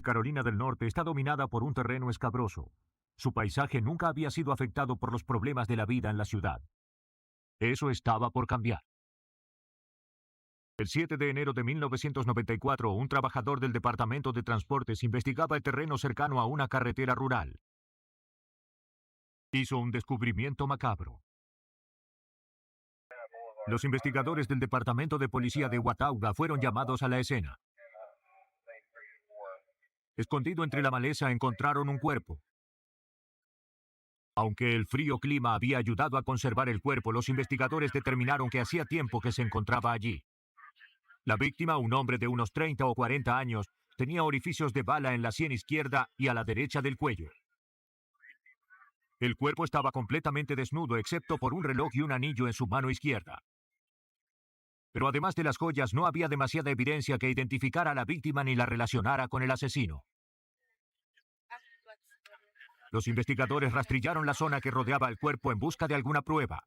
Carolina del Norte está dominada por un terreno escabroso. Su paisaje nunca había sido afectado por los problemas de la vida en la ciudad. Eso estaba por cambiar. El 7 de enero de 1994, un trabajador del Departamento de Transportes investigaba el terreno cercano a una carretera rural. Hizo un descubrimiento macabro. Los investigadores del Departamento de Policía de Watauga fueron llamados a la escena. Escondido entre la maleza encontraron un cuerpo. Aunque el frío clima había ayudado a conservar el cuerpo, los investigadores determinaron que hacía tiempo que se encontraba allí. La víctima, un hombre de unos 30 o 40 años, tenía orificios de bala en la sien izquierda y a la derecha del cuello. El cuerpo estaba completamente desnudo, excepto por un reloj y un anillo en su mano izquierda. Pero además de las joyas, no había demasiada evidencia que identificara a la víctima ni la relacionara con el asesino. Los investigadores rastrillaron la zona que rodeaba el cuerpo en busca de alguna prueba.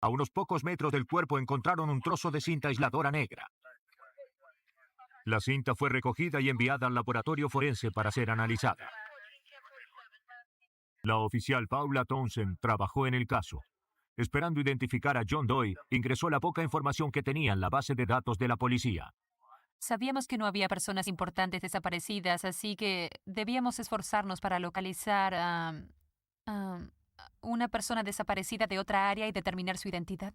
A unos pocos metros del cuerpo encontraron un trozo de cinta aisladora negra. La cinta fue recogida y enviada al laboratorio forense para ser analizada. La oficial Paula Townsend trabajó en el caso. Esperando identificar a John Doe, ingresó la poca información que tenía en la base de datos de la policía. Sabíamos que no había personas importantes desaparecidas, así que debíamos esforzarnos para localizar a una persona desaparecida de otra área y determinar su identidad.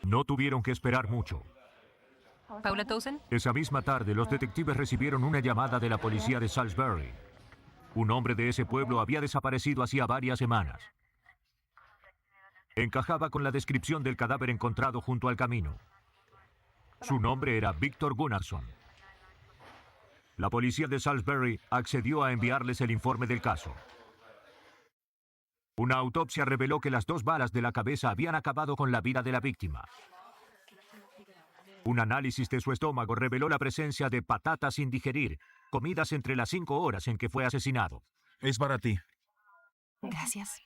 No tuvieron que esperar mucho. ¿Paula Townsend? Esa misma tarde, los detectives recibieron una llamada de la policía de Salisbury. Un hombre de ese pueblo había desaparecido hacía varias semanas. Encajaba con la descripción del cadáver encontrado junto al camino. Su nombre era Victor Gunnarsson. La policía de Salisbury accedió a enviarles el informe del caso. Una autopsia reveló que las 2 balas de la cabeza habían acabado con la vida de la víctima. Un análisis de su estómago reveló la presencia de patatas sin digerir, comidas entre las 5 horas en que fue asesinado. Es para ti. Gracias.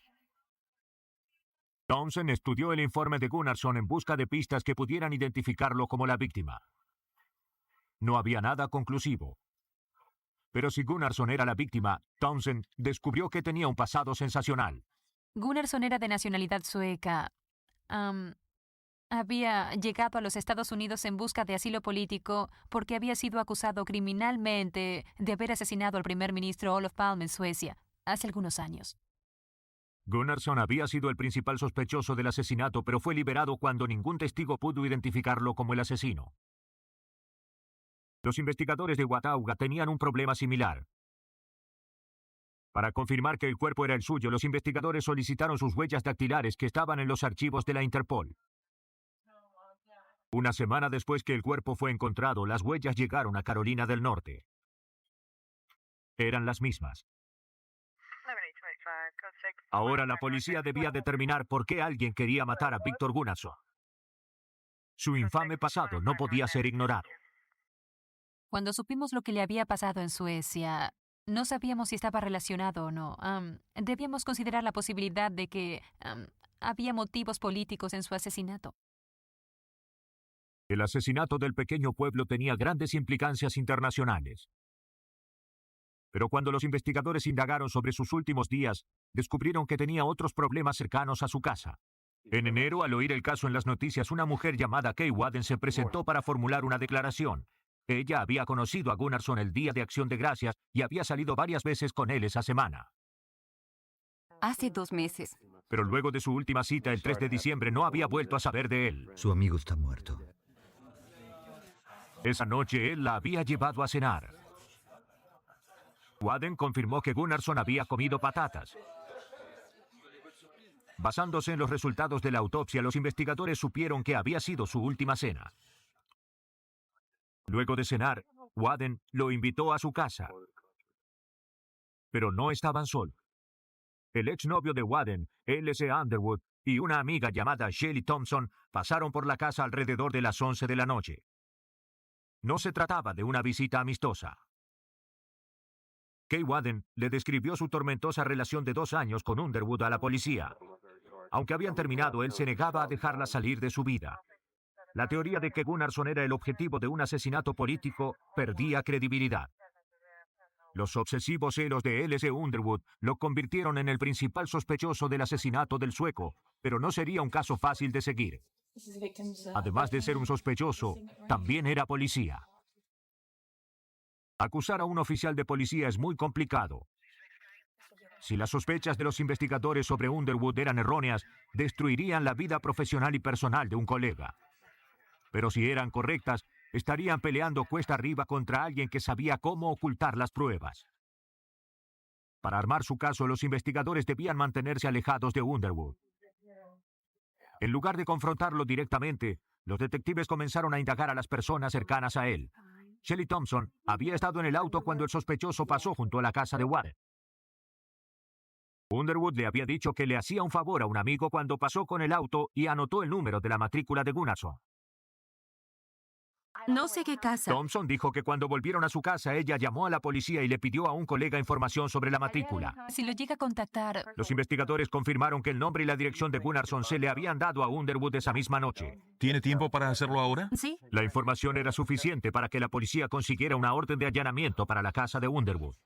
Townsend estudió el informe de Gunnarsson en busca de pistas que pudieran identificarlo como la víctima. No había nada conclusivo. Pero si Gunnarsson era la víctima, Townsend descubrió que tenía un pasado sensacional. Gunnarsson era de nacionalidad sueca. Había llegado a los Estados Unidos en busca de asilo político porque había sido acusado criminalmente de haber asesinado al primer ministro Olof Palme en Suecia hace algunos años. Gunnarsson había sido el principal sospechoso del asesinato, pero fue liberado cuando ningún testigo pudo identificarlo como el asesino. Los investigadores de Watauga tenían un problema similar. Para confirmar que el cuerpo era el suyo, los investigadores solicitaron sus huellas dactilares que estaban en los archivos de la Interpol. Una semana después que el cuerpo fue encontrado, las huellas llegaron a Carolina del Norte. Eran las mismas. Ahora la policía debía determinar por qué alguien quería matar a Victor Gunnarsson. Su infame pasado no podía ser ignorado. Cuando supimos lo que le había pasado en Suecia, no sabíamos si estaba relacionado o no. Debíamos considerar la posibilidad de que había motivos políticos en su asesinato. El asesinato del pequeño pueblo tenía grandes implicancias internacionales. Pero cuando los investigadores indagaron sobre sus últimos días, descubrieron que tenía otros problemas cercanos a su casa. En enero, al oír el caso en las noticias, una mujer llamada Kay Wadden se presentó para formular una declaración. Ella había conocido a Gunnarsson el Día de Acción de Gracias y había salido varias veces con él esa semana. Hace 2 meses. Pero luego de su última cita, el 3 de diciembre, no había vuelto a saber de él. Su amigo está muerto. Esa noche, él la había llevado a cenar. Wadden confirmó que Gunnarsson había comido patatas. Basándose en los resultados de la autopsia, los investigadores supieron que había sido su última cena. Luego de cenar, Wadden lo invitó a su casa. Pero no estaban solos. El exnovio de Wadden, L.C. Underwood, y una amiga llamada Shelley Thompson pasaron por la casa alrededor de las 11 de la noche. No se trataba de una visita amistosa. Kay Wadden le describió su tormentosa relación de 2 años con Underwood a la policía. Aunque habían terminado, él se negaba a dejarla salir de su vida. la teoría de que Gunnarsson era el objetivo de un asesinato político perdía credibilidad. Los obsesivos celos de L.C. Underwood lo convirtieron en el principal sospechoso del asesinato del sueco, pero no sería un caso fácil de seguir. Además de ser un sospechoso, también era policía. Acusar a un oficial de policía es muy complicado. Si las sospechas de los investigadores sobre Underwood eran erróneas, destruirían la vida profesional y personal de un colega. Pero si eran correctas, estarían peleando cuesta arriba contra alguien que sabía cómo ocultar las pruebas. Para armar su caso, los investigadores debían mantenerse alejados de Underwood. En lugar de confrontarlo directamente, los detectives comenzaron a indagar a las personas cercanas a él. Shelley Thompson había estado en el auto cuando el sospechoso pasó junto a la casa de Warren. Underwood le había dicho que le hacía un favor a un amigo cuando pasó con el auto y anotó el número de la matrícula de Gunnarsson. No sé qué casa. Thompson dijo que cuando volvieron a su casa, ella llamó a la policía y le pidió a un colega información sobre la matrícula. Si lo llega a contactar, Los investigadores confirmaron que el nombre y la dirección de Gunnarsson se le habían dado a Underwood esa misma noche. ¿Tiene tiempo para hacerlo ahora? Sí. La información era suficiente para que la policía consiguiera una orden de allanamiento para la casa de Underwood.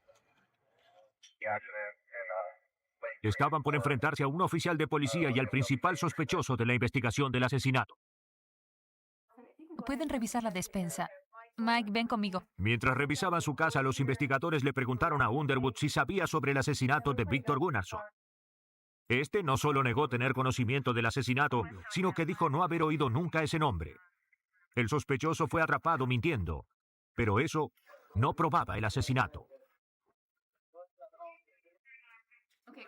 Estaban por enfrentarse a un oficial de policía y al principal sospechoso de la investigación del asesinato. pueden revisar la despensa. Mike, ven conmigo. Mientras revisaban su casa, los investigadores le preguntaron a Underwood si sabía sobre el asesinato de Victor Gunnarsson. Este no solo negó tener conocimiento del asesinato, sino que dijo no haber oído nunca ese nombre. El sospechoso fue atrapado mintiendo, pero eso no probaba el asesinato.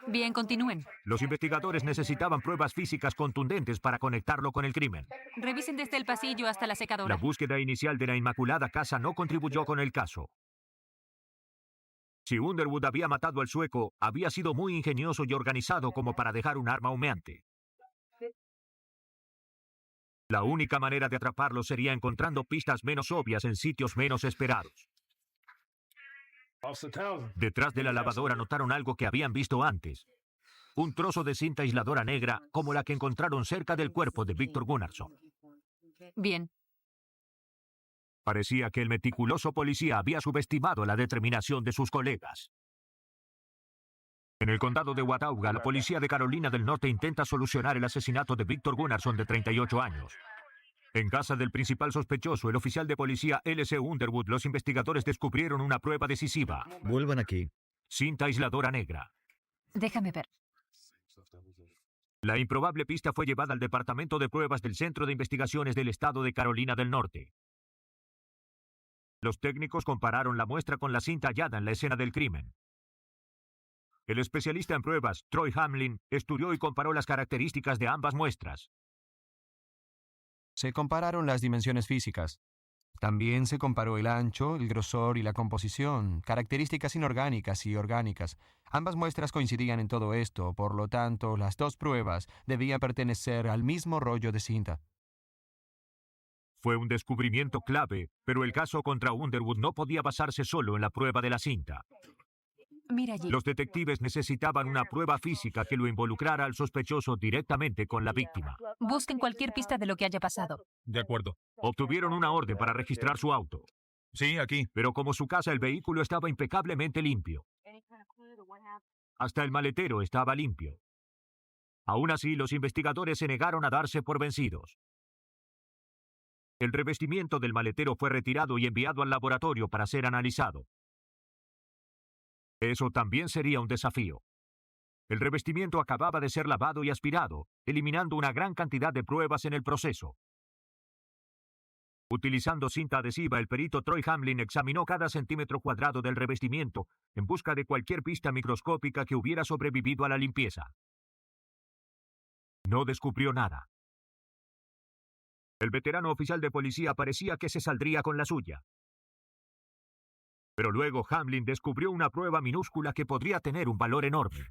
Bien, continúen. Los investigadores necesitaban pruebas físicas contundentes para conectarlo con el crimen. Revisen desde el pasillo hasta la secadora. La búsqueda inicial de la Inmaculada Casa no contribuyó con el caso. Si Underwood había matado al sueco, había sido muy ingenioso y organizado como para dejar un arma humeante. La única manera de atraparlo sería encontrando pistas menos obvias en sitios menos esperados. Detrás de la lavadora notaron algo que habían visto antes. Un trozo de cinta aisladora negra como la que encontraron cerca del cuerpo de Victor Gunnarsson. Bien. Parecía que el meticuloso policía había subestimado la determinación de sus colegas. En el condado de Watauga, la policía de Carolina del Norte intenta solucionar el asesinato de Victor Gunnarsson, de 38 años. En casa del principal sospechoso, el oficial de policía L.C. Underwood, los investigadores descubrieron una prueba decisiva. Vuelvan aquí. Cinta aisladora negra. Déjame ver. La improbable pista fue llevada al Departamento de Pruebas del Centro de Investigaciones del Estado de Carolina del Norte. Los técnicos compararon la muestra con la cinta hallada en la escena del crimen. El especialista en pruebas, Troy Hamlin, estudió y comparó las características de ambas muestras. Se compararon las dimensiones físicas. También se comparó el ancho, el grosor y la composición, características inorgánicas y orgánicas. Ambas muestras coincidían en todo esto, por lo tanto, las dos pruebas debían pertenecer al mismo rollo de cinta. Fue un descubrimiento clave, pero el caso contra Underwood no podía basarse solo en la prueba de la cinta. Mira allí. Los detectives necesitaban una prueba física que lo involucrara al sospechoso directamente con la víctima. Busquen cualquier pista de lo que haya pasado. De acuerdo. Obtuvieron una orden para registrar su auto, Sí, aquí. pero como su casa, el vehículo estaba impecablemente limpio. Hasta el maletero estaba limpio. Aún así, los investigadores se negaron a darse por vencidos. El revestimiento del maletero fue retirado y enviado al laboratorio para ser analizado. Eso también sería un desafío. El revestimiento acababa de ser lavado y aspirado, eliminando una gran cantidad de pruebas en el proceso. Utilizando cinta adhesiva, el perito Troy Hamlin examinó cada centímetro cuadrado del revestimiento en busca de cualquier pista microscópica que hubiera sobrevivido a la limpieza. No descubrió nada. El veterano oficial de policía parecía que se saldría con la suya. Pero luego Hamlin descubrió una prueba minúscula que podría tener un valor enorme.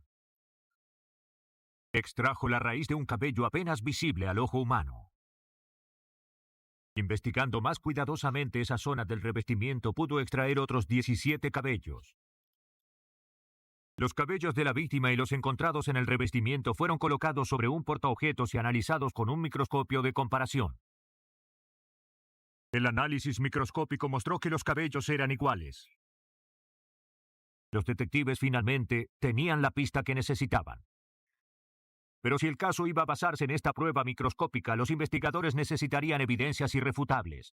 Extrajo la raíz de un cabello apenas visible al ojo humano. Investigando más cuidadosamente esa zona del revestimiento, pudo extraer otros 17 cabellos. Los cabellos de la víctima y los encontrados en el revestimiento fueron colocados sobre un portaobjetos y analizados con un microscopio de comparación. El análisis microscópico mostró que los cabellos eran iguales. Los detectives finalmente tenían la pista que necesitaban. Pero si el caso iba a basarse en esta prueba microscópica, los investigadores necesitarían evidencias irrefutables.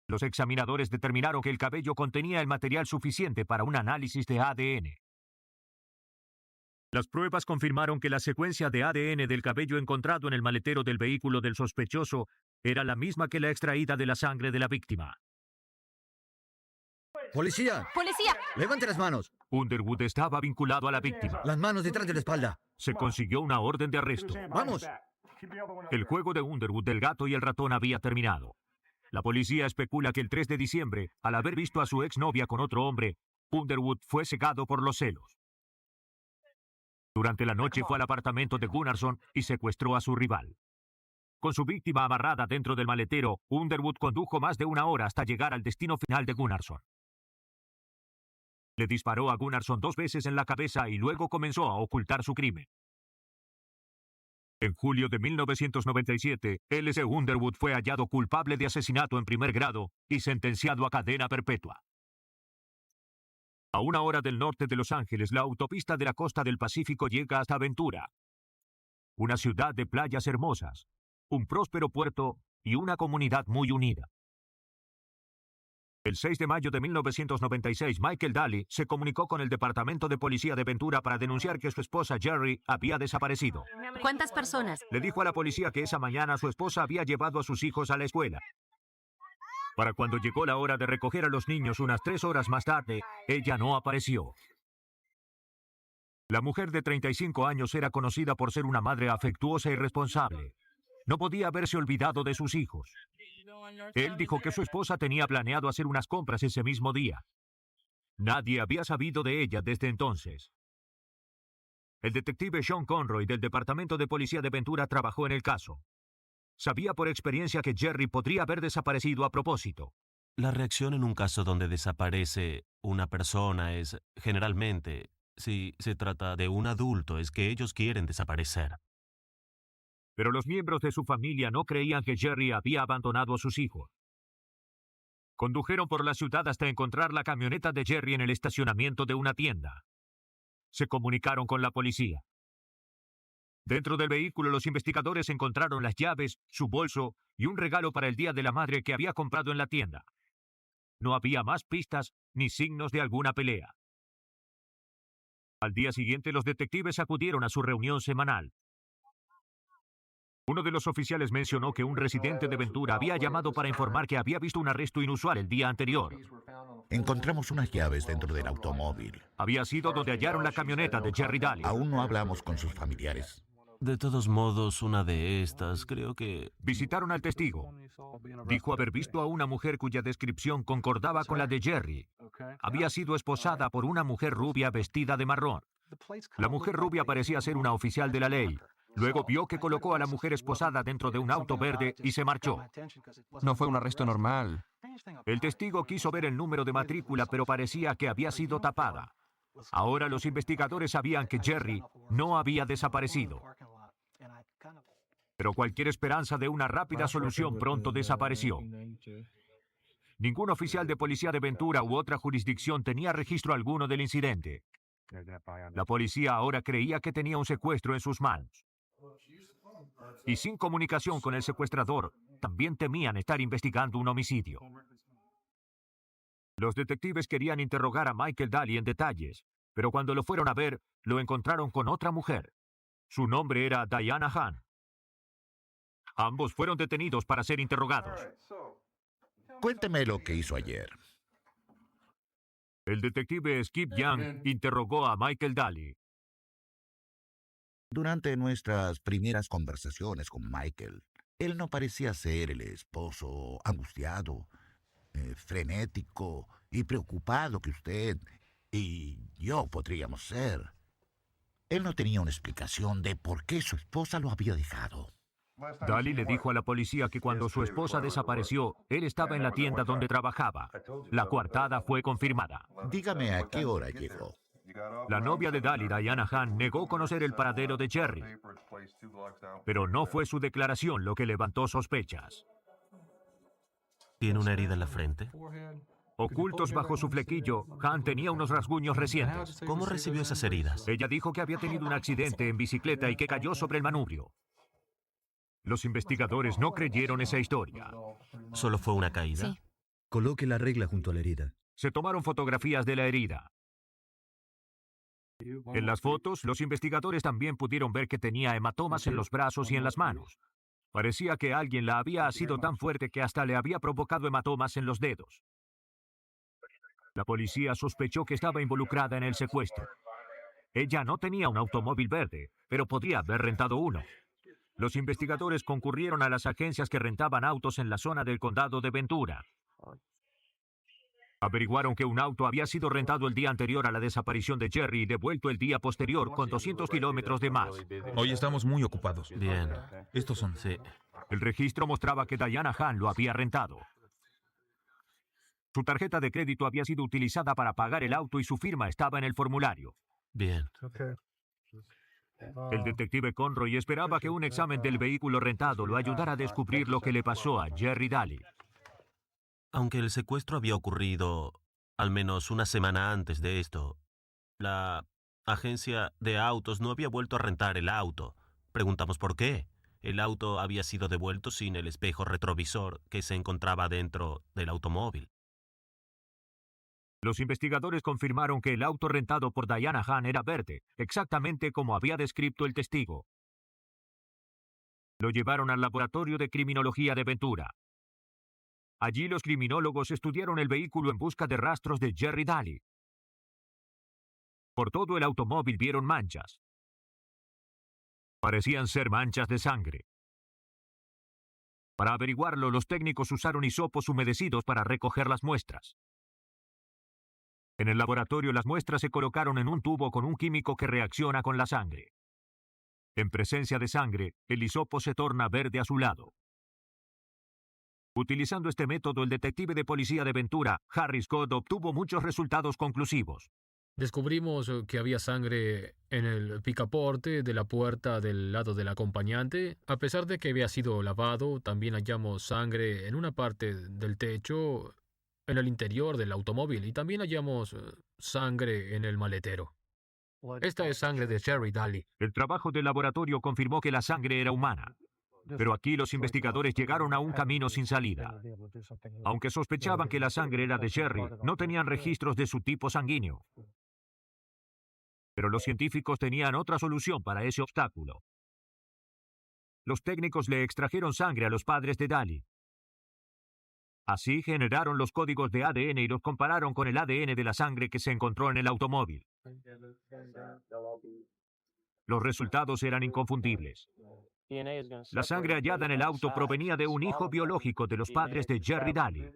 Los examinadores determinaron que el cabello contenía el material suficiente para un análisis de ADN. Las pruebas confirmaron que la secuencia de ADN del cabello encontrado en el maletero del vehículo del sospechoso era la misma que la extraída de la sangre de la víctima. ¡Policía! ¡Policía! ¡Levante las manos! Underwood estaba vinculado a la víctima. Las manos detrás de la espalda. Se consiguió una orden de arresto. ¡Vamos! El juego de Underwood del gato y el ratón había terminado. La policía especula que el 3 de diciembre, al haber visto a su exnovia con otro hombre, Underwood fue cegado por los celos. Durante la noche fue al apartamento de Gunnarsson y secuestró a su rival. Con su víctima amarrada dentro del maletero, Underwood condujo más de 1 hora hasta llegar al destino final de Gunnarsson. Le disparó a Gunnarsson 2 veces en la cabeza y luego comenzó a ocultar su crimen. En julio de 1997, L.C. Underwood fue hallado culpable de asesinato en primer grado y sentenciado a cadena perpetua. A 1 hora del norte de Los Ángeles, la autopista de la costa del Pacífico llega hasta Ventura, una ciudad de playas hermosas, un próspero puerto y una comunidad muy unida. El 6 de mayo de 1996, Michael Daly se comunicó con el Departamento de Policía de Ventura para denunciar que su esposa Jerry había desaparecido. ¿Cuántas personas? Le dijo a la policía que esa mañana su esposa había llevado a sus hijos a la escuela. Para cuando llegó la hora de recoger a los niños unas 3 horas más tarde, ella no apareció. La mujer de 35 años era conocida por ser una madre afectuosa y responsable. No podía haberse olvidado de sus hijos. Él dijo que su esposa tenía planeado hacer unas compras ese mismo día. Nadie había sabido de ella desde entonces. El detective Sean Conroy del Departamento de Policía de Ventura trabajó en el caso. Sabía por experiencia que Jerry podría haber desaparecido a propósito. La reacción en un caso donde desaparece una persona es, generalmente, si se trata de un adulto, es que ellos quieren desaparecer. Pero los miembros de su familia no creían que Jerry había abandonado a sus hijos. Condujeron por la ciudad hasta encontrar la camioneta de Jerry en el estacionamiento de una tienda. Se comunicaron con la policía. Dentro del vehículo, los investigadores encontraron las llaves, su bolso y un regalo para el Día de la Madre que había comprado en la tienda. No había más pistas ni signos de alguna pelea. Al día siguiente, los detectives acudieron a su reunión semanal. Uno de los oficiales mencionó que un residente de Ventura había llamado para informar que había visto un arresto inusual el día anterior. Encontramos unas llaves dentro del automóvil. Había sido donde hallaron la camioneta de Jerry Daly. Aún no hablamos con sus familiares. De todos modos, una de estas, creo que... Visitaron al testigo. Dijo haber visto a una mujer cuya descripción concordaba con la de Jerry. Había sido esposada por una mujer rubia vestida de marrón. La mujer rubia parecía ser una oficial de la ley. Luego vio que colocó a la mujer esposada dentro de un auto verde y se marchó. No fue un arresto normal. El testigo quiso ver el número de matrícula, pero parecía que había sido tapada. Ahora los investigadores sabían que Jerry no había desaparecido. Pero cualquier esperanza de una rápida solución pronto desapareció. Ningún oficial de policía de Ventura u otra jurisdicción tenía registro alguno del incidente. La policía ahora creía que tenía un secuestro en sus manos. Y sin comunicación con el secuestrador, también temían estar investigando un homicidio. Los detectives querían interrogar a Michael Daly en detalles, pero cuando lo fueron a ver, lo encontraron con otra mujer. Su nombre era Diana Hahn. Ambos fueron detenidos para ser interrogados. Cuénteme lo que hizo ayer. El detective Skip Young interrogó a Michael Daly. Durante nuestras primeras conversaciones con Michael, él no parecía ser el esposo angustiado, frenético y preocupado que usted y yo podríamos ser. Él no tenía una explicación de por qué su esposa lo había dejado. Daly le dijo a la policía que cuando su esposa desapareció, él estaba en la tienda donde trabajaba. La coartada fue confirmada. Dígame a qué hora llegó. La novia de Daly, Diana Hahn, negó conocer el paradero de Jerry. Pero no fue su declaración lo que levantó sospechas. ¿Tiene una herida en la frente? Ocultos bajo su flequillo, Han tenía unos rasguños recientes. ¿Cómo recibió esas heridas? Ella dijo que había tenido un accidente en bicicleta y que cayó sobre el manubrio. Los investigadores no creyeron esa historia. ¿Solo fue una caída? Sí. Coloque la regla junto a la herida. Se tomaron fotografías de la herida. En las fotos, los investigadores también pudieron ver que tenía hematomas en los brazos y en las manos. Parecía que alguien la había asido tan fuerte que hasta le había provocado hematomas en los dedos. La policía sospechó que estaba involucrada en el secuestro. Ella no tenía un automóvil verde, pero podía haber rentado uno. Los investigadores concurrieron a las agencias que rentaban autos en la zona del condado de Ventura. Averiguaron que un auto había sido rentado el día anterior a la desaparición de Jerry y devuelto el día posterior con 200 kilómetros de más. Hoy estamos muy ocupados. Bien. Estos son. Sí. El registro mostraba que Diana Han lo había rentado. Su tarjeta de crédito había sido utilizada para pagar el auto y su firma estaba en el formulario. Bien. El detective Conroy esperaba que un examen del vehículo rentado lo ayudara a descubrir lo que le pasó a Jerry Daly. Aunque el secuestro había ocurrido al menos una semana antes de esto, la agencia de autos no había vuelto a rentar el auto. Preguntamos por qué. El auto había sido devuelto sin el espejo retrovisor que se encontraba dentro del automóvil. Los investigadores confirmaron que el auto rentado por Diana Han era verde, exactamente como había descrito el testigo. Lo llevaron al laboratorio de criminología de Ventura. Allí los criminólogos estudiaron el vehículo en busca de rastros de Jerry Daly. Por todo el automóvil vieron manchas. Parecían ser manchas de sangre. Para averiguarlo, los técnicos usaron hisopos humedecidos para recoger las muestras. En el laboratorio, las muestras se colocaron en un tubo con un químico que reacciona con la sangre. En presencia de sangre, el hisopo se torna verde azulado. Utilizando este método, el detective de policía de Ventura, Harry Scott, obtuvo muchos resultados conclusivos. Descubrimos que había sangre en el picaporte de la puerta del lado del acompañante. A pesar de que había sido lavado, también hallamos sangre en una parte del techo, en el interior del automóvil, y también hallamos sangre en el maletero. Esta es sangre de Jerry Daly. El trabajo del laboratorio confirmó que la sangre era humana. Pero aquí los investigadores llegaron a un camino sin salida. Aunque sospechaban que la sangre era de Jerry, no tenían registros de su tipo sanguíneo. Pero los científicos tenían otra solución para ese obstáculo. Los técnicos le extrajeron sangre a los padres de Daly. Así generaron los códigos de ADN y los compararon con el ADN de la sangre que se encontró en el automóvil. Los resultados eran inconfundibles. La sangre hallada en el auto provenía de un hijo biológico de los padres de Jerry Daly.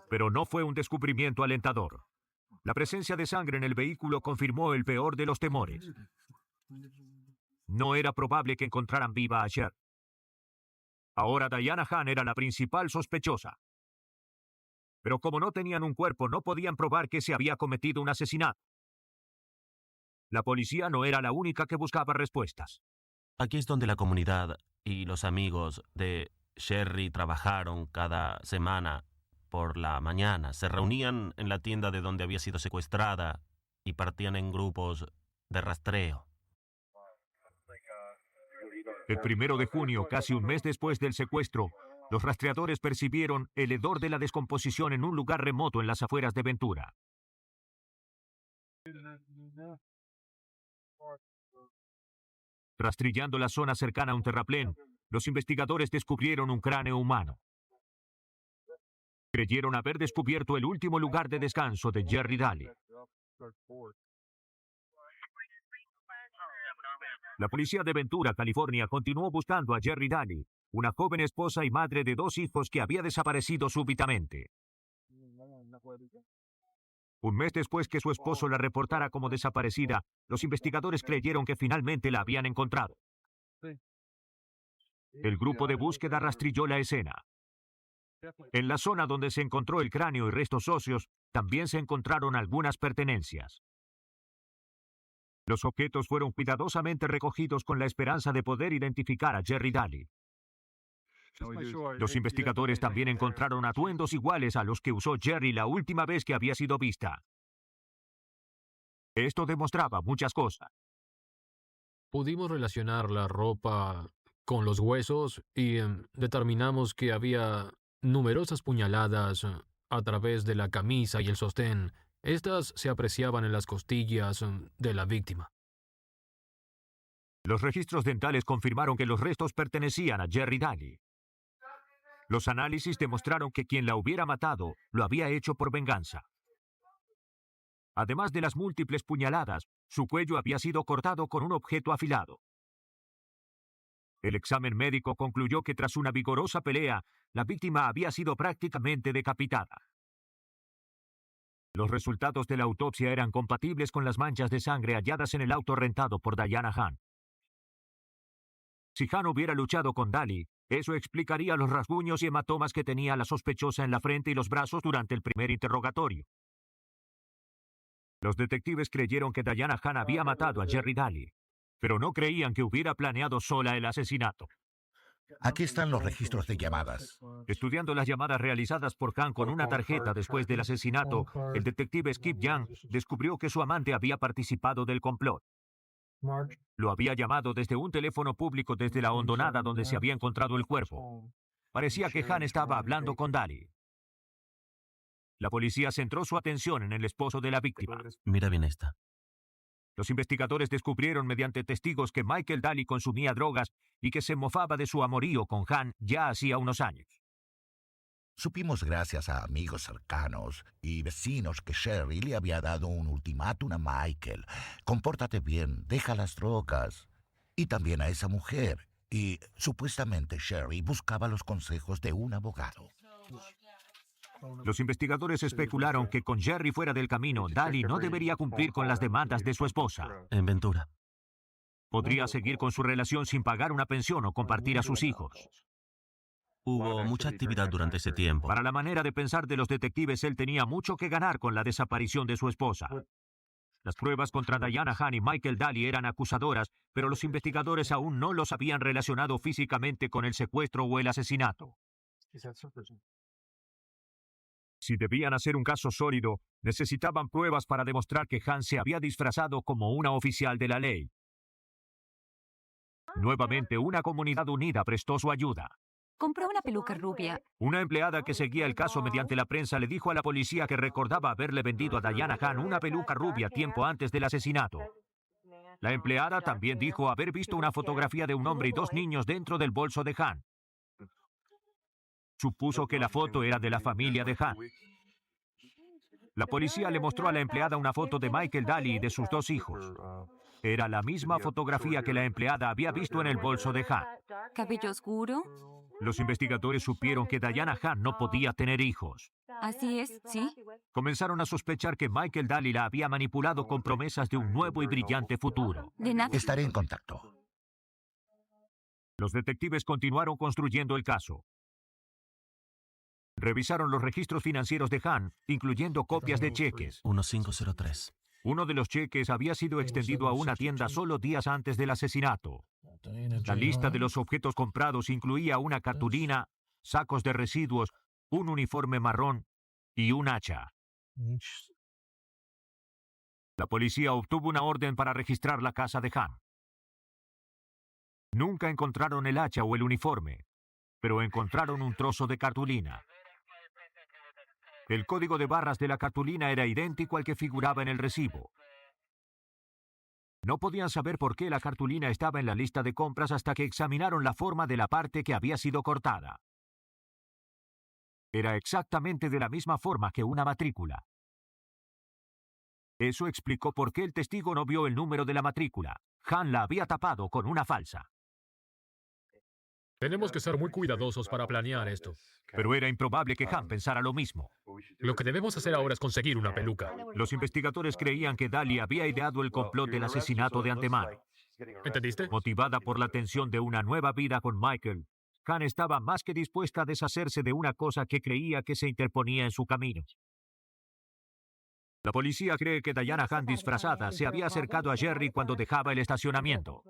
Pero no fue un descubrimiento alentador. La presencia de sangre en el vehículo confirmó el peor de los temores. No era probable que encontraran viva a Cher. Ahora Diana Han era la principal sospechosa. Pero como no tenían un cuerpo, no podían probar que se había cometido un asesinato. La policía no era la única que buscaba respuestas. Aquí es donde la comunidad y los amigos de Sherry trabajaron cada semana por la mañana. Se reunían en la tienda de donde había sido secuestrada y partían en grupos de rastreo. El 1 de junio, casi un mes después del secuestro, los rastreadores percibieron el hedor de la descomposición en un lugar remoto en las afueras de Ventura. Rastrillando la zona cercana a un terraplén, los investigadores descubrieron un cráneo humano. Creyeron haber descubierto el último lugar de descanso de Jerry Daly. La policía de Ventura, California, continuó buscando a Jerry Daly, una joven esposa y madre de 2 hijos que había desaparecido súbitamente. Un mes después que su esposo la reportara como desaparecida, los investigadores creyeron que finalmente la habían encontrado. El grupo de búsqueda rastrilló la escena. En la zona donde se encontró el cráneo y restos óseos, también se encontraron algunas pertenencias. Los objetos fueron cuidadosamente recogidos con la esperanza de poder identificar a Jerry Daly. Los investigadores también encontraron atuendos iguales a los que usó Jerry la última vez que había sido vista. Esto demostraba muchas cosas. Pudimos relacionar la ropa con los huesos y determinamos que había numerosas puñaladas a través de la camisa y el sostén. Estas se apreciaban en las costillas de la víctima. Los registros dentales confirmaron que los restos pertenecían a Jerry Daly. Los análisis demostraron que quien la hubiera matado lo había hecho por venganza. Además de las múltiples puñaladas, su cuello había sido cortado con un objeto afilado. El examen médico concluyó que tras una vigorosa pelea, la víctima había sido prácticamente decapitada. Los resultados de la autopsia eran compatibles con las manchas de sangre halladas en el auto rentado por Diana Hahn. Si Hahn hubiera luchado con Daly, eso explicaría los rasguños y hematomas que tenía la sospechosa en la frente y los brazos durante el primer interrogatorio. Los detectives creyeron que Diana Hahn había matado a Jerry Daly, pero no creían que hubiera planeado sola el asesinato. Aquí están los registros de llamadas. Estudiando las llamadas realizadas por Hahn con una tarjeta después del asesinato, el detective Skip Young descubrió que su amante había participado del complot. Lo había llamado desde un teléfono público desde la hondonada donde se había encontrado el cuerpo. Parecía que Hahn estaba hablando con Daly. La policía centró su atención en el esposo de la víctima. Mira bien esta. Los investigadores descubrieron mediante testigos que Michael Daly consumía drogas y que se mofaba de su amorío con Hahn ya hacía unos años. Supimos gracias a amigos cercanos y vecinos que Sherry le había dado un ultimátum a Michael. Compórtate bien, deja las drogas. Y también a esa mujer. Y supuestamente Sherry buscaba los consejos de un abogado. Los investigadores especularon que con Jerry fuera del camino, Daly no debería cumplir con las demandas de su esposa. En Ventura. Podría seguir con su relación sin pagar una pensión o compartir a sus hijos. Hubo mucha actividad durante ese tiempo. Para la manera de pensar de los detectives, él tenía mucho que ganar con la desaparición de su esposa. Las pruebas contra Diana Hahn y Michael Daly eran acusadoras, pero los investigadores aún no los habían relacionado físicamente con el secuestro o el asesinato. Si debían hacer un caso sólido, necesitaban pruebas para demostrar que Hahn se había disfrazado como una oficial de la ley. Nuevamente, una comunidad unida prestó su ayuda. Compró una peluca rubia. Una empleada que seguía el caso mediante la prensa le dijo a la policía que recordaba haberle vendido a Diana Hahn una peluca rubia tiempo antes del asesinato. La empleada también dijo haber visto una fotografía de un hombre y dos niños dentro del bolso de Hahn. Supuso que la foto era de la familia de Hahn. La policía le mostró a la empleada una foto de Michael Daly y de sus dos hijos. Era la misma fotografía que la empleada había visto en el bolso de Hahn. ¿Cabello oscuro? Los investigadores supieron que Diana Hahn no podía tener hijos. Así es, ¿sí? Comenzaron a sospechar que Michael Daly la había manipulado con promesas de un nuevo y brillante futuro. De nada. Estaré en contacto. Los detectives continuaron construyendo el caso. Revisaron los registros financieros de Hahn, incluyendo copias de cheques. 1503. Uno de los cheques había sido extendido a una tienda solo días antes del asesinato. La lista de los objetos comprados incluía una cartulina, sacos de residuos, un uniforme marrón y un hacha. La policía obtuvo una orden para registrar la casa de Hahn. Nunca encontraron el hacha o el uniforme, pero encontraron un trozo de cartulina. El código de barras de la cartulina era idéntico al que figuraba en el recibo. No podían saber por qué la cartulina estaba en la lista de compras hasta que examinaron la forma de la parte que había sido cortada. Era exactamente de la misma forma que una matrícula. Eso explicó por qué el testigo no vio el número de la matrícula. Hahn la había tapado con una falsa. Tenemos que ser muy cuidadosos para planear esto. Pero era improbable que Hahn pensara lo mismo. Lo que debemos hacer ahora es conseguir una peluca. Los investigadores creían que Daly había ideado el complot del asesinato de antemano. ¿Entendiste? Motivada por la tensión de una nueva vida con Michael, Hahn estaba más que dispuesta a deshacerse de una cosa que creía que se interponía en su camino. La policía cree que Diana Hahn disfrazada se había acercado a Jerry cuando dejaba el estacionamiento.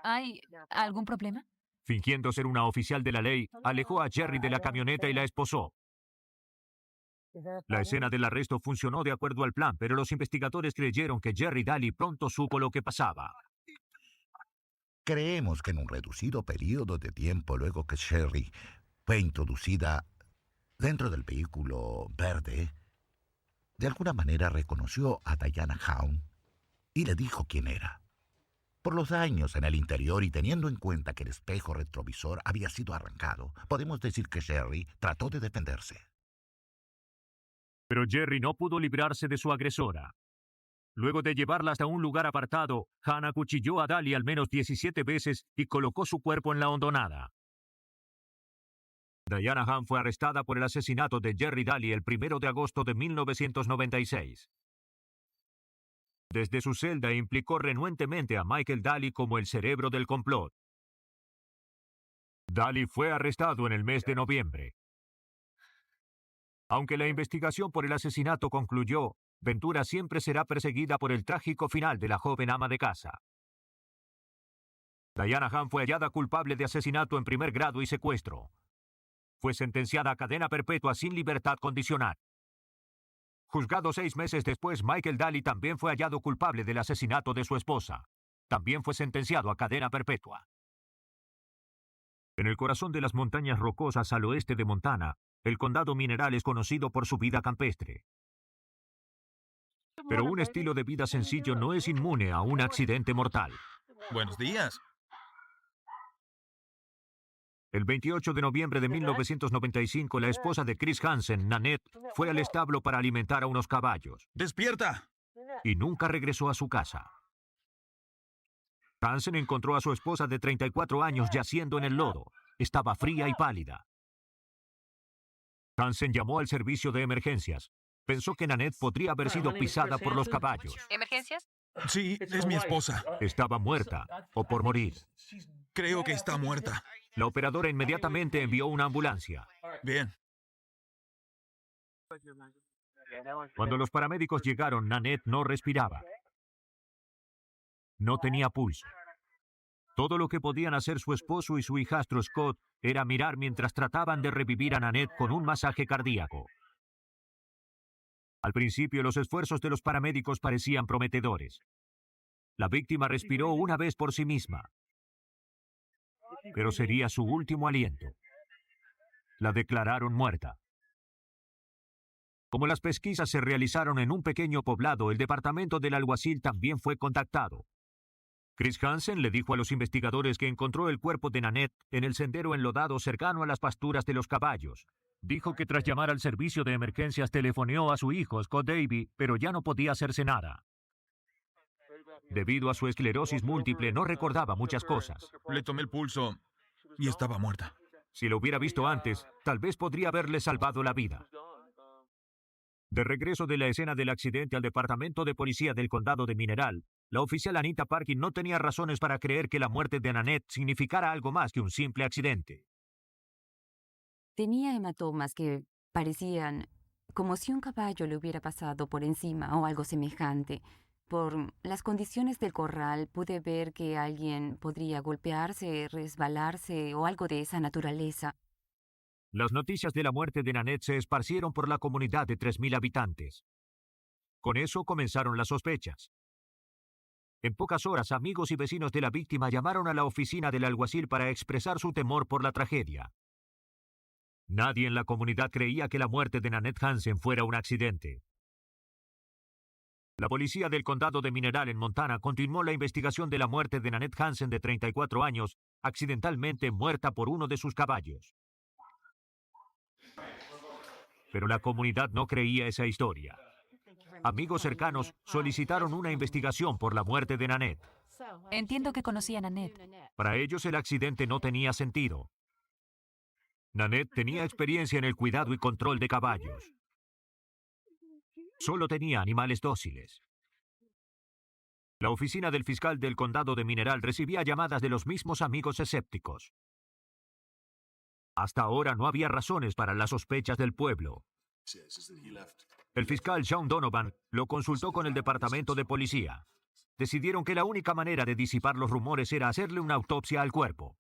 ¿Hay algún problema? Fingiendo ser una oficial de la ley, alejó a Jerry de la camioneta y la esposó. La escena del arresto funcionó de acuerdo al plan, pero los investigadores creyeron que Jerry Daly pronto supo lo que pasaba. Creemos que en un reducido periodo de tiempo luego que Sherry fue introducida dentro del vehículo verde, de alguna manera reconoció a Diana Hawn y le dijo quién era. Por los daños en el interior y teniendo en cuenta que el espejo retrovisor había sido arrancado, podemos decir que Sherry trató de defenderse. Pero Jerry no pudo librarse de su agresora. Luego de llevarla hasta un lugar apartado, Hannah acuchilló a Daly al menos 17 veces y colocó su cuerpo en la hondonada. Diana Hawn fue arrestada por el asesinato de Jerry Daly el 1 de agosto de 1996. Desde su celda implicó renuentemente a Michael Daly como el cerebro del complot. Daly fue arrestado en el mes de noviembre. Aunque la investigación por el asesinato concluyó, Ventura siempre será perseguida por el trágico final de la joven ama de casa. Diana Hawn fue hallada culpable de asesinato en primer grado y secuestro. Fue sentenciada a cadena perpetua sin libertad condicional. Juzgado 6 meses después, Michael Daly también fue hallado culpable del asesinato de su esposa. También fue sentenciado a cadena perpetua. En el corazón de las montañas rocosas al oeste de Montana, el condado Mineral es conocido por su vida campestre. Pero un estilo de vida sencillo no es inmune a un accidente mortal. Buenos días. El 28 de noviembre de 1995, la esposa de Chris Hansen, Nanette, fue al establo para alimentar a unos caballos. ¡Despierta! Y nunca regresó a su casa. Hansen encontró a su esposa de 34 años yaciendo en el lodo. Estaba fría y pálida. Hansen llamó al servicio de emergencias. Pensó que Nanette podría haber sido pisada por los caballos. ¿Emergencias? Sí, es mi esposa. Estaba muerta o por morir. Creo que está muerta. La operadora inmediatamente envió una ambulancia. Bien. Cuando los paramédicos llegaron, Nanette no respiraba. No tenía pulso. Todo lo que podían hacer su esposo y su hijastro Scott era mirar mientras trataban de revivir a Nanette con un masaje cardíaco. Al principio, los esfuerzos de los paramédicos parecían prometedores. La víctima respiró una vez por sí misma. Pero sería su último aliento. La declararon muerta. Como las pesquisas se realizaron en un pequeño poblado, el departamento del alguacil también fue contactado. Chris Hansen le dijo a los investigadores que encontró el cuerpo de Nanette en el sendero enlodado cercano a las pasturas de los caballos. Dijo que tras llamar al servicio de emergencias telefoneó a su hijo, Scott Davey, pero ya no podía hacerse nada. Debido a su esclerosis múltiple, no recordaba muchas cosas. Le tomé el pulso y estaba muerta. Si lo hubiera visto antes, tal vez podría haberle salvado la vida. De regreso de la escena del accidente al departamento de policía del condado de Mineral, la oficial Anita Parkin no tenía razones para creer que la muerte de Nanette significara algo más que un simple accidente. Tenía hematomas que parecían como si un caballo le hubiera pasado por encima o algo semejante. Por las condiciones del corral pude ver que alguien podría golpearse, resbalarse o algo de esa naturaleza. Las noticias de la muerte de Nanette se esparcieron por la comunidad de 3,000 habitantes. Con eso comenzaron las sospechas. En pocas horas, amigos y vecinos de la víctima llamaron a la oficina del alguacil para expresar su temor por la tragedia. Nadie en la comunidad creía que la muerte de Nanette Hansen fuera un accidente. La policía del condado de Mineral en Montana continuó la investigación de la muerte de Nanette Hansen de 34 años, accidentalmente muerta por uno de sus caballos. Pero la comunidad no creía esa historia. Amigos cercanos solicitaron una investigación por la muerte de Nanette. Entiendo que conocían a Nanette. Para ellos el accidente no tenía sentido. Nanette tenía experiencia en el cuidado y control de caballos. Solo tenía animales dóciles. La oficina del fiscal del condado de Mineral recibía llamadas de los mismos amigos escépticos. Hasta ahora no había razones para las sospechas del pueblo. El fiscal Sean Donovan lo consultó con el departamento de policía. Decidieron que la única manera de disipar los rumores era hacerle una autopsia al cuerpo.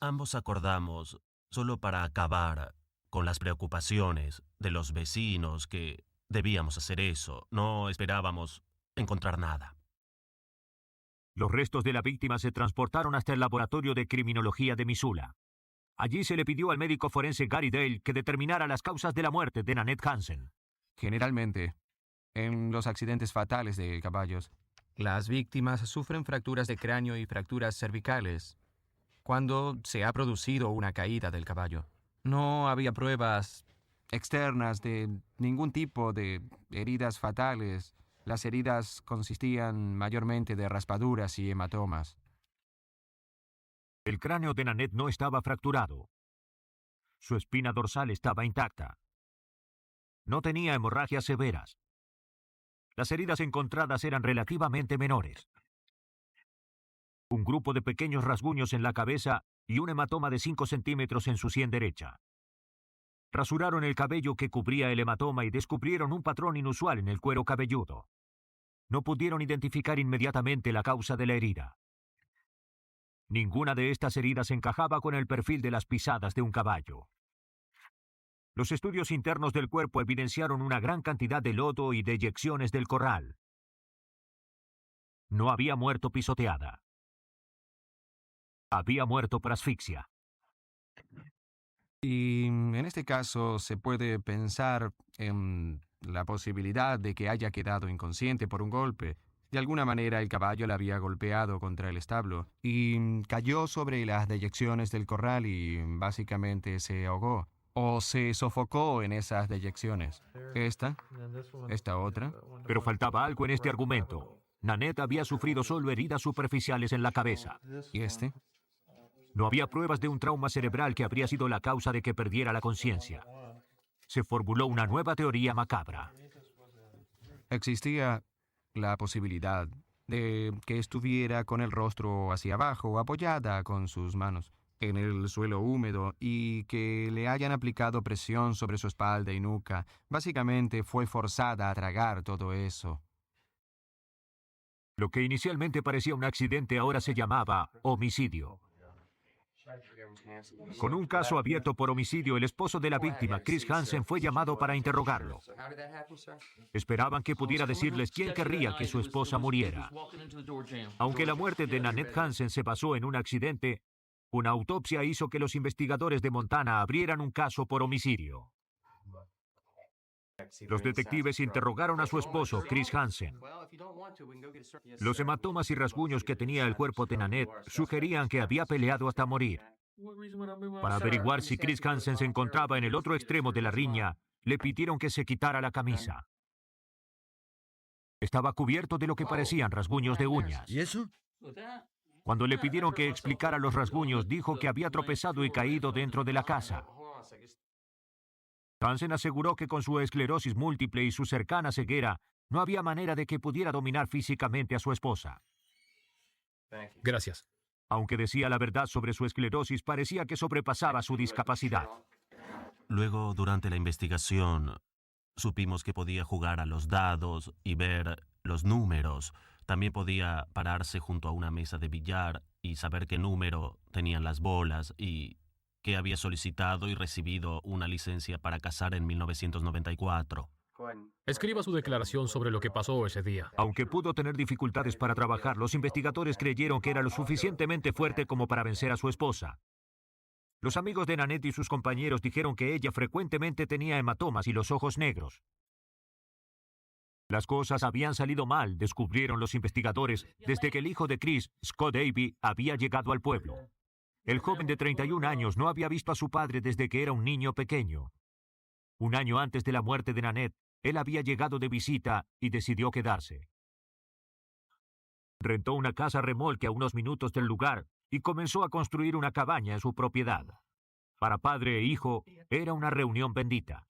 Ambos acordamos, solo para acabar con las preocupaciones de los vecinos, que debíamos hacer eso. No esperábamos encontrar nada. Los restos de la víctima se transportaron hasta el laboratorio de criminología de Missoula. Allí se le pidió al médico forense Gary Dale que determinara las causas de la muerte de Nanette Hansen. Generalmente, en los accidentes fatales de caballos, las víctimas sufren fracturas de cráneo y fracturas cervicales cuando se ha producido una caída del caballo. No había pruebas externas de ningún tipo de heridas fatales. Las heridas consistían mayormente de raspaduras y hematomas. El cráneo de Nanette no estaba fracturado. Su espina dorsal estaba intacta. No tenía hemorragias severas. Las heridas encontradas eran relativamente menores. Un grupo de pequeños rasguños en la cabeza y un hematoma de 5 centímetros en su sien derecha. Rasuraron el cabello que cubría el hematoma y descubrieron un patrón inusual en el cuero cabelludo. No pudieron identificar inmediatamente la causa de la herida. Ninguna de estas heridas encajaba con el perfil de las pisadas de un caballo. Los estudios internos del cuerpo evidenciaron una gran cantidad de lodo y deyecciones del corral. No había muerto pisoteada. Había muerto por asfixia. Y en este caso se puede pensar en la posibilidad de que haya quedado inconsciente por un golpe. De alguna manera el caballo la había golpeado contra el establo y cayó sobre las deyecciones del corral y básicamente se ahogó. O se sofocó en esas deyecciones. Esta otra. Pero faltaba algo en este argumento. Nanette había sufrido solo heridas superficiales en la cabeza. ¿Y este? No había pruebas de un trauma cerebral que habría sido la causa de que perdiera la conciencia. Se formuló una nueva teoría macabra. Existía la posibilidad de que estuviera con el rostro hacia abajo, apoyada con sus manos en el suelo húmedo y que le hayan aplicado presión sobre su espalda y nuca. Básicamente fue forzada a tragar todo eso. Lo que inicialmente parecía un accidente ahora se llamaba homicidio. Con un caso abierto por homicidio, el esposo de la víctima, Chris Hansen, fue llamado para interrogarlo. Esperaban que pudiera decirles quién querría que su esposa muriera. Aunque la muerte de Nanette Hansen se basó en un accidente, una autopsia hizo que los investigadores de Montana abrieran un caso por homicidio. Los detectives interrogaron a su esposo, Chris Hansen. Los hematomas y rasguños que tenía el cuerpo de Nanette sugerían que había peleado hasta morir. Para averiguar si Chris Hansen se encontraba en el otro extremo de la riña, le pidieron que se quitara la camisa. Estaba cubierto de lo que parecían rasguños de uñas. ¿Y eso? Cuando le pidieron que explicara los rasguños, dijo que había tropezado y caído dentro de la casa. Hansen aseguró que con su esclerosis múltiple y su cercana ceguera, no había manera de que pudiera dominar físicamente a su esposa. Gracias. Aunque decía la verdad sobre su esclerosis, parecía que sobrepasaba su discapacidad. Luego, durante la investigación, supimos que podía jugar a los dados y ver los números. También podía pararse junto a una mesa de billar y saber qué número tenían las bolas y que había solicitado y recibido una licencia para cazar en 1994. Escriba su declaración sobre lo que pasó ese día. Aunque pudo tener dificultades para trabajar, los investigadores creyeron que era lo suficientemente fuerte como para vencer a su esposa. Los amigos de Nanette y sus compañeros dijeron que ella frecuentemente tenía hematomas y los ojos negros. Las cosas habían salido mal, descubrieron los investigadores, desde que el hijo de Chris, Scott Davey, había llegado al pueblo. El joven de 31 años no había visto a su padre desde que era un niño pequeño. Un año antes de la muerte de Nanette, él había llegado de visita y decidió quedarse. Rentó una casa remolque a unos minutos del lugar y comenzó a construir una cabaña en su propiedad. Para padre e hijo, era una reunión bendita.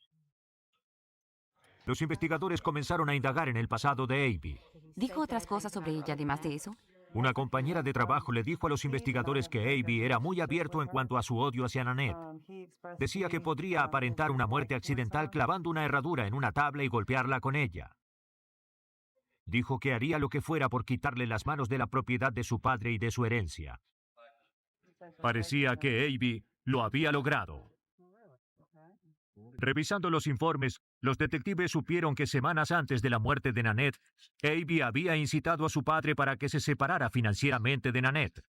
Los investigadores comenzaron a indagar en el pasado de Abby. ¿Dijo otras cosas sobre ella además de eso? Una compañera de trabajo le dijo a los investigadores que Abby era muy abierto en cuanto a su odio hacia Nanette. Decía que podría aparentar una muerte accidental clavando una herradura en una tabla y golpearla con ella. Dijo que haría lo que fuera por quitarle las manos de la propiedad de su padre y de su herencia. Parecía que Abe lo había logrado. Revisando los informes, los detectives supieron que semanas antes de la muerte de Nanette, Abe había incitado a su padre para que se separara financieramente de Nanette.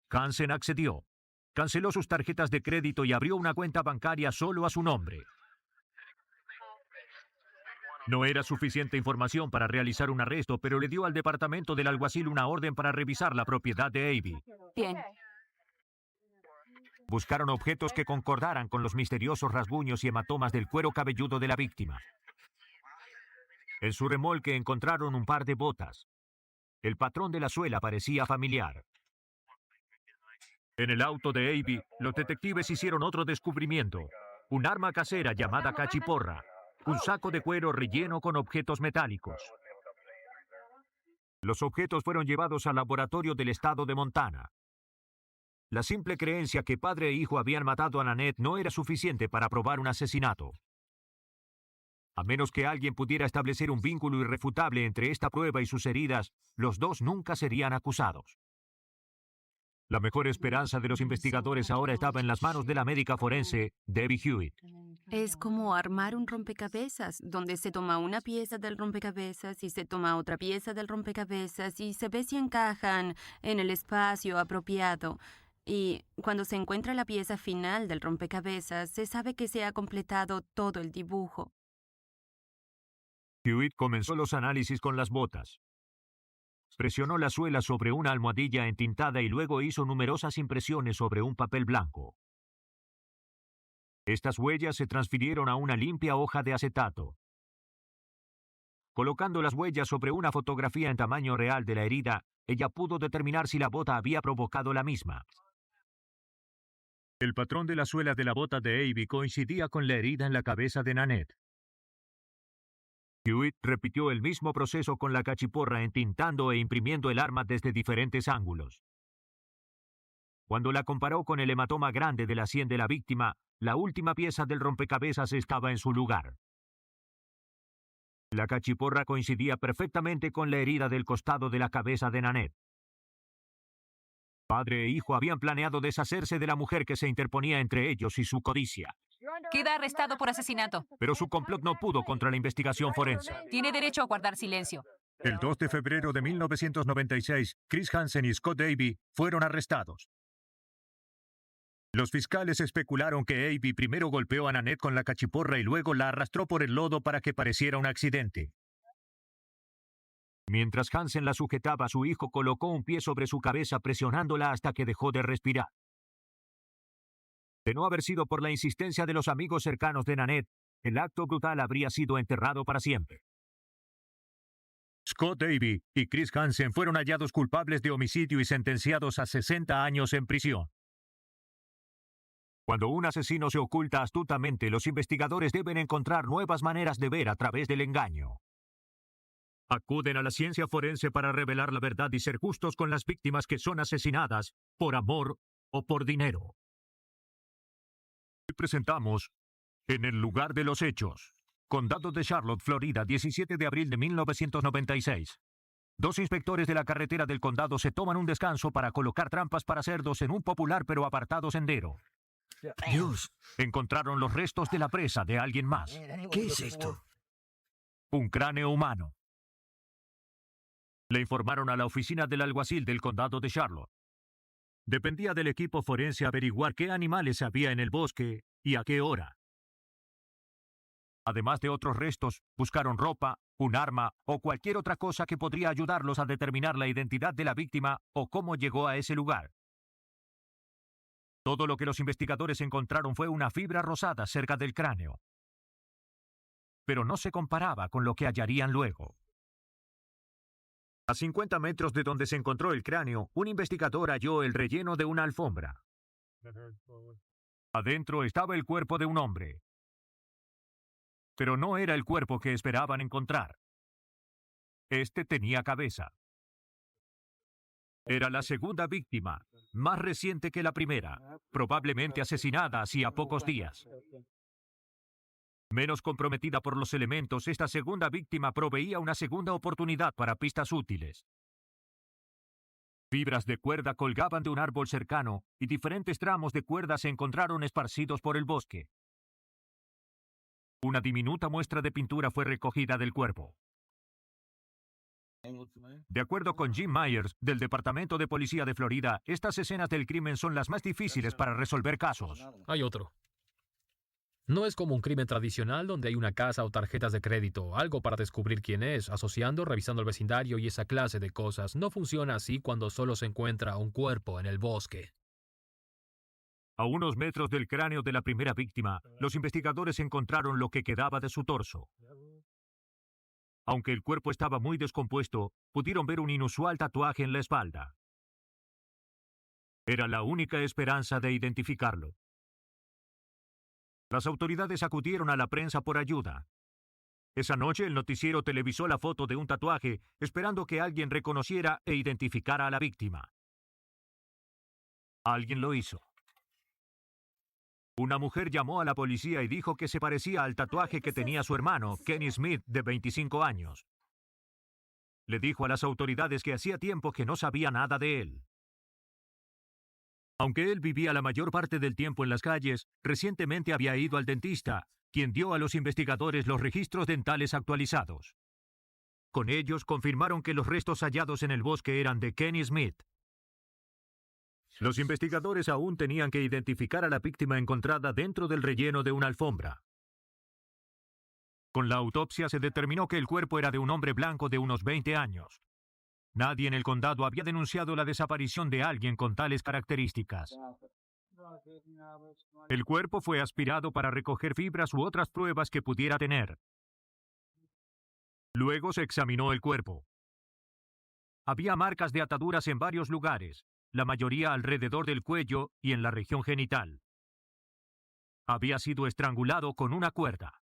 Hansen accedió, canceló sus tarjetas de crédito y abrió una cuenta bancaria solo a su nombre. No era suficiente información para realizar un arresto, pero le dio al departamento del alguacil una orden para revisar la propiedad de Abe. Bien. Buscaron objetos que concordaran con los misteriosos rasguños y hematomas del cuero cabelludo de la víctima. En su remolque encontraron un par de botas. El patrón de la suela parecía familiar. En el auto de Abe, los detectives hicieron otro descubrimiento. Un arma casera llamada cachiporra. Un saco de cuero relleno con objetos metálicos. Los objetos fueron llevados al laboratorio del estado de Montana. La simple creencia que padre e hijo habían matado a Nanette no era suficiente para probar un asesinato. A menos que alguien pudiera establecer un vínculo irrefutable entre esta prueba y sus heridas, los dos nunca serían acusados. La mejor esperanza de los investigadores ahora estaba en las manos de la médica forense, Debbie Hewitt. Es como armar un rompecabezas, donde se toma una pieza del rompecabezas y se toma otra pieza del rompecabezas y se ve si encajan en el espacio apropiado. Y cuando se encuentra la pieza final del rompecabezas, se sabe que se ha completado todo el dibujo. Hewitt comenzó los análisis con las botas. Presionó la suela sobre una almohadilla entintada y luego hizo numerosas impresiones sobre un papel blanco. Estas huellas se transfirieron a una limpia hoja de acetato. Colocando las huellas sobre una fotografía en tamaño real de la herida, ella pudo determinar si la bota había provocado la misma. El patrón de la suela de la bota de Abe coincidía con la herida en la cabeza de Nanette. Hewitt repitió el mismo proceso con la cachiporra entintando e imprimiendo el arma desde diferentes ángulos. Cuando la comparó con el hematoma grande de la sien de la víctima, la última pieza del rompecabezas estaba en su lugar. La cachiporra coincidía perfectamente con la herida del costado de la cabeza de Nanette. Padre e hijo habían planeado deshacerse de la mujer que se interponía entre ellos y su codicia. Queda arrestado por asesinato. Pero su complot no pudo contra la investigación forense. Tiene derecho a guardar silencio. El 2 de febrero de 1996, Chris Hansen y Scott Abe fueron arrestados. Los fiscales especularon que Abe primero golpeó a Nanette con la cachiporra y luego la arrastró por el lodo para que pareciera un accidente. Mientras Hansen la sujetaba, su hijo colocó un pie sobre su cabeza presionándola hasta que dejó de respirar. De no haber sido por la insistencia de los amigos cercanos de Nanette, el acto brutal habría sido enterrado para siempre. Scott Abe y Chris Hansen fueron hallados culpables de homicidio y sentenciados a 60 años en prisión. Cuando un asesino se oculta astutamente, los investigadores deben encontrar nuevas maneras de ver a través del engaño. Acuden a la ciencia forense para revelar la verdad y ser justos con las víctimas que son asesinadas por amor o por dinero. Hoy presentamos En el lugar de los hechos. Condado de Charlotte, Florida, 17 de abril de 1996. Dos inspectores de la carretera del condado se toman un descanso para colocar trampas para cerdos en un popular pero apartado sendero. Dios, Encontraron los restos de la presa de alguien más. ¿qué es esto? Un cráneo humano. Le informaron a la oficina del alguacil del condado de Charlotte. Dependía del equipo forense averiguar qué animales había en el bosque y a qué hora. Además de otros restos, buscaron ropa, un arma o cualquier otra cosa que podría ayudarlos a determinar la identidad de la víctima o cómo llegó a ese lugar. Todo lo que los investigadores encontraron fue una fibra rosada cerca del cráneo. Pero no se comparaba con lo que hallarían luego. A 50 metros de donde se encontró el cráneo, un investigador halló el relleno de una alfombra. Adentro estaba el cuerpo de un hombre. Pero no era el cuerpo que esperaban encontrar. Este tenía cabeza. Era la segunda víctima, más reciente que la primera, probablemente asesinada hacía pocos días. Menos comprometida por los elementos, esta segunda víctima proveía una segunda oportunidad para pistas útiles. Fibras de cuerda colgaban de un árbol cercano y diferentes tramos de cuerda se encontraron esparcidos por el bosque. Una diminuta muestra de pintura fue recogida del cuerpo. De acuerdo con Jim Myers, del Departamento de Policía de Florida, estas escenas del crimen son las más difíciles para resolver casos. Hay otro. No es como un crimen tradicional donde hay una casa o tarjetas de crédito, algo para descubrir quién es, asociando, revisando el vecindario y esa clase de cosas. No funciona así cuando solo se encuentra un cuerpo en el bosque. A unos metros del cráneo de la primera víctima, los investigadores encontraron lo que quedaba de su torso. Aunque el cuerpo estaba muy descompuesto, pudieron ver un inusual tatuaje en la espalda. Era la única esperanza de identificarlo. Las autoridades acudieron a la prensa por ayuda. Esa noche el noticiero televisó la foto de un tatuaje, esperando que alguien reconociera e identificara a la víctima. Alguien lo hizo. Una mujer llamó a la policía y dijo que se parecía al tatuaje que tenía su hermano, Kenny Smith, de 25 años. Le dijo a las autoridades que hacía tiempo que no sabía nada de él. Aunque él vivía la mayor parte del tiempo en las calles, recientemente había ido al dentista, quien dio a los investigadores los registros dentales actualizados. Con ellos confirmaron que los restos hallados en el bosque eran de Kenny Smith. Los investigadores aún tenían que identificar a la víctima encontrada dentro del relleno de una alfombra. Con la autopsia se determinó que el cuerpo era de un hombre blanco de unos 20 años. Nadie en el condado había denunciado la desaparición de alguien con tales características. El cuerpo fue aspirado para recoger fibras u otras pruebas que pudiera tener. Luego se examinó el cuerpo. Había marcas de ataduras en varios lugares, la mayoría alrededor del cuello y en la región genital. Había sido estrangulado con una cuerda.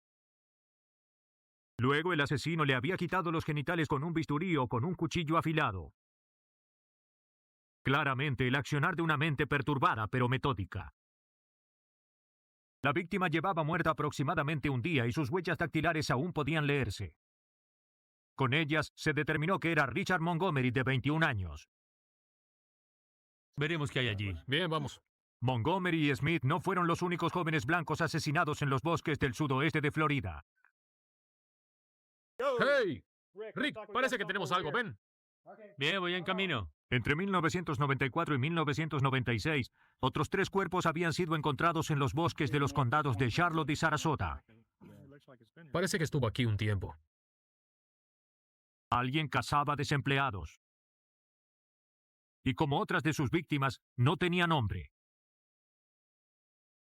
Luego el asesino le había quitado los genitales con un bisturí o con un cuchillo afilado. Claramente el accionar de una mente perturbada pero metódica. La víctima llevaba muerta aproximadamente un día y sus huellas dactilares aún podían leerse. Con ellas se determinó que era Richard Montgomery, de 21 años. Veremos qué hay allí. Bien, vamos. Montgomery y Smith no fueron los únicos jóvenes blancos asesinados en los bosques del sudoeste de Florida. ¡Hey! Rick, parece que tenemos algo, ven. Bien, voy en camino. Entre 1994 y 1996, otros 3 cuerpos habían sido encontrados en los bosques de los condados de Charlotte y Sarasota. Parece que estuvo aquí un tiempo. Alguien cazaba desempleados. Y como otras de sus víctimas, no tenía nombre.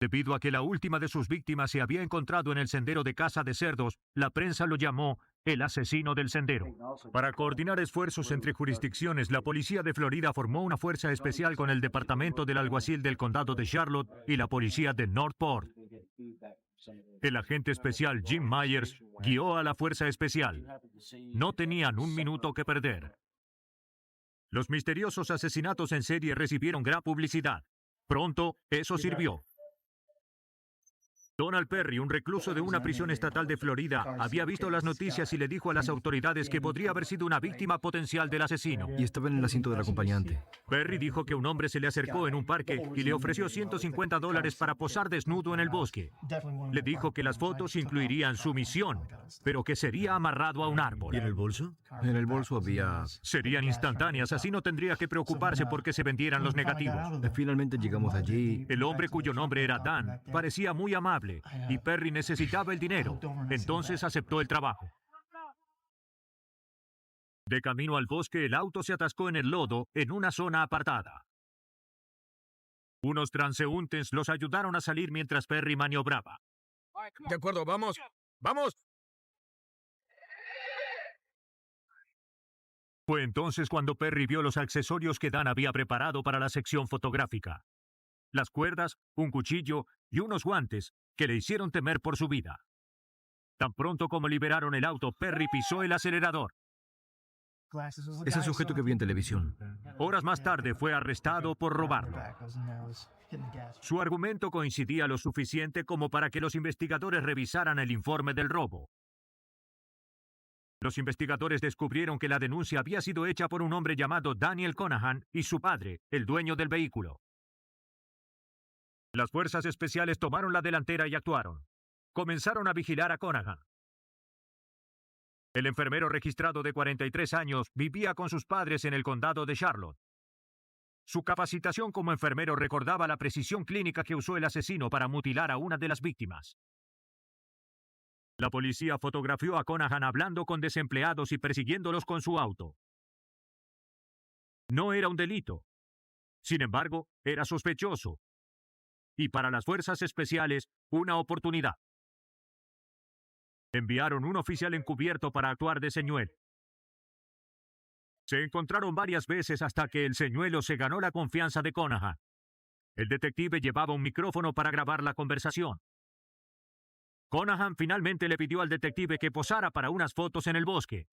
Debido a que la última de sus víctimas se había encontrado en el sendero de caza de cerdos, la prensa lo llamó el asesino del sendero. Para coordinar esfuerzos entre jurisdicciones, la policía de Florida formó una fuerza especial con el departamento del alguacil del condado de Charlotte y la policía de Northport. El agente especial Jim Myers guió a la fuerza especial. No tenían un minuto que perder. Los misteriosos asesinatos en serie recibieron gran publicidad. Pronto, eso sirvió. Donald Perry, un recluso de una prisión estatal de Florida, había visto las noticias y le dijo a las autoridades que podría haber sido una víctima potencial del asesino. Y estaba en el asiento del acompañante. Perry dijo que un hombre se le acercó en un parque y le ofreció $150 para posar desnudo en el bosque. Le dijo que las fotos incluirían su misión, pero que sería amarrado a un árbol. ¿Y en el bolso? En el bolso había... Serían instantáneas, así no tendría que preocuparse porque se vendieran los negativos. Finalmente llegamos allí. El hombre cuyo nombre era Dan parecía muy amable y Perry necesitaba el dinero, entonces aceptó el trabajo. De camino al bosque, el auto se atascó en el lodo en una zona apartada. Unos transeúntes los ayudaron a salir mientras Perry maniobraba. De acuerdo, vamos. ¡Vamos! Fue entonces cuando Perry vio los accesorios que Dan había preparado para la sección fotográfica. Las cuerdas, un cuchillo y unos guantes que le hicieron temer por su vida. Tan pronto como liberaron el auto, Perry pisó el acelerador. Es el sujeto que vi en televisión. Horas más tarde fue arrestado por robarlo. Su argumento coincidía lo suficiente como para que los investigadores revisaran el informe del robo. Los investigadores descubrieron que la denuncia había sido hecha por un hombre llamado Daniel Conahan y su padre, el dueño del vehículo. Las fuerzas especiales tomaron la delantera y actuaron. Comenzaron a vigilar a Conahan. El enfermero registrado de 43 años vivía con sus padres en el condado de Charlotte. Su capacitación como enfermero recordaba la precisión clínica que usó el asesino para mutilar a una de las víctimas. La policía fotografió a Conahan hablando con desempleados y persiguiéndolos con su auto. No era un delito. Sin embargo, era sospechoso. Y para las fuerzas especiales, una oportunidad. Enviaron un oficial encubierto para actuar de señuelo. Se encontraron varias veces hasta que el señuelo se ganó la confianza de Conahan. El detective llevaba un micrófono para grabar la conversación. Conahan finalmente le pidió al detective que posara para unas fotos en el bosque.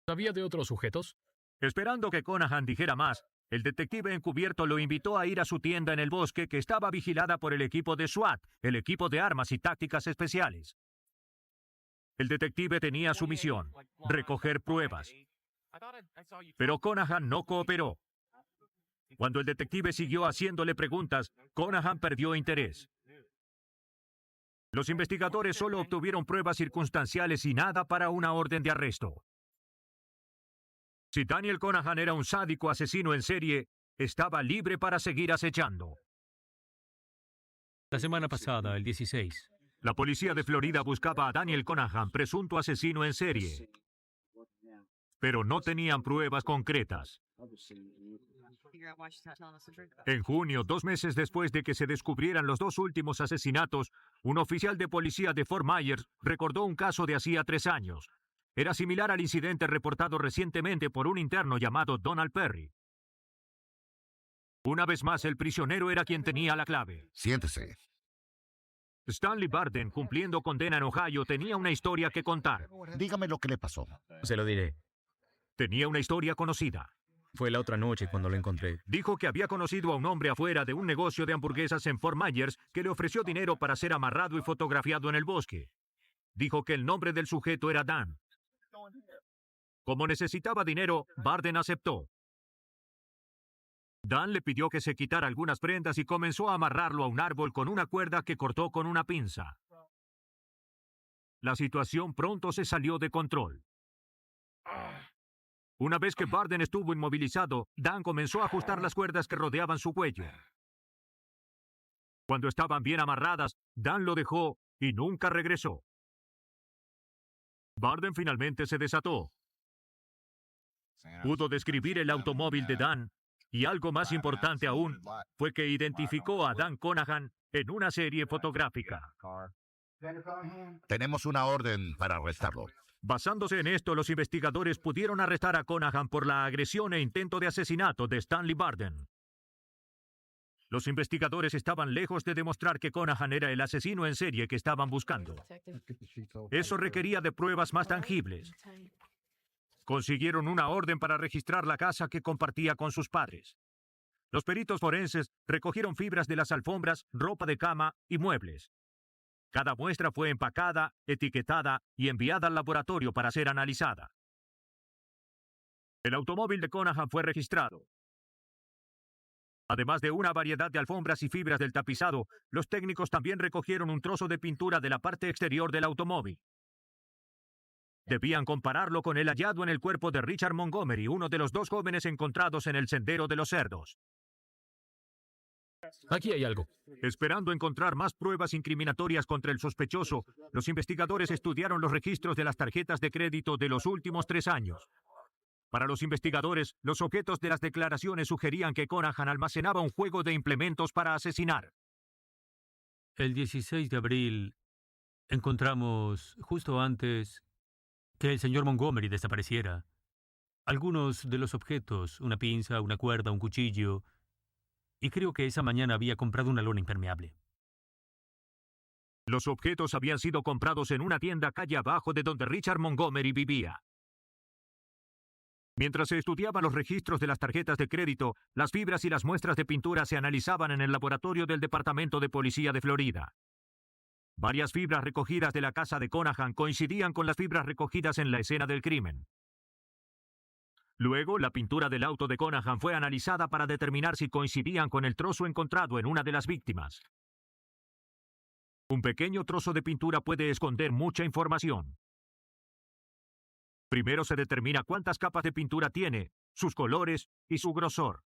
¿Sabía de otros sujetos? Esperando que Conahan dijera más, el detective encubierto lo invitó a ir a su tienda en el bosque que estaba vigilada por el equipo de SWAT, el equipo de armas y tácticas especiales. El detective tenía su misión, recoger pruebas. Pero Conahan no cooperó. Cuando el detective siguió haciéndole preguntas, Conahan perdió interés. Los investigadores solo obtuvieron pruebas circunstanciales y nada para una orden de arresto. Si Daniel Conahan era un sádico asesino en serie, estaba libre para seguir acechando. La semana pasada, el 16. La policía de Florida buscaba a Daniel Conahan, presunto asesino en serie. Pero no tenían pruebas concretas. En junio, 2 meses después de que se descubrieran los 2 últimos asesinatos, un oficial de policía de Fort Myers recordó un caso de hacía 3 años. Era similar al incidente reportado recientemente por un interno llamado Donald Perry. Una vez más, el prisionero era quien tenía la clave. Siéntese. Stanley Barden, cumpliendo condena en Ohio, tenía una historia que contar. Dígame lo que le pasó. Se lo diré. Tenía una historia conocida. Fue la otra noche cuando lo encontré. Dijo que había conocido a un hombre afuera de un negocio de hamburguesas en Fort Myers que le ofreció dinero para ser amarrado y fotografiado en el bosque. Dijo que el nombre del sujeto era Dan. Como necesitaba dinero, Barden aceptó. Dan le pidió que se quitara algunas prendas y comenzó a amarrarlo a un árbol con una cuerda que cortó con una pinza. La situación pronto se salió de control. Una vez que Barden estuvo inmovilizado, Dan comenzó a ajustar las cuerdas que rodeaban su cuello. Cuando estaban bien amarradas, Dan lo dejó y nunca regresó. Barden finalmente se desató. Pudo describir el automóvil de Dan, y algo más importante aún, fue que identificó a Dan Conahan en una serie fotográfica. Tenemos una orden para arrestarlo. Basándose en esto, los investigadores pudieron arrestar a Conahan por la agresión e intento de asesinato de Stanley Barden. Los investigadores estaban lejos de demostrar que Conahan era el asesino en serie que estaban buscando. Eso requería de pruebas más tangibles. Consiguieron una orden para registrar la casa que compartía con sus padres. Los peritos forenses recogieron fibras de las alfombras, ropa de cama y muebles. Cada muestra fue empacada, etiquetada y enviada al laboratorio para ser analizada. El automóvil de Conahan fue registrado. Además de una variedad de alfombras y fibras del tapizado, los técnicos también recogieron un trozo de pintura de la parte exterior del automóvil. Debían compararlo con el hallado en el cuerpo de Richard Montgomery, uno de los 2 jóvenes encontrados en el Sendero de los Cerdos. Aquí hay algo. Esperando encontrar más pruebas incriminatorias contra el sospechoso, los investigadores estudiaron los registros de las tarjetas de crédito de los últimos 3 años. Para los investigadores, los objetos de las declaraciones sugerían que Conahan almacenaba un juego de implementos para asesinar. El 16 de abril encontramos, justo antes que el señor Montgomery desapareciera, algunos de los objetos, una pinza, una cuerda, un cuchillo, y creo que esa mañana había comprado una lona impermeable. Los objetos habían sido comprados en una tienda calle abajo de donde Richard Montgomery vivía. Mientras se estudiaban los registros de las tarjetas de crédito, las fibras y las muestras de pintura se analizaban en el laboratorio del Departamento de Policía de Florida. Varias fibras recogidas de la casa de Conahan coincidían con las fibras recogidas en la escena del crimen. Luego, la pintura del auto de Conahan fue analizada para determinar si coincidían con el trozo encontrado en una de las víctimas. Un pequeño trozo de pintura puede esconder mucha información. Primero se determina cuántas capas de pintura tiene, sus colores y su grosor.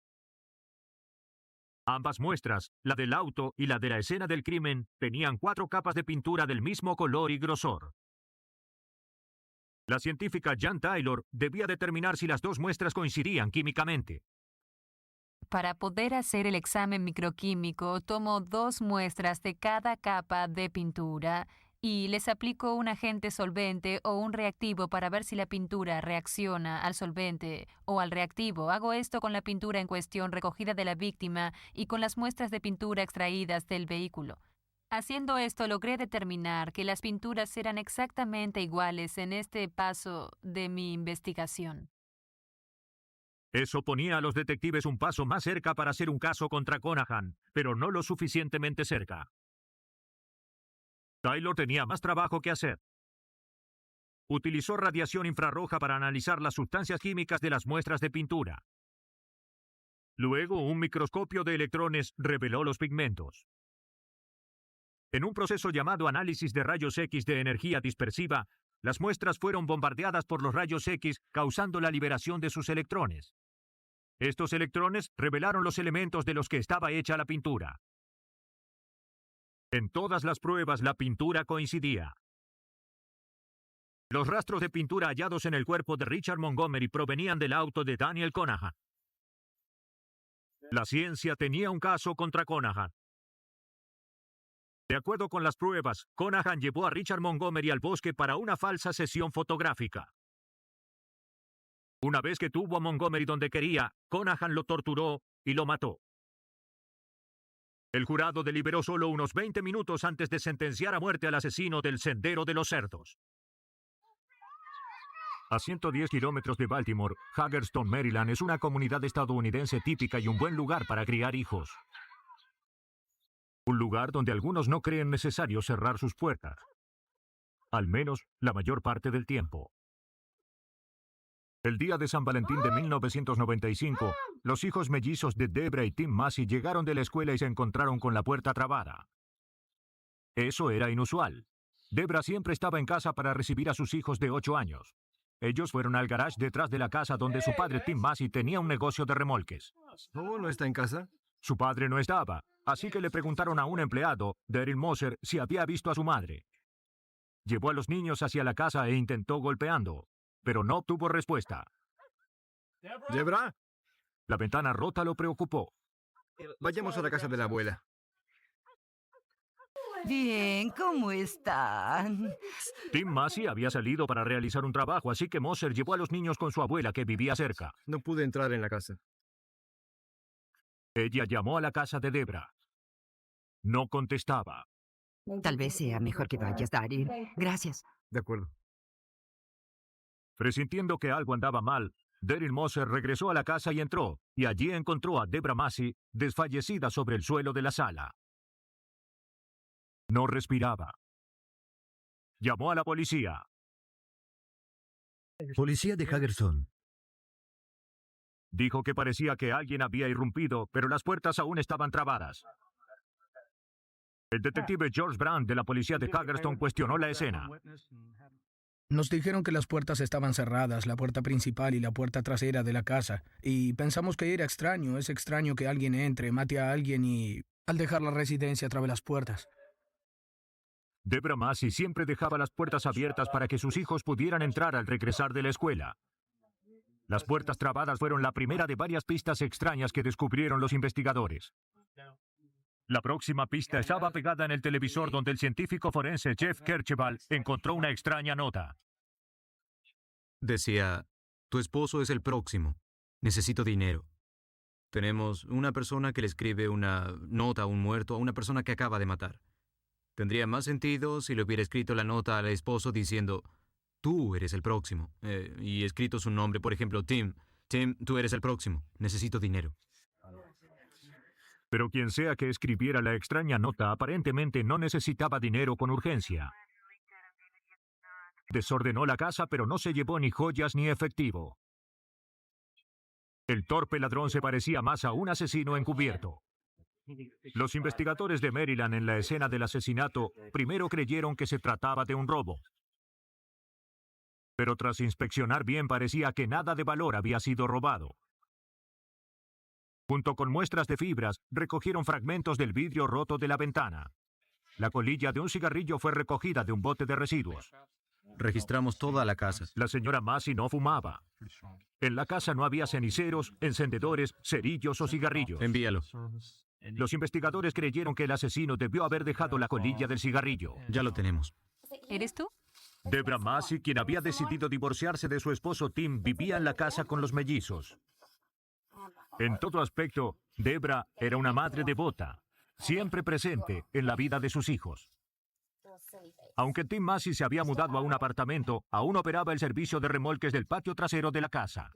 Ambas muestras, la del auto y la de la escena del crimen, tenían 4 capas de pintura del mismo color y grosor. La científica Jan Taylor debía determinar si las dos muestras coincidían químicamente. Para poder hacer el examen microquímico, tomo 2 muestras de cada capa de pintura y les aplico un agente solvente o un reactivo para ver si la pintura reacciona al solvente o al reactivo. Hago esto con la pintura en cuestión recogida de la víctima y con las muestras de pintura extraídas del vehículo. Haciendo esto, logré determinar que las pinturas eran exactamente iguales en este paso de mi investigación. Eso ponía a los detectives un paso más cerca para hacer un caso contra Conahan, pero no lo suficientemente cerca. Taylor tenía más trabajo que hacer. Utilizó radiación infrarroja para analizar las sustancias químicas de las muestras de pintura. Luego, un microscopio de electrones reveló los pigmentos. En un proceso llamado análisis de rayos X de energía dispersiva, las muestras fueron bombardeadas por los rayos X, causando la liberación de sus electrones. Estos electrones revelaron los elementos de los que estaba hecha la pintura. En todas las pruebas, la pintura coincidía. Los rastros de pintura hallados en el cuerpo de Richard Montgomery provenían del auto de Daniel Conahan. La ciencia tenía un caso contra Conahan. De acuerdo con las pruebas, Conahan llevó a Richard Montgomery al bosque para una falsa sesión fotográfica. Una vez que tuvo a Montgomery donde quería, Conahan lo torturó y lo mató. El jurado deliberó solo unos 20 minutos antes de sentenciar a muerte al asesino del Sendero de los Cerdos. A 110 kilómetros de Baltimore, Hagerstown, Maryland, es una comunidad estadounidense típica y un buen lugar para criar hijos. Un lugar donde algunos no creen necesario cerrar sus puertas. Al menos la mayor parte del tiempo. El día de San Valentín de 1995, los hijos mellizos de Debra y Tim Massey llegaron de la escuela y se encontraron con la puerta trabada. Eso era inusual. Debra siempre estaba en casa para recibir a sus hijos de 8 años. Ellos fueron al garage detrás de la casa donde su padre Tim Massey tenía un negocio de remolques. ¿No está en casa? Su padre no estaba, así que le preguntaron a un empleado, Daryl Moser, si había visto a su madre. Llevó a los niños hacia la casa e intentó golpeando, pero no obtuvo respuesta. ¿Debra? La ventana rota lo preocupó. Vayamos a la casa de la abuela. Bien, ¿cómo están? Tim Massey había salido para realizar un trabajo, así que Moser llevó a los niños con su abuela que vivía cerca. No pude entrar en la casa. Ella llamó a la casa de Debra. No contestaba. Tal vez sea mejor que vayas, Daryl. Gracias. De acuerdo. Presintiendo que algo andaba mal, Daryl Moser regresó a la casa y entró, y allí encontró a Debra Massey desfallecida sobre el suelo de la sala. No respiraba. Llamó a la policía. Policía de Hagerstown. Dijo que parecía que alguien había irrumpido, pero las puertas aún estaban trabadas. El detective George Brand de la policía de Hagerstown cuestionó la escena. Nos dijeron que las puertas estaban cerradas, la puerta principal y la puerta trasera de la casa, y pensamos que era extraño. Es extraño que alguien entre, mate a alguien y al dejar la residencia trabe las puertas. Debra Massey siempre dejaba las puertas abiertas para que sus hijos pudieran entrar al regresar de la escuela. Las puertas trabadas fueron la primera de varias pistas extrañas que descubrieron los investigadores. La próxima pista estaba pegada en el televisor donde el científico forense Jeff Kercheval encontró una extraña nota. Decía, tu esposo es el próximo. Necesito dinero. Tenemos una persona que le escribe una nota a un muerto a una persona que acaba de matar. Tendría más sentido si le hubiera escrito la nota al esposo diciendo, tú eres el próximo. Y escrito su nombre, por ejemplo, Tim. Tim, tú eres el próximo. Necesito dinero. Pero quien sea que escribiera la extraña nota aparentemente no necesitaba dinero con urgencia. Desordenó la casa, pero no se llevó ni joyas ni efectivo. El torpe ladrón se parecía más a un asesino encubierto. Los investigadores de Maryland en la escena del asesinato primero creyeron que se trataba de un robo. Pero tras inspeccionar bien parecía que nada de valor había sido robado. Junto con muestras de fibras, recogieron fragmentos del vidrio roto de la ventana. La colilla de un cigarrillo fue recogida de un bote de residuos. Registramos toda la casa. La señora Massey no fumaba. En la casa no había ceniceros, encendedores, cerillos o cigarrillos. Envíalo. Los investigadores creyeron que el asesino debió haber dejado la colilla del cigarrillo. Ya lo tenemos. ¿Eres tú? Debra Massey, quien había decidido divorciarse de su esposo Tim, vivía en la casa con los mellizos. En todo aspecto, Debra era una madre devota, siempre presente en la vida de sus hijos. Aunque Tim Massey se había mudado a un apartamento, aún operaba el servicio de remolques del patio trasero de la casa.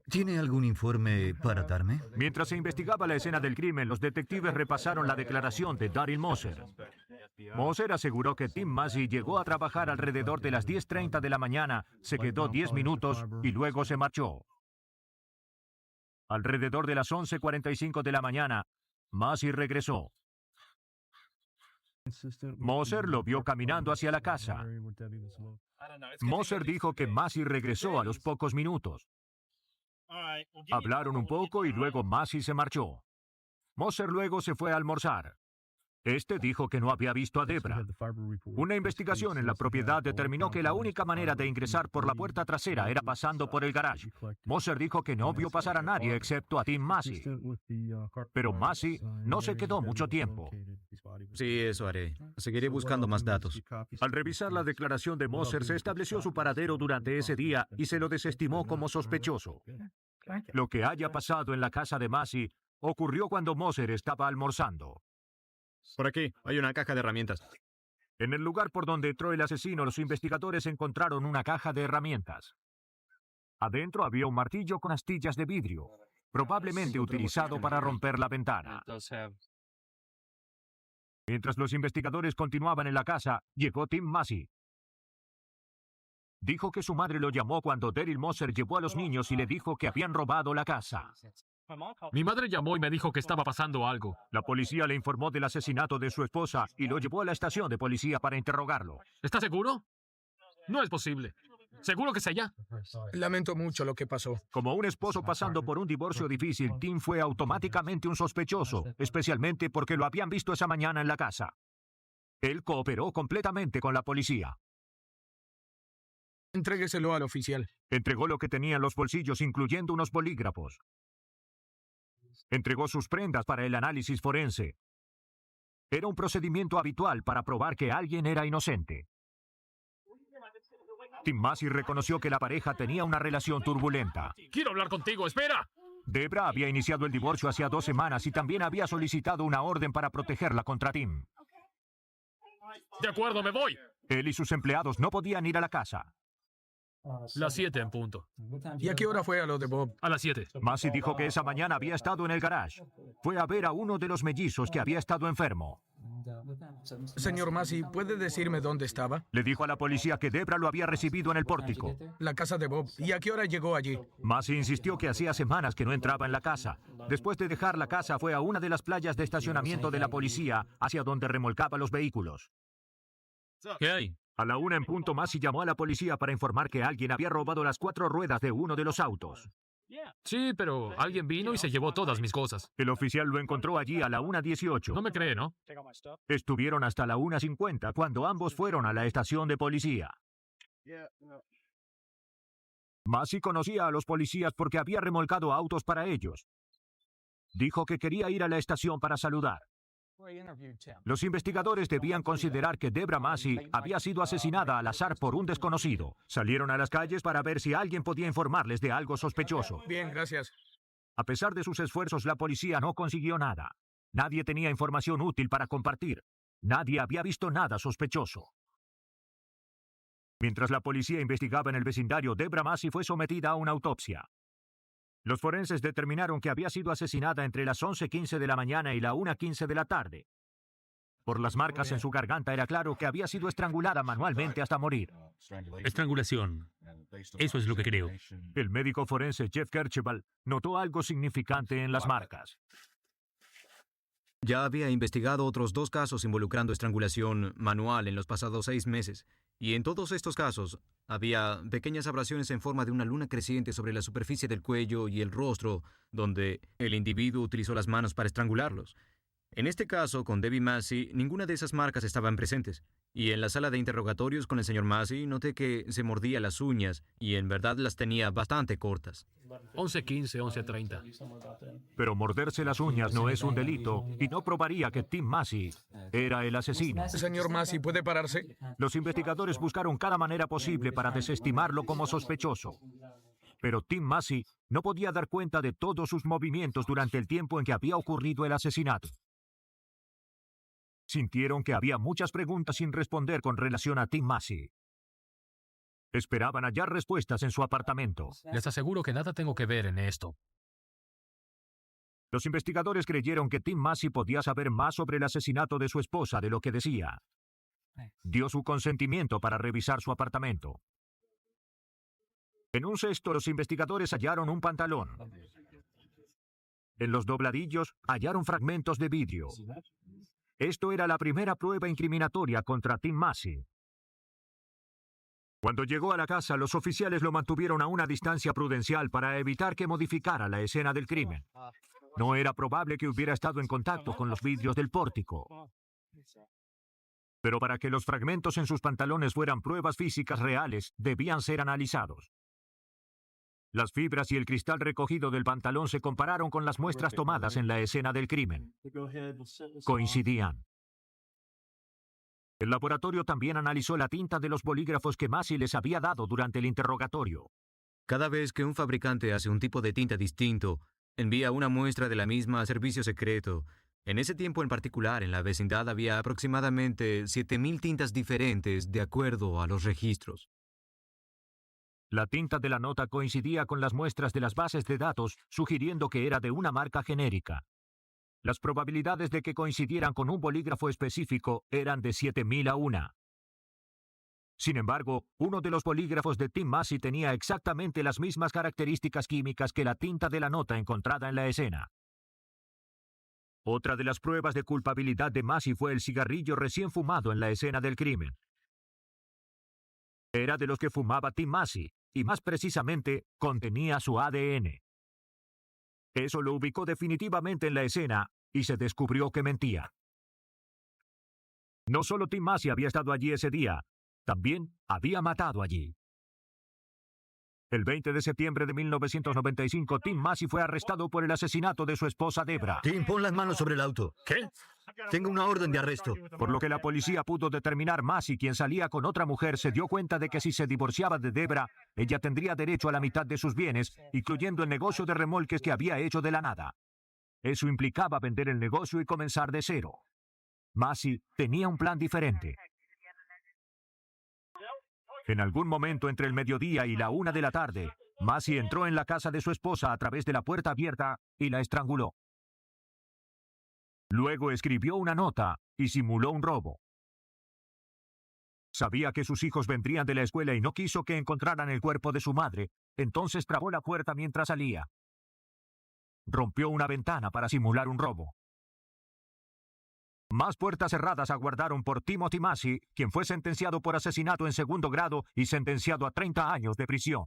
¿Tiene algún informe para darme? Mientras se investigaba la escena del crimen, los detectives repasaron la declaración de Daryl Moser. Moser aseguró que Tim Massey llegó a trabajar alrededor de las 10:30 de la mañana, se quedó 10 minutos y luego se marchó. Alrededor de las 11:45 de la mañana, Massey regresó. Moser lo vio caminando hacia la casa. Moser dijo que Massey regresó a los pocos minutos. Hablaron un poco y luego Massey se marchó. Moser luego se fue a almorzar. Este dijo que no había visto a Debra. Una investigación en la propiedad determinó que la única manera de ingresar por la puerta trasera era pasando por el garage. Moser dijo que no vio pasar a nadie excepto a Tim Massey. Pero Massey no se quedó mucho tiempo. Sí, eso haré. Seguiré buscando más datos. Al revisar la declaración de Moser, se estableció su paradero durante ese día y se lo desestimó como sospechoso. Lo que haya pasado en la casa de Massey ocurrió cuando Moser estaba almorzando. Por aquí, hay una caja de herramientas. En el lugar por donde entró el asesino, los investigadores encontraron una caja de herramientas. Adentro había un martillo con astillas de vidrio, probablemente utilizado para romper la ventana. Mientras los investigadores continuaban en la casa, llegó Tim Massey. Dijo que su madre lo llamó cuando Daryl Moser llevó a los niños y le dijo que habían robado la casa. Mi madre llamó y me dijo que estaba pasando algo. La policía le informó del asesinato de su esposa y lo llevó a la estación de policía para interrogarlo. ¿Está seguro? No es posible. ¿Seguro que es ella? Lamento mucho lo que pasó. Como un esposo pasando por un divorcio difícil, Tim fue automáticamente un sospechoso, especialmente porque lo habían visto esa mañana en la casa. Él cooperó completamente con la policía. Entrégueselo al oficial. Entregó lo que tenía en los bolsillos, incluyendo unos bolígrafos. Entregó sus prendas para el análisis forense. Era un procedimiento habitual para probar que alguien era inocente. Tim Massey reconoció que la pareja tenía una relación turbulenta. ¡Quiero hablar contigo! ¡Espera! Debra había iniciado el divorcio hacía 2 semanas y también había solicitado una orden para protegerla contra Tim. De acuerdo, me voy. Él y sus empleados no podían ir a la casa. Las 7 en punto. ¿Y a qué hora fue a lo de Bob? A las 7. Massey dijo que esa mañana había estado en el garage. Fue a ver a uno de los mellizos que había estado enfermo. Señor Massey, ¿puede decirme dónde estaba? Le dijo a la policía que Debra lo había recibido en el pórtico. La casa de Bob. ¿Y a qué hora llegó allí? Massey insistió que hacía semanas que no entraba en la casa. Después de dejar la casa, fue a una de las playas de estacionamiento de la policía, hacia donde remolcaba los vehículos. ¿Qué hay? A la 1 en punto, Massey llamó a la policía para informar que alguien había robado las 4 ruedas de uno de los autos. Sí, pero alguien vino y se llevó todas mis cosas. El oficial lo encontró allí a la 1:18. No me cree, ¿no? Estuvieron hasta la 1:50 cuando ambos fueron a la estación de policía. Massey conocía a los policías porque había remolcado autos para ellos. Dijo que quería ir a la estación para saludar. Los investigadores debían considerar que Debra Massey había sido asesinada al azar por un desconocido. Salieron a las calles para ver si alguien podía informarles de algo sospechoso. Bien, gracias. A pesar de sus esfuerzos, la policía no consiguió nada. Nadie tenía información útil para compartir. Nadie había visto nada sospechoso. Mientras la policía investigaba en el vecindario, Debra Massey fue sometida a una autopsia. Los forenses determinaron que había sido asesinada entre las 11:15 de la mañana y la 1:15 de la tarde. Por las marcas en su garganta era claro que había sido estrangulada manualmente hasta morir. Estrangulación. Eso es lo que creo. El médico forense Jeff Kercheval notó algo significante en las marcas. Ya había investigado otros 2 casos involucrando estrangulación manual en los pasados 6 meses, y en todos estos casos había pequeñas abrasiones en forma de una luna creciente sobre la superficie del cuello y el rostro, donde el individuo utilizó las manos para estrangularlos. En este caso, con Debbie Massey, ninguna de esas marcas estaban presentes, y en la sala de interrogatorios con el señor Massey noté que se mordía las uñas, y en verdad las tenía bastante cortas. 11:15, 11:30. Pero morderse las uñas no es un delito y no probaría que Tim Massey era el asesino. Señor Massey, ¿puede pararse? Los investigadores buscaron cada manera posible para desestimarlo como sospechoso. Pero Tim Massey no podía dar cuenta de todos sus movimientos durante el tiempo en que había ocurrido el asesinato. Sintieron que había muchas preguntas sin responder con relación a Tim Massey. Esperaban hallar respuestas en su apartamento. Les aseguro que nada tengo que ver en esto. Los investigadores creyeron que Tim Massey podía saber más sobre el asesinato de su esposa de lo que decía. Dio su consentimiento para revisar su apartamento. En un cesto, los investigadores hallaron un pantalón. En los dobladillos hallaron fragmentos de vidrio. Esto era la primera prueba incriminatoria contra Tim Massey. Cuando llegó a la casa, los oficiales lo mantuvieron a una distancia prudencial para evitar que modificara la escena del crimen. No era probable que hubiera estado en contacto con los vidrios del pórtico. Pero para que los fragmentos en sus pantalones fueran pruebas físicas reales, debían ser analizados. Las fibras y el cristal recogido del pantalón se compararon con las muestras tomadas en la escena del crimen. Coincidían. El laboratorio también analizó la tinta de los bolígrafos que Massey les había dado durante el interrogatorio. Cada vez que un fabricante hace un tipo de tinta distinto, envía una muestra de la misma a servicio secreto. En ese tiempo en particular, en la vecindad había aproximadamente 7,000 tintas diferentes de acuerdo a los registros. La tinta de la nota coincidía con las muestras de las bases de datos, sugiriendo que era de una marca genérica. Las probabilidades de que coincidieran con un bolígrafo específico eran de 7,000 a 1. Sin embargo, uno de los bolígrafos de Tim Massey tenía exactamente las mismas características químicas que la tinta de la nota encontrada en la escena. Otra de las pruebas de culpabilidad de Massey fue el cigarrillo recién fumado en la escena del crimen. Era de los que fumaba Tim Massey, y más precisamente, contenía su ADN. Eso lo ubicó definitivamente en la escena y se descubrió que mentía. No solo Tim Massey había estado allí ese día, también había matado allí. El 20 de septiembre de 1995, Tim Massey fue arrestado por el asesinato de su esposa Debra. Tim, pon las manos sobre el auto. ¿Qué? Tengo una orden de arresto. Por lo que la policía pudo determinar, Massey, quien salía con otra mujer, se dio cuenta de que si se divorciaba de Debra, ella tendría derecho a la mitad de sus bienes, incluyendo el negocio de remolques que había hecho de la nada. Eso implicaba vender el negocio y comenzar de cero. Massey tenía un plan diferente. En algún momento entre el mediodía y la 1 de la tarde, Massey entró en la casa de su esposa a través de la puerta abierta y la estranguló. Luego escribió una nota y simuló un robo. Sabía que sus hijos vendrían de la escuela y no quiso que encontraran el cuerpo de su madre, entonces trabó la puerta mientras salía. Rompió una ventana para simular un robo. Más puertas cerradas aguardaron por Timothy Massey, quien fue sentenciado por asesinato en segundo grado y sentenciado a 30 años de prisión.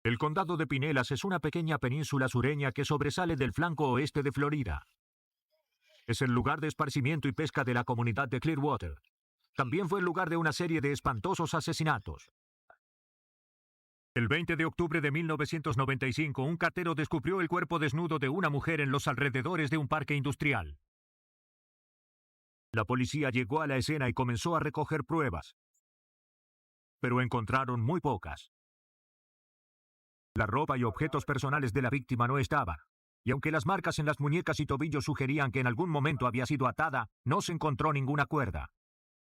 El condado de Pinellas es una pequeña península sureña que sobresale del flanco oeste de Florida. Es el lugar de esparcimiento y pesca de la comunidad de Clearwater. También fue el lugar de una serie de espantosos asesinatos. El 20 de octubre de 1995, un cartero descubrió el cuerpo desnudo de una mujer en los alrededores de un parque industrial. La policía llegó a la escena y comenzó a recoger pruebas, pero encontraron muy pocas. La ropa y objetos personales de la víctima no estaban, y aunque las marcas en las muñecas y tobillos sugerían que en algún momento había sido atada, no se encontró ninguna cuerda.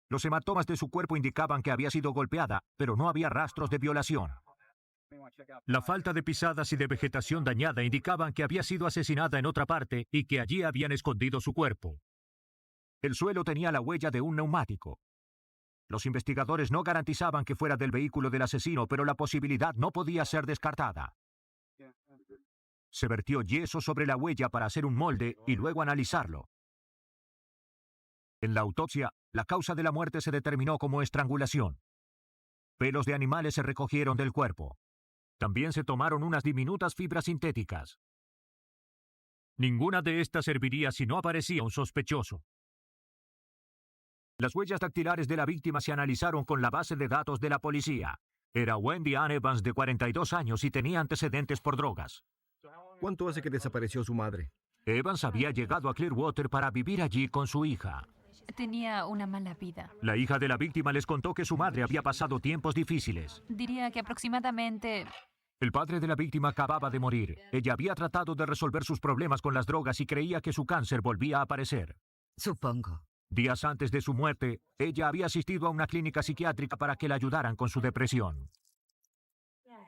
Los hematomas de su cuerpo indicaban que había sido golpeada, pero no había rastros de violación. La falta de pisadas y de vegetación dañada indicaban que había sido asesinada en otra parte y que allí habían escondido su cuerpo. El suelo tenía la huella de un neumático. Los investigadores no garantizaban que fuera del vehículo del asesino, pero la posibilidad no podía ser descartada. Se vertió yeso sobre la huella para hacer un molde y luego analizarlo. En la autopsia, la causa de la muerte se determinó como estrangulación. Pelos de animales se recogieron del cuerpo. También se tomaron unas diminutas fibras sintéticas. Ninguna de estas serviría si no aparecía un sospechoso. Las huellas dactilares de la víctima se analizaron con la base de datos de la policía. Era Wendy Ann Evans, de 42 años, y tenía antecedentes por drogas. ¿Cuánto hace que desapareció su madre? Evans había llegado a Clearwater para vivir allí con su hija. Tenía una mala vida. La hija de la víctima les contó que su madre había pasado tiempos difíciles. Diría que aproximadamente... El padre de la víctima acababa de morir. Ella había tratado de resolver sus problemas con las drogas y creía que su cáncer volvía a aparecer. Supongo. Días antes de su muerte, ella había asistido a una clínica psiquiátrica para que la ayudaran con su depresión.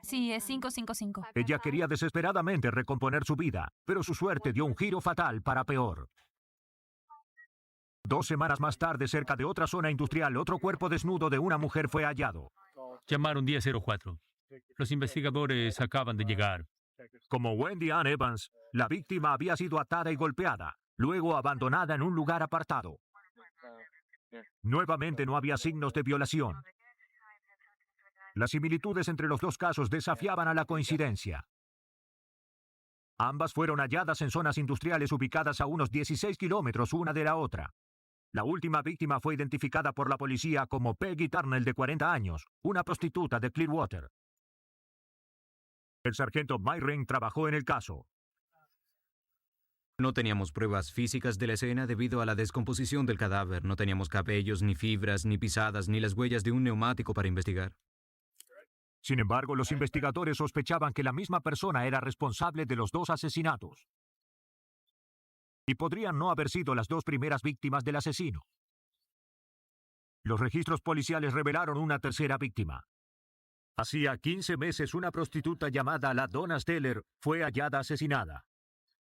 Sí, es 555. Ella quería desesperadamente recomponer su vida, pero su suerte dio un giro fatal para peor. 2 semanas más tarde, cerca de otra zona industrial, otro cuerpo desnudo de una mujer fue hallado. Llamaron 1004. Los investigadores acaban de llegar. Como Wendy Ann Evans, la víctima había sido atada y golpeada, luego abandonada en un lugar apartado. Nuevamente no había signos de violación. Las similitudes entre los dos casos desafiaban a la coincidencia. Ambas fueron halladas en zonas industriales ubicadas a unos 16 kilómetros una de la otra. La última víctima fue identificada por la policía como Peggy Turnell, de 40 años, una prostituta de Clearwater. El sargento Myring trabajó en el caso. No teníamos pruebas físicas de la escena debido a la descomposición del cadáver. No teníamos cabellos, ni fibras, ni pisadas, ni las huellas de un neumático para investigar. Sin embargo, los investigadores sospechaban que la misma persona era responsable de los 2 asesinatos. Y podrían no haber sido las 2 primeras víctimas del asesino. Los registros policiales revelaron una tercera víctima. Hacía 15 meses, una prostituta llamada la Donna Steller fue hallada asesinada.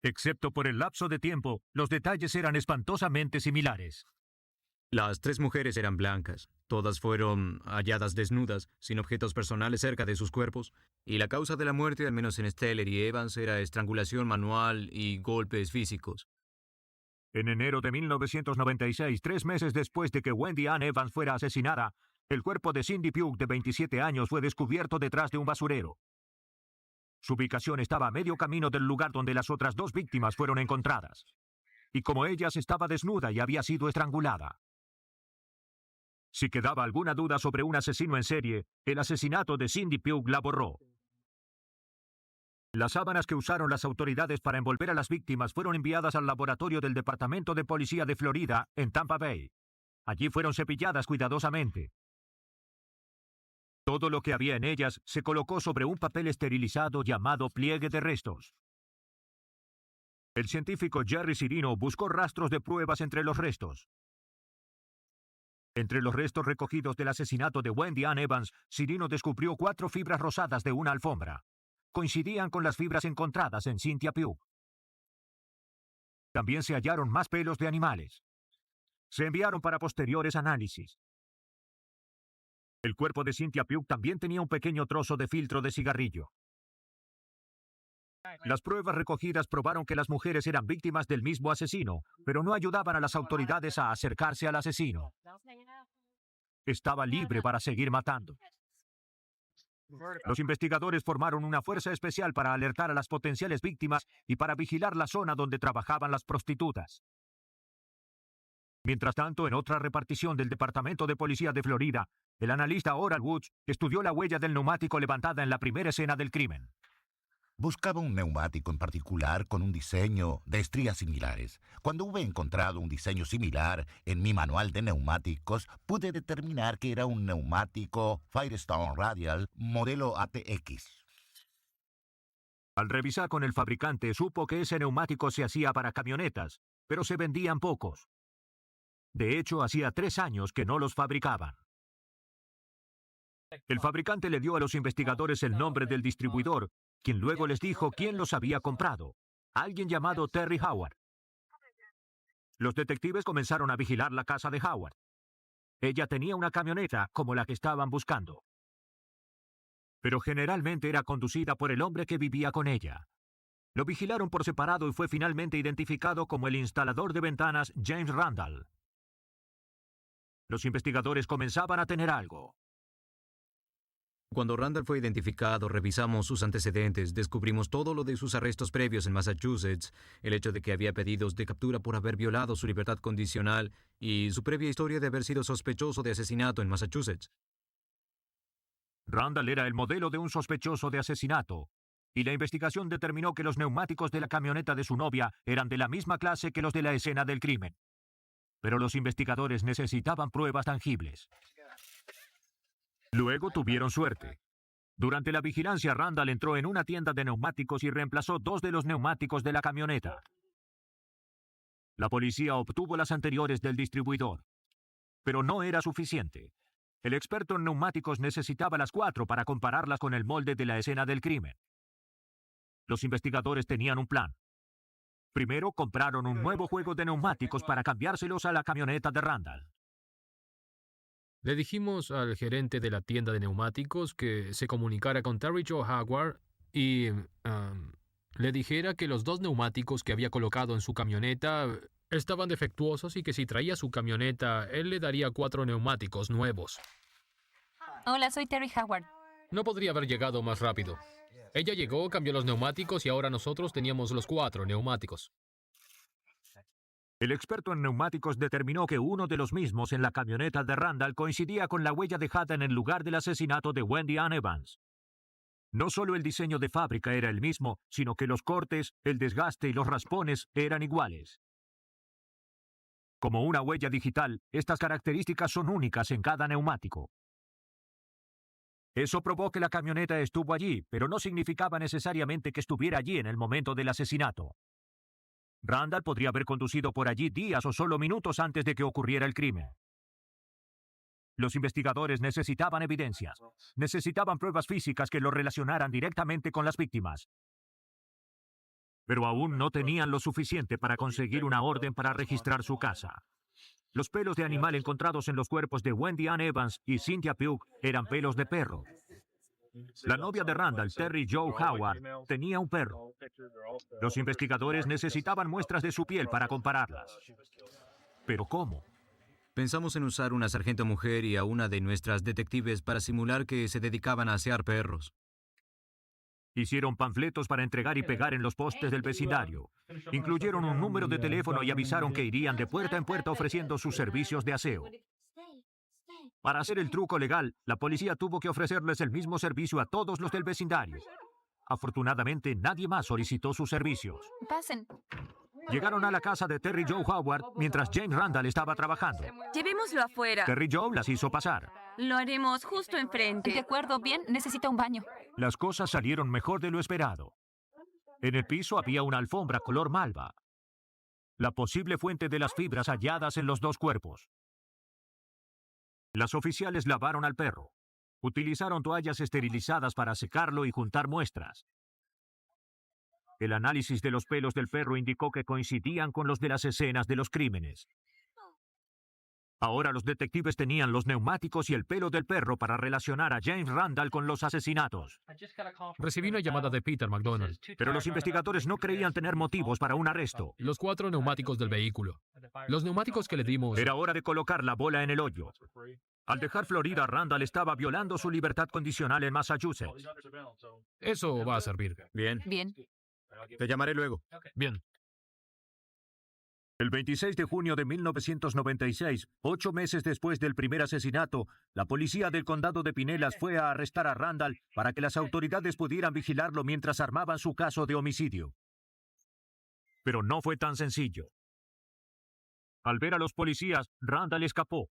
Excepto por el lapso de tiempo, los detalles eran espantosamente similares. Las 3 mujeres eran blancas. Todas fueron halladas desnudas, sin objetos personales cerca de sus cuerpos. Y la causa de la muerte, al menos en Steller y Evans, era estrangulación manual y golpes físicos. En enero de 1996, 3 meses después de que Wendy Ann Evans fuera asesinada, el cuerpo de Cindy Pugh, de 27 años, fue descubierto detrás de un basurero. Su ubicación estaba a medio camino del lugar donde las otras 2 víctimas fueron encontradas. Y como ellas, estaba desnuda y había sido estrangulada. Si quedaba alguna duda sobre un asesino en serie, el asesinato de Cindy Pugh la borró. Las sábanas que usaron las autoridades para envolver a las víctimas fueron enviadas al laboratorio del Departamento de Policía de Florida, en Tampa Bay. Allí fueron cepilladas cuidadosamente. Todo lo que había en ellas se colocó sobre un papel esterilizado llamado pliegue de restos. El científico Jerry Cirino buscó rastros de pruebas entre los restos. Entre los restos recogidos del asesinato de Wendy Ann Evans, Cirino descubrió 4 fibras rosadas de una alfombra. Coincidían con las fibras encontradas en Cynthia Pugh. También se hallaron más pelos de animales. Se enviaron para posteriores análisis. El cuerpo de Cynthia Pugh también tenía un pequeño trozo de filtro de cigarrillo. Las pruebas recogidas probaron que las mujeres eran víctimas del mismo asesino, pero no ayudaban a las autoridades a acercarse al asesino. Estaba libre para seguir matando. Los investigadores formaron una fuerza especial para alertar a las potenciales víctimas y para vigilar la zona donde trabajaban las prostitutas. Mientras tanto, en otra repartición del Departamento de Policía de Florida, el analista Oral Woods estudió la huella del neumático levantada en la primera escena del crimen. Buscaba un neumático en particular con un diseño de estrías similares. Cuando hube encontrado un diseño similar en mi manual de neumáticos, pude determinar que era un neumático Firestone Radial modelo ATX. Al revisar con el fabricante, supo que ese neumático se hacía para camionetas, pero se vendían pocos. De hecho, hacía 3 años que no los fabricaban. El fabricante le dio a los investigadores el nombre del distribuidor, quien luego les dijo quién los había comprado. Alguien llamado Terry Howard. Los detectives comenzaron a vigilar la casa de Howard. Ella tenía una camioneta como la que estaban buscando, pero generalmente era conducida por el hombre que vivía con ella. Lo vigilaron por separado y fue finalmente identificado como el instalador de ventanas James Randall. Los investigadores comenzaban a tener algo. Cuando Randall fue identificado, revisamos sus antecedentes, descubrimos todo lo de sus arrestos previos en Massachusetts, el hecho de que había pedidos de captura por haber violado su libertad condicional y su previa historia de haber sido sospechoso de asesinato en Massachusetts. Randall era el modelo de un sospechoso de asesinato, y la investigación determinó que los neumáticos de la camioneta de su novia eran de la misma clase que los de la escena del crimen. Pero los investigadores necesitaban pruebas tangibles. Luego tuvieron suerte. Durante la vigilancia, Randall entró en una tienda de neumáticos y reemplazó 2 de los neumáticos de la camioneta. La policía obtuvo las anteriores del distribuidor, pero no era suficiente. El experto en neumáticos necesitaba las 4 para compararlas con el molde de la escena del crimen. Los investigadores tenían un plan. Primero compraron un nuevo juego de neumáticos para cambiárselos a la camioneta de Randall. Le dijimos al gerente de la tienda de neumáticos que se comunicara con Terry Joe Howard y le dijera que los 2 neumáticos que había colocado en su camioneta estaban defectuosos y que si traía su camioneta, él le daría 4 neumáticos nuevos. Hola, soy Terry Howard. No podría haber llegado más rápido. Ella llegó, cambió los neumáticos y ahora nosotros teníamos los 4 neumáticos. El experto en neumáticos determinó que uno de los mismos en la camioneta de Randall coincidía con la huella dejada en el lugar del asesinato de Wendy Ann Evans. No solo el diseño de fábrica era el mismo, sino que los cortes, el desgaste y los raspones eran iguales. Como una huella digital, estas características son únicas en cada neumático. Eso probó que la camioneta estuvo allí, pero no significaba necesariamente que estuviera allí en el momento del asesinato. Randall podría haber conducido por allí días o solo minutos antes de que ocurriera el crimen. Los investigadores necesitaban evidencias. Necesitaban pruebas físicas que lo relacionaran directamente con las víctimas. Pero aún no tenían lo suficiente para conseguir una orden para registrar su casa. Los pelos de animal encontrados en los cuerpos de Wendy Ann Evans y Cynthia Pugh eran pelos de perro. La novia de Randall, Terry Joe Howard, tenía un perro. Los investigadores necesitaban muestras de su piel para compararlas. ¿Pero cómo? Pensamos en usar una sargento mujer y a una de nuestras detectives para simular que se dedicaban a asear perros. Hicieron panfletos para entregar y pegar en los postes del vecindario. Incluyeron un número de teléfono y avisaron que irían de puerta en puerta ofreciendo sus servicios de aseo. Para hacer el truco legal, la policía tuvo que ofrecerles el mismo servicio a todos los del vecindario. Afortunadamente, nadie más solicitó sus servicios. Pasen. Llegaron a la casa de Terry Joe Howard mientras James Randall estaba trabajando. Llevémoslo afuera. Terry Joe las hizo pasar. Lo haremos justo enfrente. De acuerdo, bien, necesita un baño. Las cosas salieron mejor de lo esperado. En el piso había una alfombra color malva, la posible fuente de las fibras halladas en los 2 cuerpos. Las oficiales lavaron al perro. Utilizaron toallas esterilizadas para secarlo y juntar muestras. El análisis de los pelos del perro indicó que coincidían con los de las escenas de los crímenes. Ahora los detectives tenían los neumáticos y el pelo del perro para relacionar a James Randall con los asesinatos. Recibí una llamada de Peter McDonald. Pero los investigadores no creían tener motivos para un arresto. Los 4 neumáticos del vehículo. Los neumáticos que le dimos... Era hora de colocar la bola en el hoyo. Al dejar Florida, Randall estaba violando su libertad condicional en Massachusetts. Eso va a servir. Bien. Bien. Te llamaré luego. Bien. El 26 de junio de 1996, 8 meses después del primer asesinato, la policía del condado de Pinellas fue a arrestar a Randall para que las autoridades pudieran vigilarlo mientras armaban su caso de homicidio. Pero no fue tan sencillo. Al ver a los policías, Randall escapó.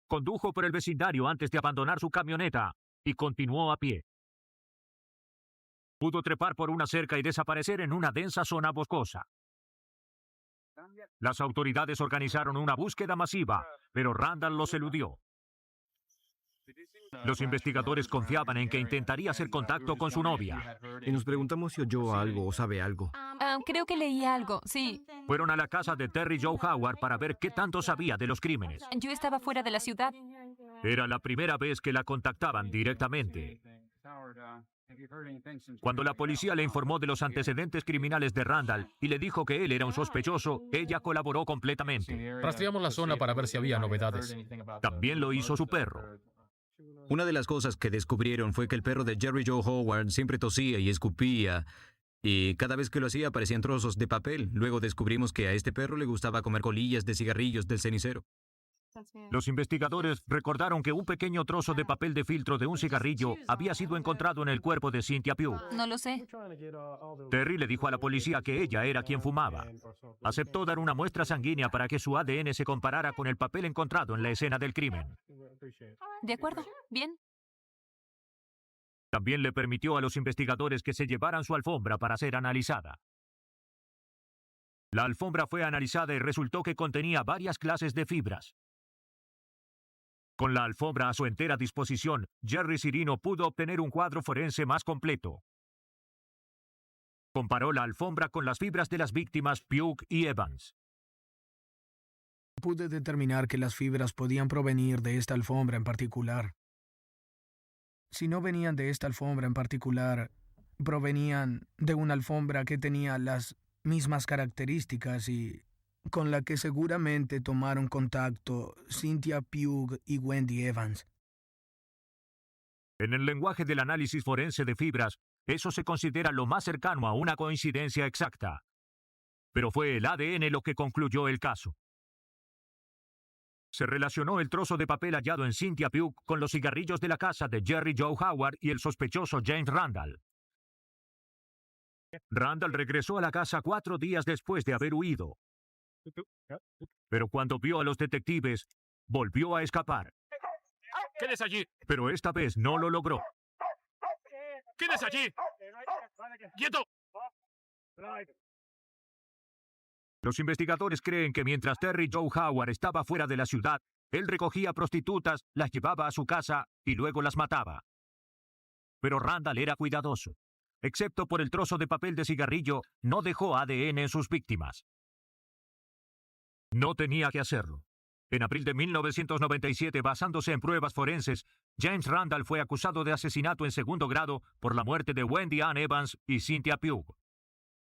Condujo por el vecindario antes de abandonar su camioneta y continuó a pie. Pudo trepar por una cerca y desaparecer en una densa zona boscosa. Las autoridades organizaron una búsqueda masiva, pero Randall los eludió. Los investigadores confiaban en que intentaría hacer contacto con su novia. Y nos preguntamos si oyó algo o sabe algo. Creo que leí algo, sí. Fueron a la casa de Terry Joe Howard para ver qué tanto sabía de los crímenes. Yo estaba fuera de la ciudad. Era la primera vez que la contactaban directamente. Cuando la policía le informó de los antecedentes criminales de Randall y le dijo que él era un sospechoso, ella colaboró completamente. Rastreamos la zona para ver si había novedades. También lo hizo su perro. Una de las cosas que descubrieron fue que el perro de Jerry Joe Howard siempre tosía y escupía, y cada vez que lo hacía aparecían trozos de papel. Luego descubrimos que a este perro le gustaba comer colillas de cigarrillos del cenicero. Los investigadores recordaron que un pequeño trozo de papel de filtro de un cigarrillo había sido encontrado en el cuerpo de Cynthia Pugh. No lo sé. Terry le dijo a la policía que ella era quien fumaba. Aceptó dar una muestra sanguínea para que su ADN se comparara con el papel encontrado en la escena del crimen. De acuerdo, bien. También le permitió a los investigadores que se llevaran su alfombra para ser analizada. La alfombra fue analizada y resultó que contenía varias clases de fibras. Con la alfombra a su entera disposición, Jerry Cirino pudo obtener un cuadro forense más completo. Comparó la alfombra con las fibras de las víctimas Pugh y Evans. Pude determinar que las fibras podían provenir de esta alfombra en particular. Si no venían de esta alfombra en particular, provenían de una alfombra que tenía las mismas características y con la que seguramente tomaron contacto Cynthia Pugh y Wendy Evans. En el lenguaje del análisis forense de fibras, eso se considera lo más cercano a una coincidencia exacta. Pero fue el ADN lo que concluyó el caso. Se relacionó el trozo de papel hallado en Cynthia Pugh con los cigarrillos de la casa de Jerry Joe Howard y el sospechoso James Randall. Randall regresó a la casa 4 días después de haber huido. Pero cuando vio a los detectives, volvió a escapar. ¡Quédese allí! Pero esta vez no lo logró. ¡Quédese allí! ¡Quieto! Los investigadores creen que mientras Terry Joe Howard estaba fuera de la ciudad, él recogía prostitutas, las llevaba a su casa y luego las mataba. Pero Randall era cuidadoso. Excepto por el trozo de papel de cigarrillo, no dejó ADN en sus víctimas. No tenía que hacerlo. En abril de 1997, basándose en pruebas forenses, James Randall fue acusado de asesinato en segundo grado por la muerte de Wendy Ann Evans y Cynthia Pugh.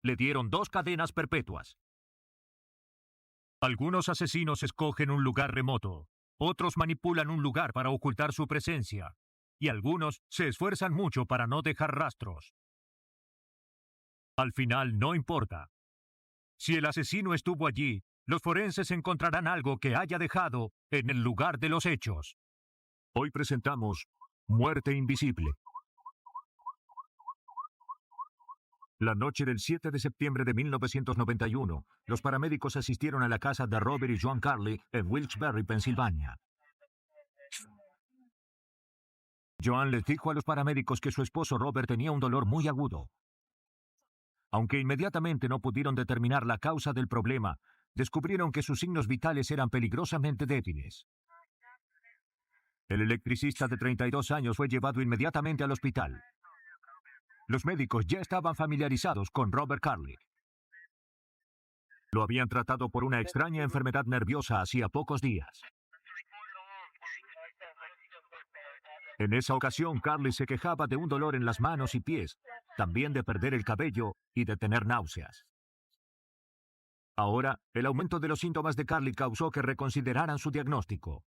Le dieron 2 cadenas perpetuas. Algunos asesinos escogen un lugar remoto, otros manipulan un lugar para ocultar su presencia, y algunos se esfuerzan mucho para no dejar rastros. Al final no importa. Si el asesino estuvo allí, los forenses encontrarán algo que haya dejado en el lugar de los hechos. Hoy presentamos Muerte Invisible. La noche del 7 de septiembre de 1991, los paramédicos asistieron a la casa de Robert y Joan Carley en Wilkes-Barre, Pensilvania. Joan les dijo a los paramédicos que su esposo Robert tenía un dolor muy agudo. Aunque inmediatamente no pudieron determinar la causa del problema, descubrieron que sus signos vitales eran peligrosamente débiles. El electricista de 32 años fue llevado inmediatamente al hospital. Los médicos ya estaban familiarizados con Robert Carley. Lo habían tratado por una extraña enfermedad nerviosa hacía pocos días. En esa ocasión, Carley se quejaba de un dolor en las manos y pies, también de perder el cabello y de tener náuseas. Ahora, el aumento de los síntomas de Carley causó que reconsideraran su diagnóstico.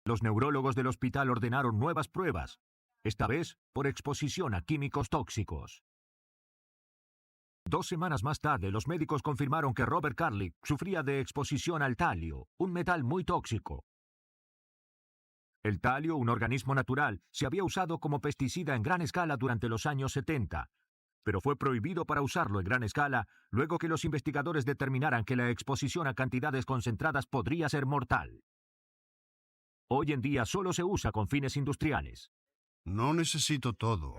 Los neurólogos del hospital ordenaron nuevas pruebas, esta vez por exposición a químicos tóxicos. 2 semanas más tarde, los médicos confirmaron que Robert Carley sufría de exposición al talio, un metal muy tóxico. El talio, un organismo natural, se había usado como pesticida en gran escala durante los años 70, pero fue prohibido para usarlo en gran escala luego que los investigadores determinaran que la exposición a cantidades concentradas podría ser mortal. Hoy en día solo se usa con fines industriales. No necesito todo.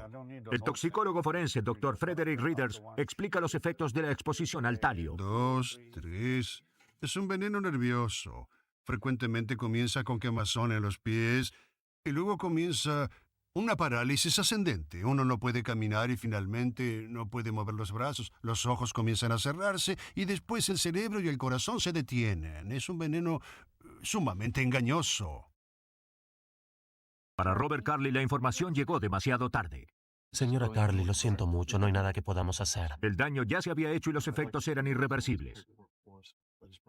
El toxicólogo forense, Dr. Frederick Readers, explica los efectos de la exposición al talio. 2, 3. Es un veneno nervioso. Frecuentemente comienza con quemazón en los pies, y luego comienza una parálisis ascendente. Uno no puede caminar y finalmente no puede mover los brazos. Los ojos comienzan a cerrarse y después el cerebro y el corazón se detienen. Es un veneno sumamente engañoso. Para Robert Carley la información llegó demasiado tarde. Señora Carley, lo siento mucho, no hay nada que podamos hacer. El daño ya se había hecho y los efectos eran irreversibles.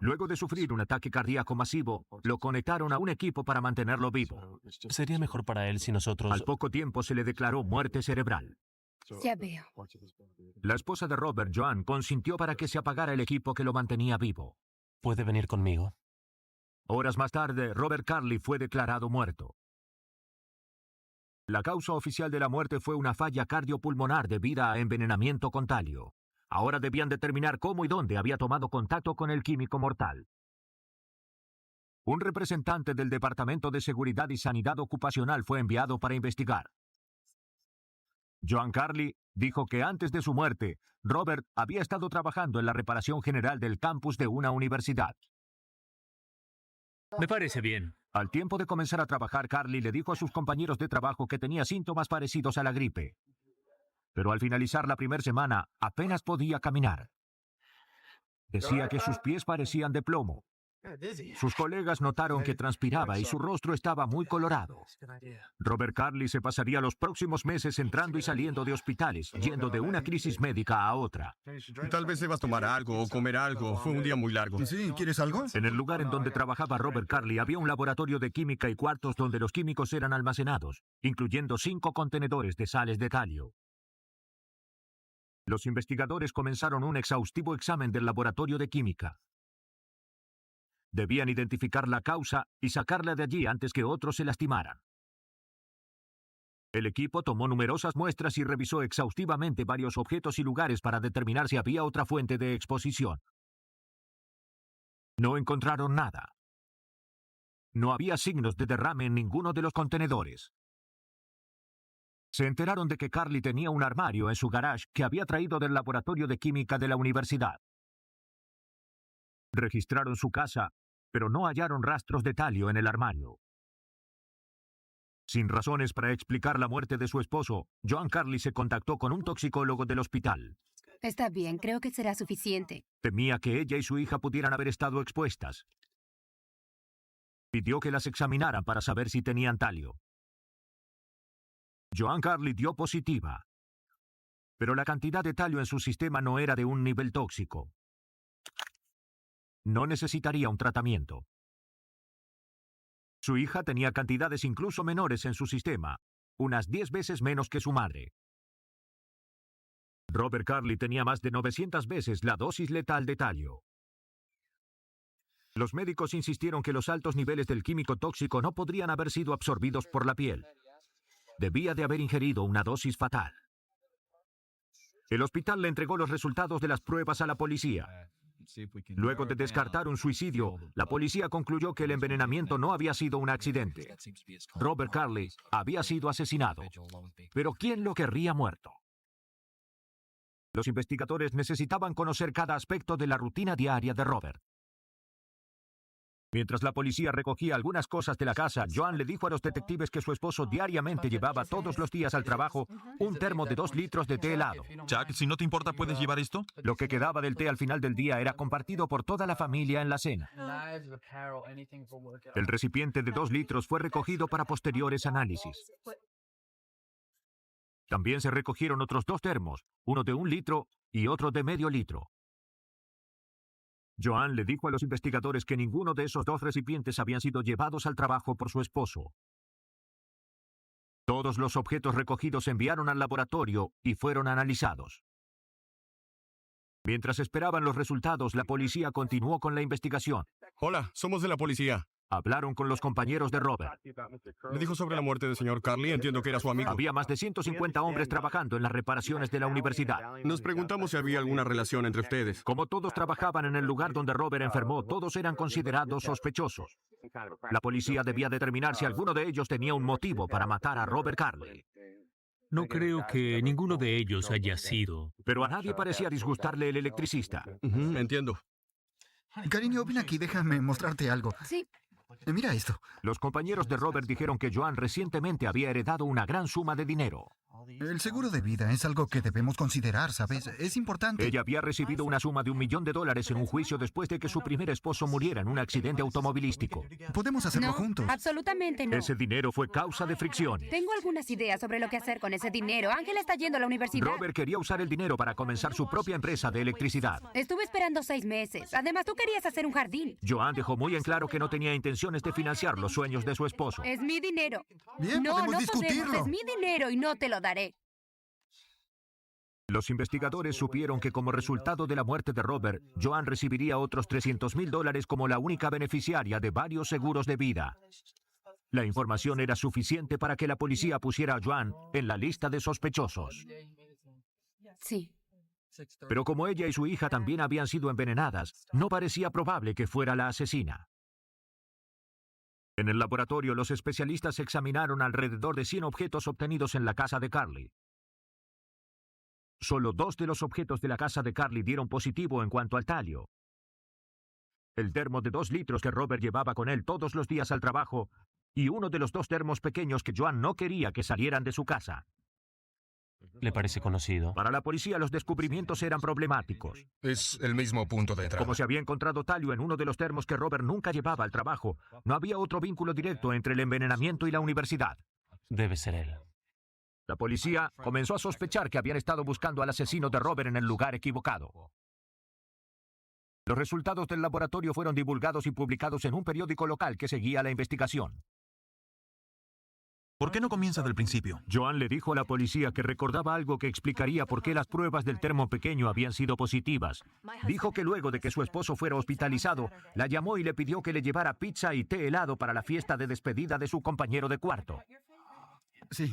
Luego de sufrir un ataque cardíaco masivo, lo conectaron a un equipo para mantenerlo vivo. Sería mejor para él si nosotros... Al poco tiempo se le declaró muerte cerebral. Ya veo. La esposa de Robert, Joan, consintió para que se apagara el equipo que lo mantenía vivo. ¿Puede venir conmigo? Horas más tarde, Robert Carley fue declarado muerto. La causa oficial de la muerte fue una falla cardiopulmonar debida a envenenamiento con talio. Ahora debían determinar cómo y dónde había tomado contacto con el químico mortal. Un representante del Departamento de Seguridad y Sanidad Ocupacional fue enviado para investigar. Joan Carley dijo que antes de su muerte, Robert había estado trabajando en la reparación general del campus de una universidad. Me parece bien. Al tiempo de comenzar a trabajar, Carley le dijo a sus compañeros de trabajo que tenía síntomas parecidos a la gripe. Pero al finalizar la primera semana, apenas podía caminar. Decía que sus pies parecían de plomo. Sus colegas notaron que transpiraba y su rostro estaba muy colorado. Robert Carley se pasaría los próximos meses entrando y saliendo de hospitales, yendo de una crisis médica a otra. Tal vez debas tomar algo o comer algo. Fue un día muy largo. Sí, ¿quieres algo? En el lugar en donde trabajaba Robert Carley había un laboratorio de química y cuartos donde los químicos eran almacenados, incluyendo 5 contenedores de sales de talio. Los investigadores comenzaron un exhaustivo examen del laboratorio de química. Debían identificar la causa y sacarla de allí antes que otros se lastimaran. El equipo tomó numerosas muestras y revisó exhaustivamente varios objetos y lugares para determinar si había otra fuente de exposición. No encontraron nada. No había signos de derrame en ninguno de los contenedores. Se enteraron de que Carley tenía un armario en su garage que había traído del laboratorio de química de la universidad. Registraron su casa, pero no hallaron rastros de talio en el armario. Sin razones para explicar la muerte de su esposo, Joan Carley se contactó con un toxicólogo del hospital. Está bien, creo que será suficiente. Temía que ella y su hija pudieran haber estado expuestas. Pidió que las examinaran para saber si tenían talio. Joan Carley dio positiva, pero la cantidad de talio en su sistema no era de un nivel tóxico. No necesitaría un tratamiento. Su hija tenía cantidades incluso menores en su sistema, unas 10 veces menos que su madre. Robert Carley tenía más de 900 veces la dosis letal de talio. Los médicos insistieron que los altos niveles del químico tóxico no podrían haber sido absorbidos por la piel. Debía de haber ingerido una dosis fatal. El hospital le entregó los resultados de las pruebas a la policía. Luego de descartar un suicidio, la policía concluyó que el envenenamiento no había sido un accidente. Robert Carley había sido asesinado. Pero ¿quién lo querría muerto? Los investigadores necesitaban conocer cada aspecto de la rutina diaria de Robert. Mientras la policía recogía algunas cosas de la casa, Joan le dijo a los detectives que su esposo diariamente llevaba todos los días al trabajo un termo de 2 litros de té helado. Jack, si no te importa, ¿puedes llevar esto? Lo que quedaba del té al final del día era compartido por toda la familia en la cena. El recipiente de 2 litros fue recogido para posteriores análisis. También se recogieron otros 2 termos, uno de 1 litro y otro de medio litro. Joan le dijo a los investigadores que ninguno de esos 2 recipientes habían sido llevados al trabajo por su esposo. Todos los objetos recogidos se enviaron al laboratorio y fueron analizados. Mientras esperaban los resultados, la policía continuó con la investigación. Hola, somos de la policía. Hablaron con los compañeros de Robert. Me dijo sobre la muerte del señor Carley, entiendo que era su amigo. Había más de 150 hombres trabajando en las reparaciones de la universidad. Nos preguntamos si había alguna relación entre ustedes. Como todos trabajaban en el lugar donde Robert enfermó, todos eran considerados sospechosos. La policía debía determinar si alguno de ellos tenía un motivo para matar a Robert Carley. No creo que ninguno de ellos haya sido. Pero a nadie parecía disgustarle el electricista. Entiendo. Cariño, ven aquí, déjame mostrarte algo. Sí. Mira esto. Los compañeros de Robert dijeron que Joan recientemente había heredado una gran suma de dinero. El seguro de vida es algo que debemos considerar, ¿sabes? Es importante. Ella había recibido una suma de $1 millón en un juicio después de que su primer esposo muriera en un accidente automovilístico. Podemos hacerlo No, juntos. absolutamente no. Ese dinero fue causa de fricciones. Tengo algunas ideas sobre lo que hacer con ese dinero. Ángela está yendo a la universidad. Robert quería usar el dinero para comenzar su propia empresa de electricidad. Estuve esperando 6 meses. Además, tú querías hacer un jardín. Joan dejó muy en claro que no tenía intenciones de financiar los sueños de su esposo. Es mi dinero. Bien, no, podemos no discutirlo. podemos. Es mi dinero y no te lo daré. Los investigadores supieron que como resultado de la muerte de Robert, Joan recibiría otros $300,000 como la única beneficiaria de varios seguros de vida. La información era suficiente para que la policía pusiera a Joan en la lista de sospechosos. Sí. Pero como ella y su hija también habían sido envenenadas, no parecía probable que fuera la asesina. En el laboratorio, los especialistas examinaron alrededor de 100 objetos obtenidos en la casa de Carly. Solo 2 de los objetos de la casa de Carly dieron positivo en cuanto al talio. El termo de 2 litros que Robert llevaba con él todos los días al trabajo y uno de los 2 termos pequeños que Joan no quería que salieran de su casa. ¿Le parece conocido? Para la policía, los descubrimientos eran problemáticos. Es el mismo punto de entrada. Como se había encontrado talio en uno de los termos que Robert nunca llevaba al trabajo, no había otro vínculo directo entre el envenenamiento y la universidad. Debe ser él. La policía comenzó a sospechar que habían estado buscando al asesino de Robert en el lugar equivocado. Los resultados del laboratorio fueron divulgados y publicados en un periódico local que seguía la investigación. ¿Por qué no comienza del principio? Joan le dijo a la policía que recordaba algo que explicaría por qué las pruebas del termo pequeño habían sido positivas. Dijo que luego de que su esposo fuera hospitalizado, la llamó y le pidió que le llevara pizza y té helado para la fiesta de despedida de su compañero de cuarto. Sí.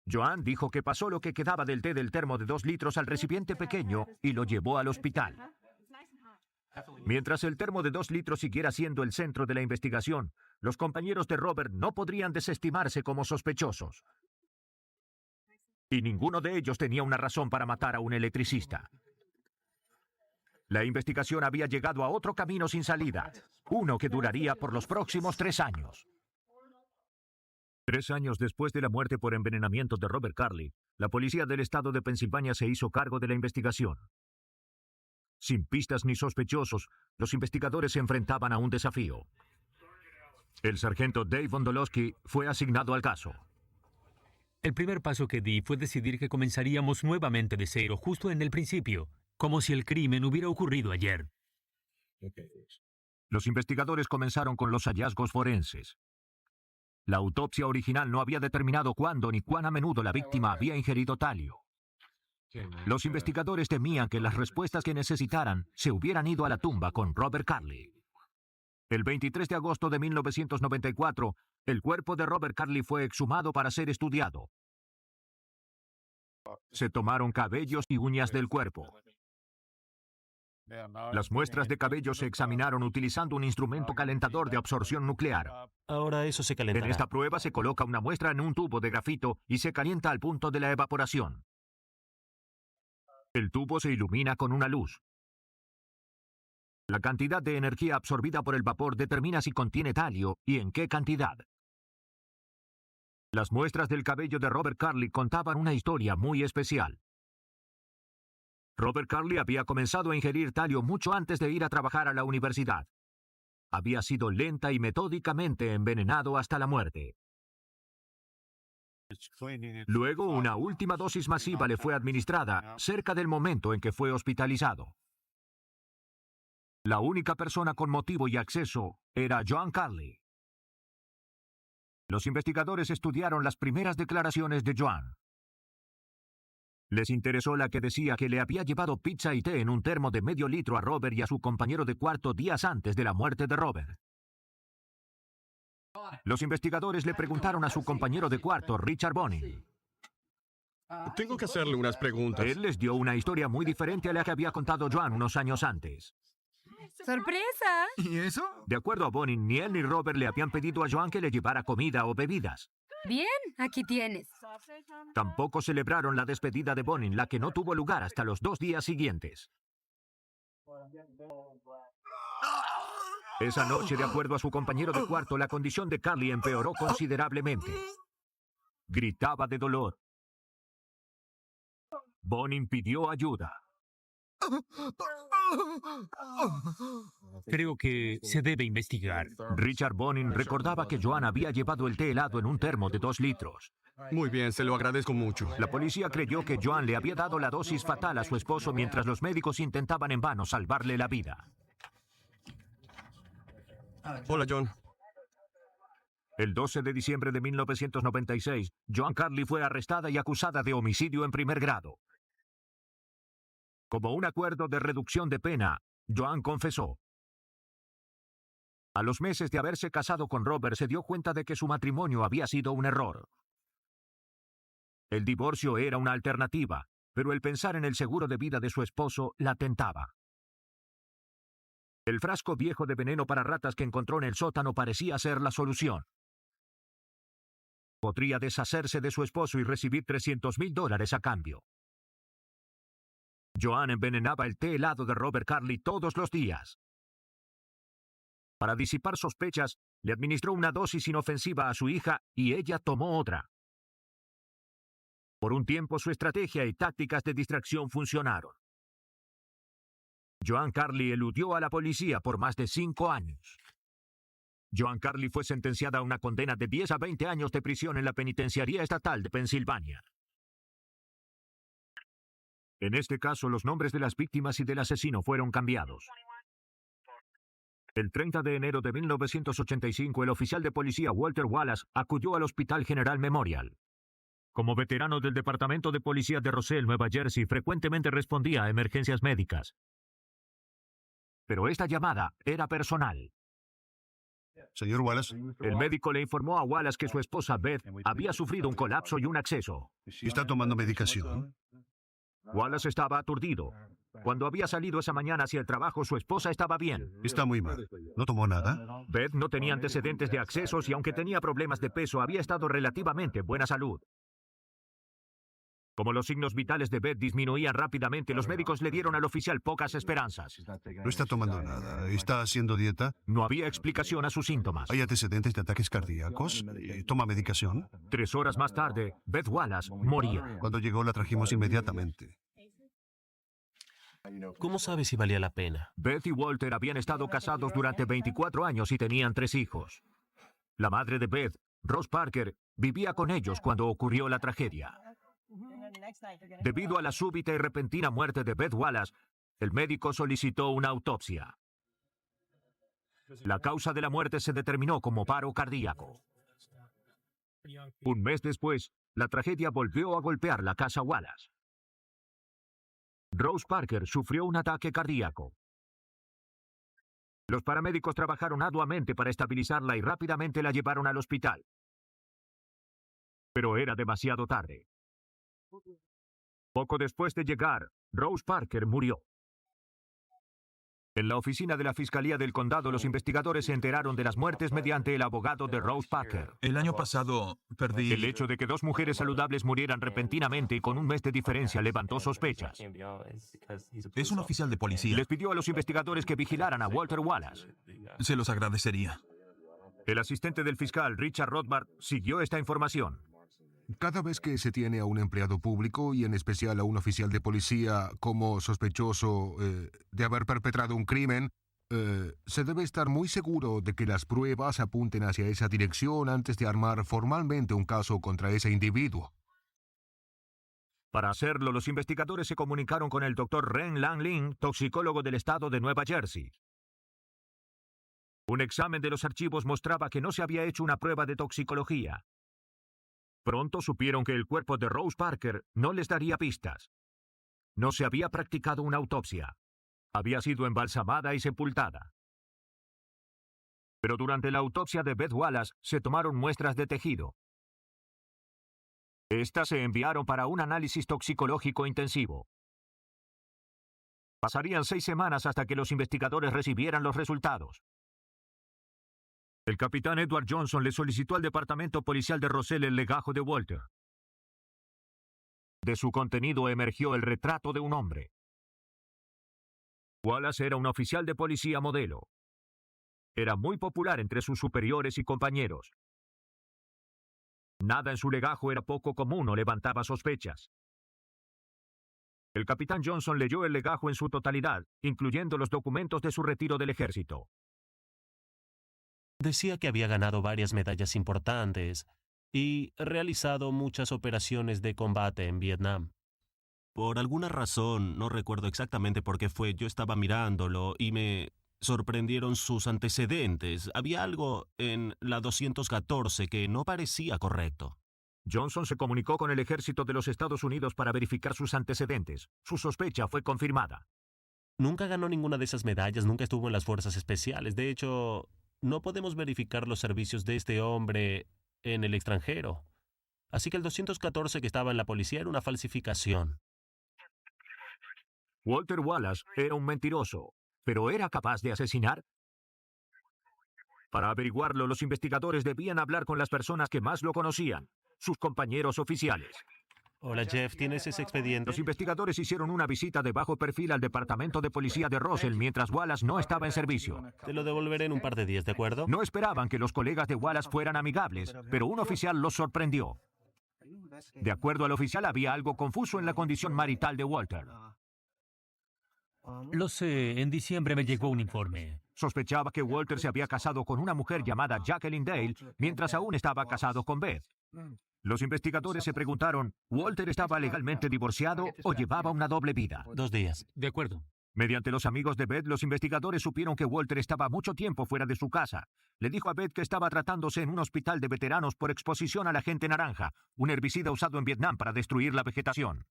Joan dijo que pasó lo que quedaba del té del termo de 2 litros al recipiente pequeño y lo llevó al hospital. Mientras el termo de 2 litros siguiera siendo el centro de la investigación, los compañeros de Robert no podrían desestimarse como sospechosos. Y ninguno de ellos tenía una razón para matar a un electricista. La investigación había llegado a otro camino sin salida, uno que duraría por los próximos 3 años. 3 años después de la muerte por envenenamiento de Robert Carly, la policía del estado de Pensilvania se hizo cargo de la investigación. Sin pistas ni sospechosos, los investigadores se enfrentaban a un desafío. El sargento Dave Vondolowski fue asignado al caso. El primer paso que di fue decidir que comenzaríamos nuevamente de cero, justo en el principio, como si el crimen hubiera ocurrido ayer. Los investigadores comenzaron con los hallazgos forenses. La autopsia original no había determinado cuándo ni cuán a menudo la víctima había ingerido talio. Los investigadores temían que las respuestas que necesitaran se hubieran ido a la tumba con Robert Carly. El 23 de agosto de 1994, el cuerpo de Robert Carly fue exhumado para ser estudiado. Se tomaron cabellos y uñas del cuerpo. Las muestras de cabello se examinaron utilizando un instrumento calentador de absorción nuclear. Ahora eso se calentará. En esta prueba se coloca una muestra en un tubo de grafito y se calienta al punto de la evaporación. El tubo se ilumina con una luz. La cantidad de energía absorbida por el vapor determina si contiene talio y en qué cantidad. Las muestras del cabello de Robert Carly contaban una historia muy especial. Robert Carly había comenzado a ingerir talio mucho antes de ir a trabajar a la universidad. Había sido lenta y metódicamente envenenado hasta la muerte. Luego, una última dosis masiva le fue administrada cerca del momento en que fue hospitalizado. La única persona con motivo y acceso era Joan Carly. Los investigadores estudiaron las primeras declaraciones de Joan. Les interesó la que decía que le había llevado pizza y té en un termo de medio litro a Robert y a su compañero de cuarto días antes de la muerte de Robert. Los investigadores le preguntaron a su compañero de cuarto, Richard Bonin. Tengo que hacerle unas preguntas. Él les dio una historia muy diferente a la que había contado Joan unos años antes. ¡Sorpresa! ¿Y eso? De acuerdo a Bonin, ni él ni Robert le habían pedido a Joan que le llevara comida o bebidas. Bien, aquí tienes. Tampoco celebraron la despedida de Bonin, la que no tuvo lugar hasta los 2 días siguientes. Esa noche, de acuerdo a su compañero de cuarto, la condición de Carly empeoró considerablemente. Gritaba de dolor. Bonin pidió ayuda. Creo que se debe investigar. Richard Bonin recordaba que Joan había llevado el té helado en un termo de 2 litros. Muy bien, se lo agradezco mucho. La policía creyó que Joan le había dado la dosis fatal a su esposo mientras los médicos intentaban en vano salvarle la vida. Hola, John. El 12 de diciembre de 1996, Joan Carly fue arrestada y acusada de homicidio en primer grado. Como un acuerdo de reducción de pena, Joan confesó. A los meses de haberse casado con Robert, se dio cuenta de que su matrimonio había sido un error. El divorcio era una alternativa, pero el pensar en el seguro de vida de su esposo la tentaba. El frasco viejo de veneno para ratas que encontró en el sótano parecía ser la solución. Podría deshacerse de su esposo y recibir $300,000 a cambio. Joan envenenaba el té helado de Robert Carly todos los días. Para disipar sospechas, le administró una dosis inofensiva a su hija y ella tomó otra. Por un tiempo su estrategia y tácticas de distracción funcionaron. Joan Carly eludió a la policía por más de 5 años. Joan Carly fue sentenciada a una condena de 10 a 20 años de prisión en la Penitenciaría Estatal de Pensilvania. En este caso, los nombres de las víctimas y del asesino fueron cambiados. El 30 de enero de 1985, el oficial de policía Walter Wallace acudió al Hospital General Memorial. Como veterano del Departamento de Policía de Roselle, Nueva Jersey, frecuentemente respondía a emergencias médicas. Pero esta llamada era personal. Señor Wallace. El médico le informó a Wallace que su esposa Beth había sufrido un colapso y un acceso. ¿Está tomando medicación? Wallace estaba aturdido. Cuando había salido esa mañana hacia el trabajo, su esposa estaba bien. Está muy mal. ¿No tomó nada? Beth no tenía antecedentes de accesos y aunque tenía problemas de peso, había estado relativamente en buena salud. Como los signos vitales de Beth disminuían rápidamente, los médicos le dieron al oficial pocas esperanzas. No está tomando nada. ¿Está haciendo dieta? No había explicación a sus síntomas. ¿Hay antecedentes de ataques cardíacos? ¿Toma medicación? 3 horas más tarde, Beth Wallace moría. Cuando llegó la trajimos inmediatamente. ¿Cómo sabe si valía la pena? Beth y Walter habían estado casados durante 24 años y tenían 3 hijos. La madre de Beth, Rose Parker, vivía con ellos cuando ocurrió la tragedia. Debido a la súbita y repentina muerte de Beth Wallace, el médico solicitó una autopsia. La causa de la muerte se determinó como paro cardíaco. Un mes después, la tragedia volvió a golpear la casa Wallace. Rose Parker sufrió un ataque cardíaco. Los paramédicos trabajaron arduamente para estabilizarla y rápidamente la llevaron al hospital. Pero era demasiado tarde. Poco después de llegar, Rose Parker murió. En la oficina de la Fiscalía del Condado, los investigadores se enteraron de las muertes mediante el abogado de Rose Parker. El año pasado perdí... El hecho de que 2 mujeres saludables murieran repentinamente y con un mes de diferencia levantó sospechas. Es un oficial de policía. Les pidió a los investigadores que vigilaran a Walter Wallace. Se los agradecería. El asistente del fiscal, Richard Rothbard, siguió esta información. Cada vez que se tiene a un empleado público y en especial a un oficial de policía como sospechoso de haber perpetrado un crimen, se debe estar muy seguro de que las pruebas apunten hacia esa dirección antes de armar formalmente un caso contra ese individuo. Para hacerlo, los investigadores se comunicaron con el Dr. Ren Langlin, toxicólogo del estado de Nueva Jersey. Un examen de los archivos mostraba que no se había hecho una prueba de toxicología. Pronto supieron que el cuerpo de Rose Parker no les daría pistas. No se había practicado una autopsia. Había sido embalsamada y sepultada. Pero durante la autopsia de Beth Wallace se tomaron muestras de tejido. Estas se enviaron para un análisis toxicológico intensivo. Pasarían 6 semanas hasta que los investigadores recibieran los resultados. El capitán Edward Johnson le solicitó al Departamento Policial de Roselle el legajo de Walter. De su contenido emergió el retrato de un hombre. Wallace era un oficial de policía modelo. Era muy popular entre sus superiores y compañeros. Nada en su legajo era poco común o levantaba sospechas. El capitán Johnson leyó el legajo en su totalidad, incluyendo los documentos de su retiro del ejército. Decía que había ganado varias medallas importantes y realizado muchas operaciones de combate en Vietnam. Por alguna razón, no recuerdo exactamente por qué fue, yo estaba mirándolo y me sorprendieron sus antecedentes. Había algo en la 214 que no parecía correcto. Johnson se comunicó con el ejército de los Estados Unidos para verificar sus antecedentes. Su sospecha fue confirmada. Nunca ganó ninguna de esas medallas, nunca estuvo en las fuerzas especiales. De hecho, no podemos verificar los servicios de este hombre en el extranjero. Así que el 214 que estaba en la policía era una falsificación. Walter Wallace era un mentiroso, pero ¿era capaz de asesinar? Para averiguarlo, los investigadores debían hablar con las personas que más lo conocían, sus compañeros oficiales. Hola Jeff, ¿tienes ese expediente? Los investigadores hicieron una visita de bajo perfil al departamento de policía de Russell mientras Wallace no estaba en servicio. Te lo devolveré en un par de días, ¿de acuerdo? No esperaban que los colegas de Wallace fueran amigables, pero un oficial los sorprendió. De acuerdo al oficial, había algo confuso en la condición marital de Walter. Lo sé, en diciembre me llegó un informe. Sospechaba que Walter se había casado con una mujer llamada Jacqueline Dale mientras aún estaba casado con Beth. Los investigadores se preguntaron, ¿Walter estaba legalmente divorciado o llevaba una doble vida? 2 días. De acuerdo. Mediante los amigos de Beth, los investigadores supieron que Walter estaba mucho tiempo fuera de su casa. Le dijo a Beth que estaba tratándose en un hospital de veteranos por exposición al agente naranja, un herbicida usado en Vietnam para destruir la vegetación.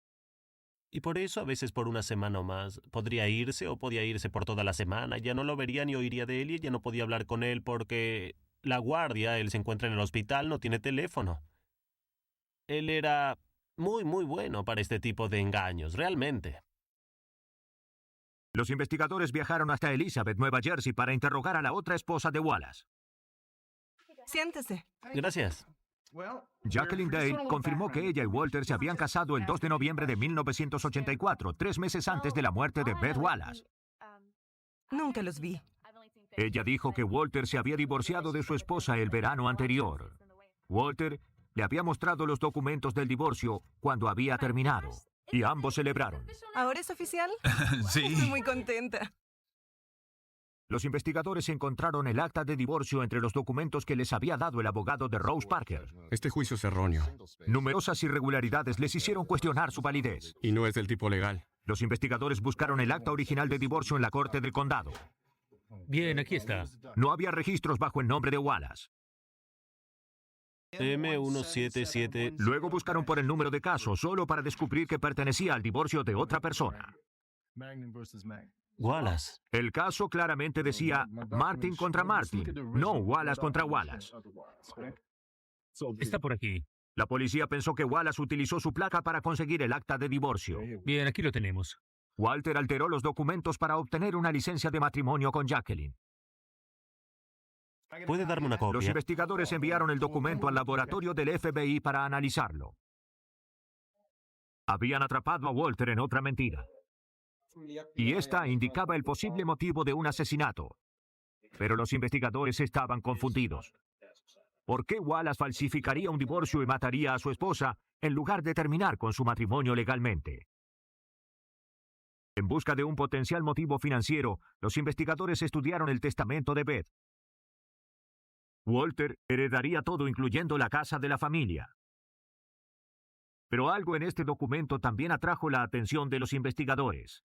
Y por eso, a veces por una semana o más, podría irse o podía irse por toda la semana. Ya no lo vería ni oiría de él y ya no podía hablar con él porque la guardia, él se encuentra en el hospital, no tiene teléfono. Él era muy bueno para este tipo de engaños, realmente. Los investigadores viajaron hasta Elizabeth, Nueva Jersey, para interrogar a la otra esposa de Wallace. Siéntese. Gracias. Jacqueline Dale confirmó que ella y Walter se habían casado el 2 de noviembre de 1984, 3 meses antes de la muerte de Beth Wallace. Nunca los vi. Ella dijo que Walter se había divorciado de su esposa el verano anterior. Walter le había mostrado los documentos del divorcio cuando había terminado, y ambos celebraron. ¿Ahora es oficial? Sí. Estoy muy contenta. Los investigadores encontraron el acta de divorcio entre los documentos que les había dado el abogado de Rose Parker. Este juicio es erróneo. Numerosas irregularidades les hicieron cuestionar su validez. Y no es del tipo legal. Los investigadores buscaron el acta original de divorcio en la corte del condado. Bien, aquí está. No había registros bajo el nombre de Wallace. M177. Luego buscaron por el número de caso, solo para descubrir que pertenecía al divorcio de otra persona. Wallace. El caso claramente decía Martin contra Martin, no Wallace contra Wallace. Está por aquí. La policía pensó que Wallace utilizó su placa para conseguir el acta de divorcio. Bien, aquí lo tenemos. Walter alteró los documentos para obtener una licencia de matrimonio con Jacqueline. ¿Puede darme una copia? Los investigadores enviaron el documento al laboratorio del FBI para analizarlo. Habían atrapado a Walter en otra mentira. Y esta indicaba el posible motivo de un asesinato. Pero los investigadores estaban confundidos. ¿Por qué Wallace falsificaría un divorcio y mataría a su esposa en lugar de terminar con su matrimonio legalmente? En busca de un potencial motivo financiero, los investigadores estudiaron el testamento de Beth. Walter heredaría todo, incluyendo la casa de la familia. Pero algo en este documento también atrajo la atención de los investigadores.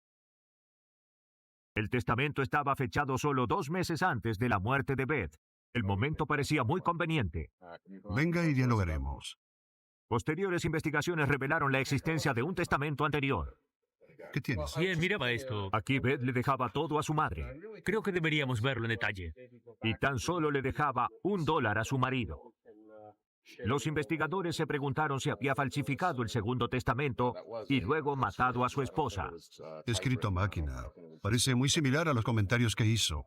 El testamento estaba fechado solo 2 meses antes de la muerte de Beth. El momento parecía muy conveniente. Venga y dialogaremos. Posteriores investigaciones revelaron la existencia de un testamento anterior. ¿Qué tienes? Bien, miraba esto. Aquí Beth le dejaba todo a su madre. Creo que deberíamos verlo en detalle. Y tan solo le dejaba $1 a su marido. Los investigadores se preguntaron si había falsificado el segundo testamento y luego matado a su esposa. Escrito a máquina. Parece muy similar a los comentarios que hizo.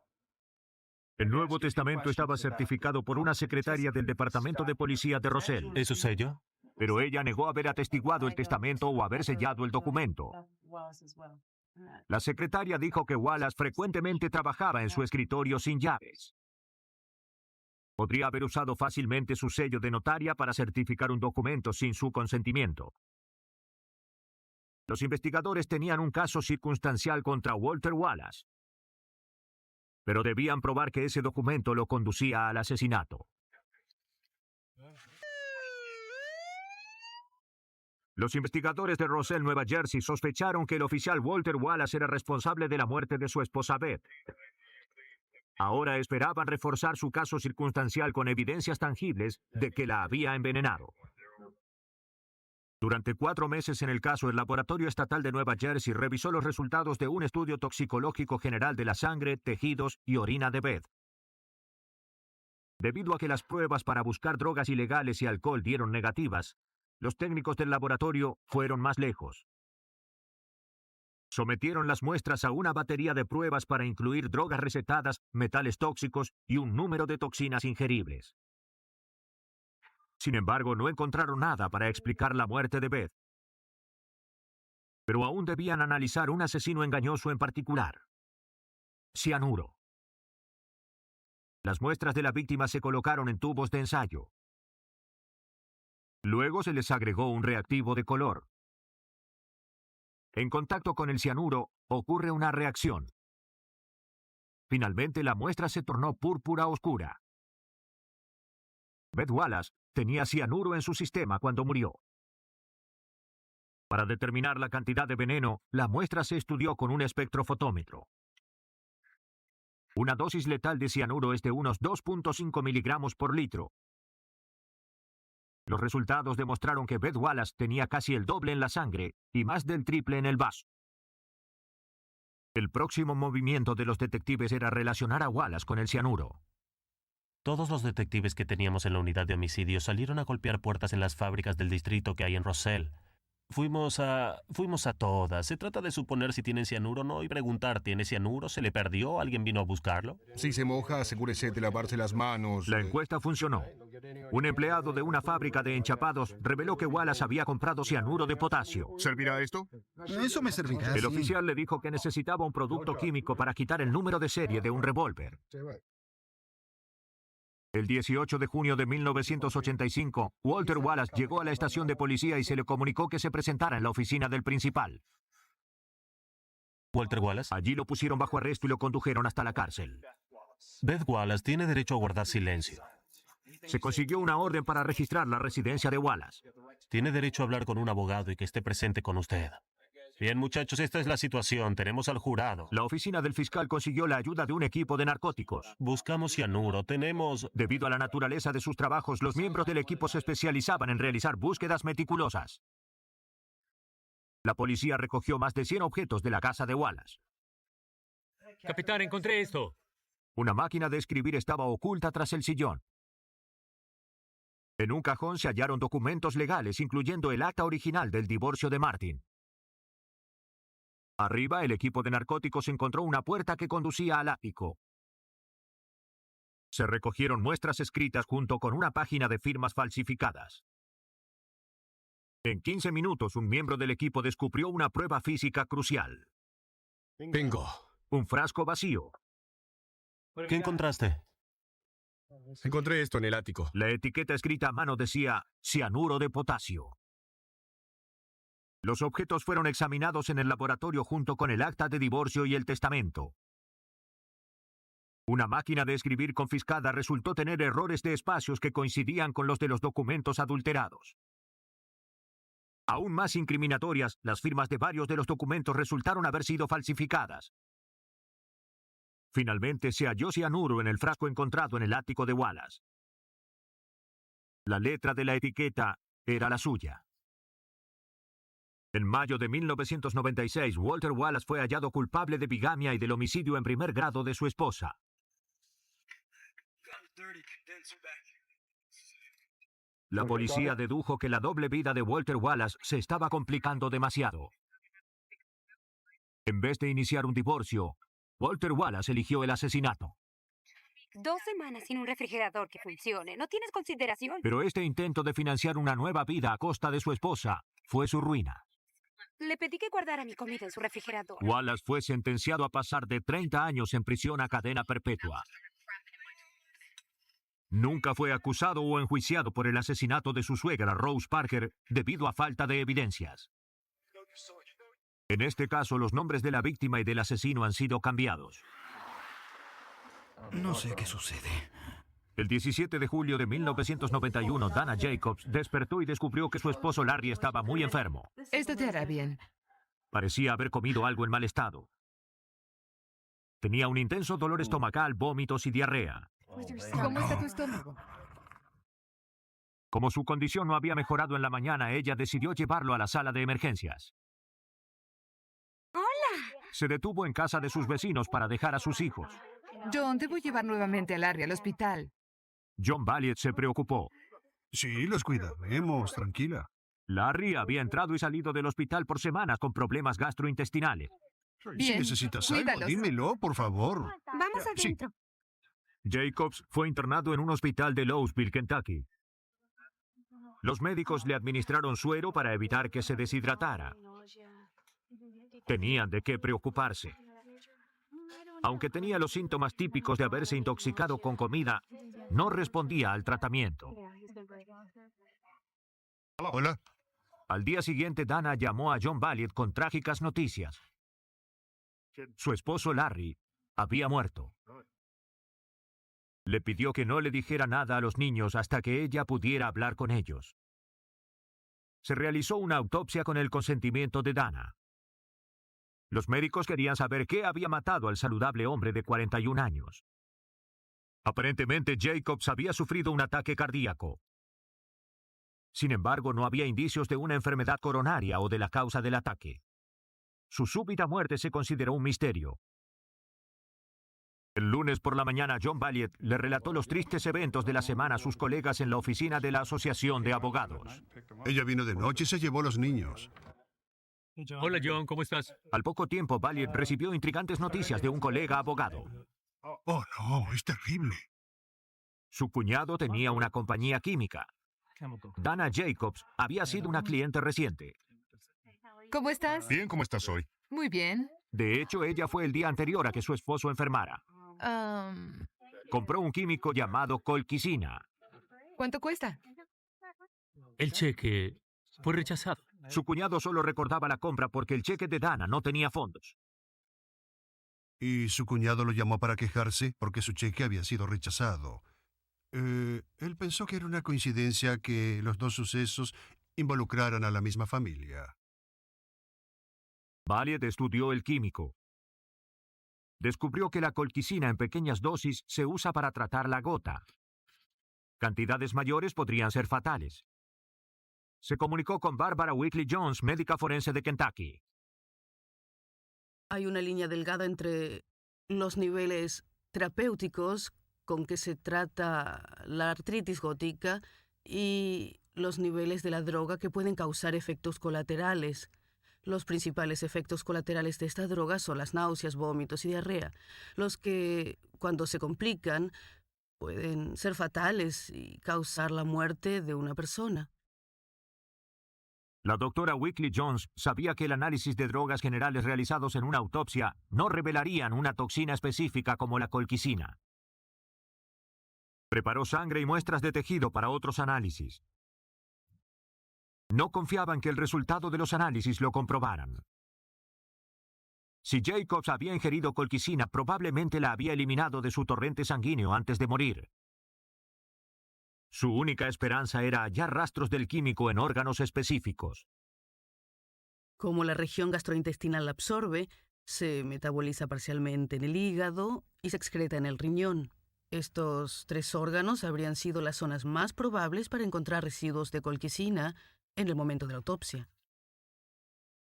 El Nuevo Testamento estaba certificado por una secretaria del Departamento de Policía de Russell. ¿Es su sello? Pero ella negó haber atestiguado el testamento o haber sellado el documento. La secretaria dijo que Wallace frecuentemente trabajaba en su escritorio sin llaves. Podría haber usado fácilmente su sello de notaria para certificar un documento sin su consentimiento. Los investigadores tenían un caso circunstancial contra Walter Wallace, pero debían probar que ese documento lo conducía al asesinato. Los investigadores de Roselle, Nueva Jersey, sospecharon que el oficial Walter Wallace era responsable de la muerte de su esposa Beth. Ahora esperaban reforzar su caso circunstancial con evidencias tangibles de que la había envenenado. Durante 4 meses en el caso, el Laboratorio Estatal de Nueva Jersey revisó los resultados de un estudio toxicológico general de la sangre, tejidos y orina de Beth. Debido a que las pruebas para buscar drogas ilegales y alcohol dieron negativas, los técnicos del laboratorio fueron más lejos. Sometieron las muestras a una batería de pruebas para incluir drogas recetadas, metales tóxicos y un número de toxinas ingeribles. Sin embargo, no encontraron nada para explicar la muerte de Beth. Pero aún debían analizar un asesino engañoso en particular: cianuro. Las muestras de la víctima se colocaron en tubos de ensayo. Luego se les agregó un reactivo de color. En contacto con el cianuro, ocurre una reacción. Finalmente, la muestra se tornó púrpura oscura. Beth Wallace tenía cianuro en su sistema cuando murió. Para determinar la cantidad de veneno, la muestra se estudió con un espectrofotómetro. Una dosis letal de cianuro es de unos 2.5 miligramos por litro. Los resultados demostraron que Beth Wallace tenía casi el doble en la sangre y más del triple en el vaso. El próximo movimiento de los detectives era relacionar a Wallace con el cianuro. Todos los detectives que teníamos en la unidad de homicidios salieron a golpear puertas en las fábricas del distrito que hay en Roselle. Fuimos a todas. Se trata de suponer si tienen cianuro o no y preguntar: ¿tiene cianuro? ¿Se le perdió? ¿Alguien vino a buscarlo? Si se moja, asegúrese de lavarse las manos. La encuesta funcionó. Un empleado de una fábrica de enchapados reveló que Wallace había comprado cianuro de potasio. ¿Servirá esto? Eso me servirá. El oficial le dijo que necesitaba un producto químico para quitar el número de serie de un revólver. El 18 de junio de 1985, Walter Wallace llegó a la estación de policía y se le comunicó que se presentara en la oficina del principal. ¿Walter Wallace? Allí lo pusieron bajo arresto y lo condujeron hasta la cárcel. Beth Wallace tiene derecho a guardar silencio. Se consiguió una orden para registrar la residencia de Wallace. Tiene derecho a hablar con un abogado y que esté presente con usted. Bien, muchachos, esta es la situación. Tenemos al jurado. La oficina del fiscal consiguió la ayuda de un equipo de narcóticos. Buscamos cianuro. Tenemos... Debido a la naturaleza de sus trabajos, los miembros del equipo se especializaban en realizar búsquedas meticulosas. La policía recogió más de 100 objetos de la casa de Wallace. Capitán, encontré esto. Una máquina de escribir estaba oculta tras el sillón. En un cajón se hallaron documentos legales, incluyendo el acta original del divorcio de Martin. Arriba, el equipo de narcóticos encontró una puerta que conducía al ático. Se recogieron muestras escritas junto con una página de firmas falsificadas. En 15 minutos, un miembro del equipo descubrió una prueba física crucial. Bingo. Un frasco vacío. ¿Qué encontraste? Encontré esto en el ático. La etiqueta escrita a mano decía cianuro de potasio. Los objetos fueron examinados en el laboratorio junto con el acta de divorcio y el testamento. Una máquina de escribir confiscada resultó tener errores de espacios que coincidían con los de los documentos adulterados. Aún más incriminatorias, las firmas de varios de los documentos resultaron haber sido falsificadas. Finalmente se halló cianuro en el frasco encontrado en el ático de Wallace. La letra de la etiqueta era la suya. En mayo de 1996, Walter Wallace fue hallado culpable de bigamia y del homicidio en primer grado de su esposa. La policía dedujo que la doble vida de Walter Wallace se estaba complicando demasiado. En vez de iniciar un divorcio, Walter Wallace eligió el asesinato. 2 semanas sin un refrigerador que funcione. ¿No tienes consideración? Pero este intento de financiar una nueva vida a costa de su esposa fue su ruina. Le pedí que guardara mi comida en su refrigerador. Wallace fue sentenciado a pasar de 30 años en prisión a cadena perpetua. Nunca fue acusado o enjuiciado por el asesinato de su suegra, Rose Parker, debido a falta de evidencias. En este caso, los nombres de la víctima y del asesino han sido cambiados. No sé qué sucede. El 17 de julio de 1991, Dana Jacobs despertó y descubrió que su esposo Larry estaba muy enfermo. Esto te hará bien. Parecía haber comido algo en mal estado. Tenía un intenso dolor estomacal, vómitos y diarrea. ¿Cómo está tu estómago? Como su condición no había mejorado en la mañana, ella decidió llevarlo a la sala de emergencias. ¡Hola! Se detuvo en casa de sus vecinos para dejar a sus hijos. John, debo llevar nuevamente a Larry al hospital. John Valiant se preocupó. Sí, los cuidaremos, tranquila. Larry había entrado y salido del hospital por semanas con problemas gastrointestinales. Si necesitas algo, dímelo, por favor. Vamos adentro. Jacobs fue internado en un hospital de Louisville, Kentucky. Los médicos le administraron suero para evitar que se deshidratara. Tenían de qué preocuparse. Aunque tenía los síntomas típicos de haberse intoxicado con comida, no respondía al tratamiento. Hola. Al día siguiente, Dana llamó a John Valiant con trágicas noticias. Su esposo Larry había muerto. Le pidió que no le dijera nada a los niños hasta que ella pudiera hablar con ellos. Se realizó una autopsia con el consentimiento de Dana. Los médicos querían saber qué había matado al saludable hombre de 41 años. Aparentemente, Jacobs había sufrido un ataque cardíaco. Sin embargo, no había indicios de una enfermedad coronaria o de la causa del ataque. Su súbita muerte se consideró un misterio. El lunes por la mañana, John Valiant le relató los tristes eventos de la semana a sus colegas en la oficina de la Asociación de Abogados. Ella vino de noche y se llevó a los niños. Hola, John, ¿cómo estás? Al poco tiempo, Valiant recibió intrigantes noticias de un colega abogado. Oh, no, es terrible. Su cuñado tenía una compañía química. Dana Jacobs había sido una cliente reciente. ¿Cómo estás? Bien, ¿cómo estás hoy? Muy bien. De hecho, ella fue el día anterior a que su esposo enfermara. Compró un químico llamado colquicina. ¿Cuánto cuesta? El cheque fue rechazado. Su cuñado solo recordaba la compra porque el cheque de Dana no tenía fondos. ¿Y su cuñado lo llamó para quejarse porque su cheque había sido rechazado? Él pensó que era una coincidencia que los dos sucesos involucraran a la misma familia. Valiant estudió el químico. Descubrió que la colquicina en pequeñas dosis se usa para tratar la gota. Cantidades mayores podrían ser fatales. Se comunicó con Barbara Weekly Jones, médica forense de Kentucky. Hay una línea delgada entre los niveles terapéuticos con que se trata la artritis gótica y los niveles de la droga que pueden causar efectos colaterales. Los principales efectos colaterales de esta droga son las náuseas, vómitos y diarrea, los que, cuando se complican, pueden ser fatales y causar la muerte de una persona. La doctora Weekly Jones sabía que el análisis de drogas generales realizados en una autopsia no revelarían una toxina específica como la colquicina. Preparó sangre y muestras de tejido para otros análisis. No confiaban que el resultado de los análisis lo comprobaran. Si Jacobs había ingerido colquicina, probablemente la había eliminado de su torrente sanguíneo antes de morir. Su única esperanza era hallar rastros del químico en órganos específicos. Como la región gastrointestinal la absorbe, se metaboliza parcialmente en el hígado y se excreta en el riñón. Estos tres órganos habrían sido las zonas más probables para encontrar residuos de colquicina en el momento de la autopsia.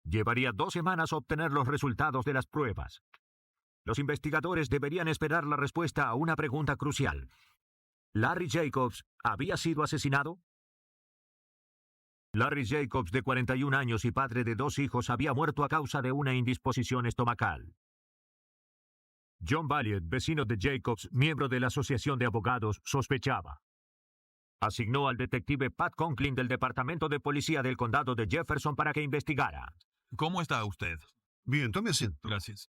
Llevaría 2 semanas obtener los resultados de las pruebas. Los investigadores deberían esperar la respuesta a una pregunta crucial. ¿Larry Jacobs había sido asesinado? Larry Jacobs, de 41 años y padre de 2 hijos, había muerto a causa de una indisposición estomacal. John Valiant, vecino de Jacobs, miembro de la Asociación de Abogados, sospechaba. Asignó al detective Pat Conklin del Departamento de Policía del Condado de Jefferson para que investigara. ¿Cómo está usted? Bien, tome asiento. Gracias.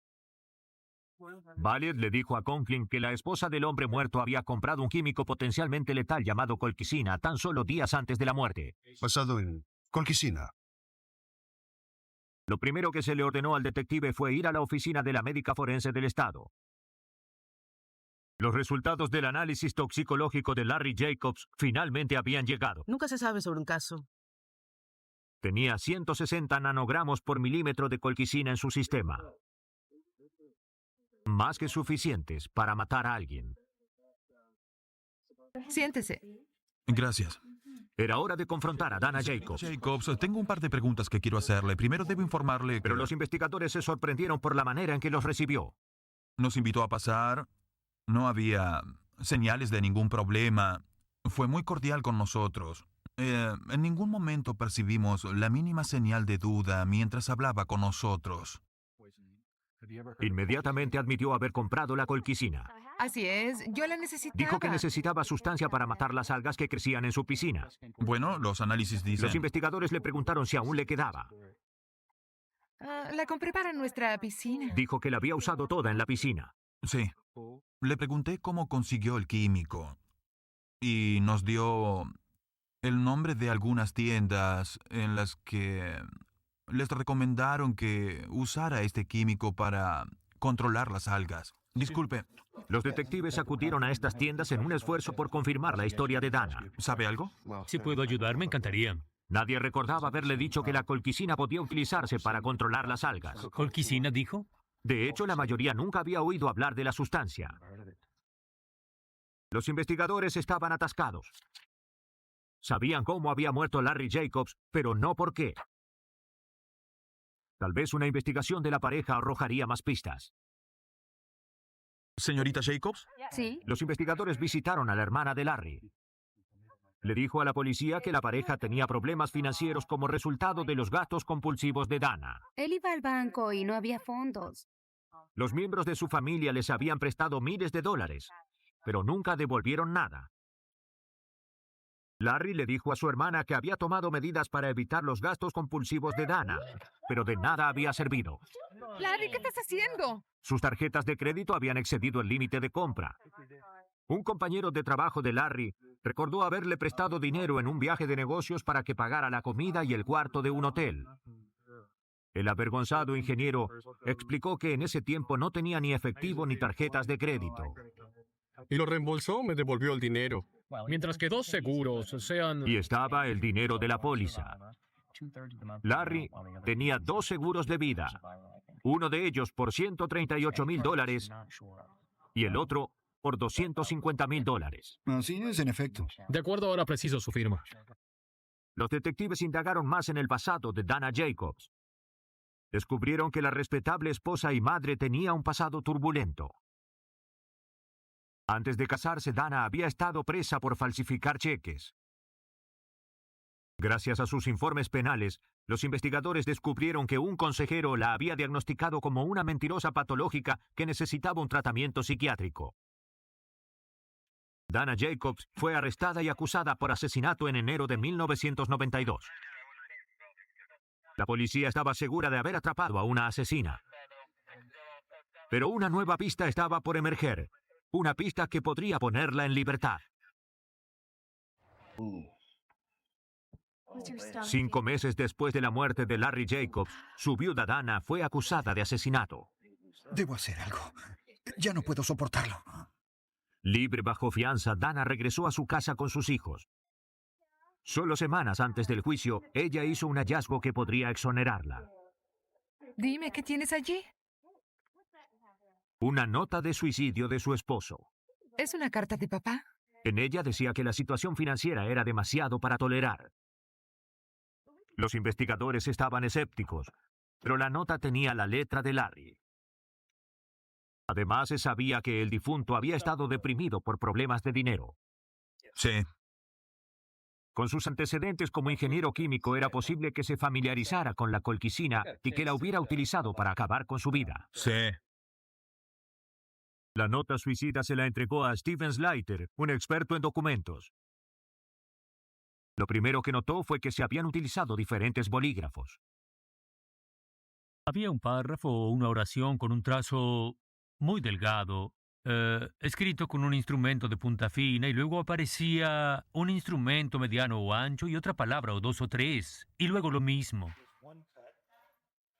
Valiant le dijo a Conklin que la esposa del hombre muerto había comprado un químico potencialmente letal llamado colquicina tan solo días antes de la muerte. Basado en colquicina. Lo primero que se le ordenó al detective fue ir a la oficina de la médica forense del estado. Los resultados del análisis toxicológico de Larry Jacobs finalmente habían llegado. Nunca se sabe sobre un caso. Tenía 160 nanogramos por milímetro de colquicina en su sistema. Más que suficientes para matar a alguien. Siéntese. Gracias. Era hora de confrontar a Dana Jacobs. Jacobs, tengo un par de preguntas que quiero hacerle. Primero debo informarle que... Pero los investigadores se sorprendieron por la manera en que los recibió. Nos invitó a pasar. No había señales de ningún problema. Fue muy cordial con nosotros. En ningún momento percibimos la mínima señal de duda mientras hablaba con nosotros. Inmediatamente admitió haber comprado la colquicina. Así es, yo la necesitaba. Dijo que necesitaba sustancia para matar las algas que crecían en su piscina. Bueno, los análisis dicen... Los investigadores le preguntaron si aún le quedaba. La compré para nuestra piscina. Dijo que la había usado toda en la piscina. Sí. Le pregunté cómo consiguió el químico. Y nos dio el nombre de algunas tiendas en las que les recomendaron que usara este químico para controlar las algas. Disculpe. Los detectives acudieron a estas tiendas en un esfuerzo por confirmar la historia de Dana. ¿Sabe algo? Si puedo ayudar, me encantaría. Nadie recordaba haberle dicho que la colquicina podía utilizarse para controlar las algas. ¿Colquicina dijo? De hecho, la mayoría nunca había oído hablar de la sustancia. Los investigadores estaban atascados. Sabían cómo había muerto Larry Jacobs, pero no por qué. Tal vez una investigación de la pareja arrojaría más pistas. ¿Señorita Jacobs? Sí. Los investigadores visitaron a la hermana de Larry. Le dijo a la policía que la pareja tenía problemas financieros como resultado de los gastos compulsivos de Dana. Él iba al banco y no había fondos. Los miembros de su familia les habían prestado miles de dólares, pero nunca devolvieron nada. Larry le dijo a su hermana que había tomado medidas para evitar los gastos compulsivos de Dana, pero de nada había servido. Larry, ¿qué estás haciendo? Sus tarjetas de crédito habían excedido el límite de compra. Un compañero de trabajo de Larry recordó haberle prestado dinero en un viaje de negocios para que pagara la comida y el cuarto de un hotel. El avergonzado ingeniero explicó que en ese tiempo no tenía ni efectivo ni tarjetas de crédito. Y lo reembolsó, me devolvió el dinero. Mientras que 2 seguros sean... Y estaba el dinero de la póliza. Larry tenía 2 seguros de vida, uno de ellos por $138,000 y el otro por $250,000. Así es, en efecto. De acuerdo, ahora preciso su firma. Los detectives indagaron más en el pasado de Dana Jacobs. Descubrieron que la respetable esposa y madre tenía un pasado turbulento. Antes de casarse, Dana había estado presa por falsificar cheques. Gracias a sus informes penales, los investigadores descubrieron que un consejero la había diagnosticado como una mentirosa patológica que necesitaba un tratamiento psiquiátrico. Dana Jacobs fue arrestada y acusada por asesinato en enero de 1992. La policía estaba segura de haber atrapado a una asesina. Pero una nueva pista estaba por emerger. Una pista que podría ponerla en libertad. 5 meses después de la muerte de Larry Jacobs, su viuda Dana fue acusada de asesinato. Debo hacer algo. Ya no puedo soportarlo. Libre bajo fianza, Dana regresó a su casa con sus hijos. Solo semanas antes del juicio, ella hizo un hallazgo que podría exonerarla. Dime, ¿qué tienes allí? Una nota de suicidio de su esposo. ¿Es una carta de papá? En ella decía que la situación financiera era demasiado para tolerar. Los investigadores estaban escépticos, pero la nota tenía la letra de Larry. Además, se sabía que el difunto había estado deprimido por problemas de dinero. Sí. Con sus antecedentes como ingeniero químico, era posible que se familiarizara con la colquicina y que la hubiera utilizado para acabar con su vida. Sí. La nota suicida se la entregó a Steven Slater, un experto en documentos. Lo primero que notó fue que se habían utilizado diferentes bolígrafos. Había un párrafo o una oración con un trazo muy delgado, escrito con un instrumento de punta fina, y luego aparecía un instrumento mediano o ancho y otra palabra o dos o tres, y luego lo mismo.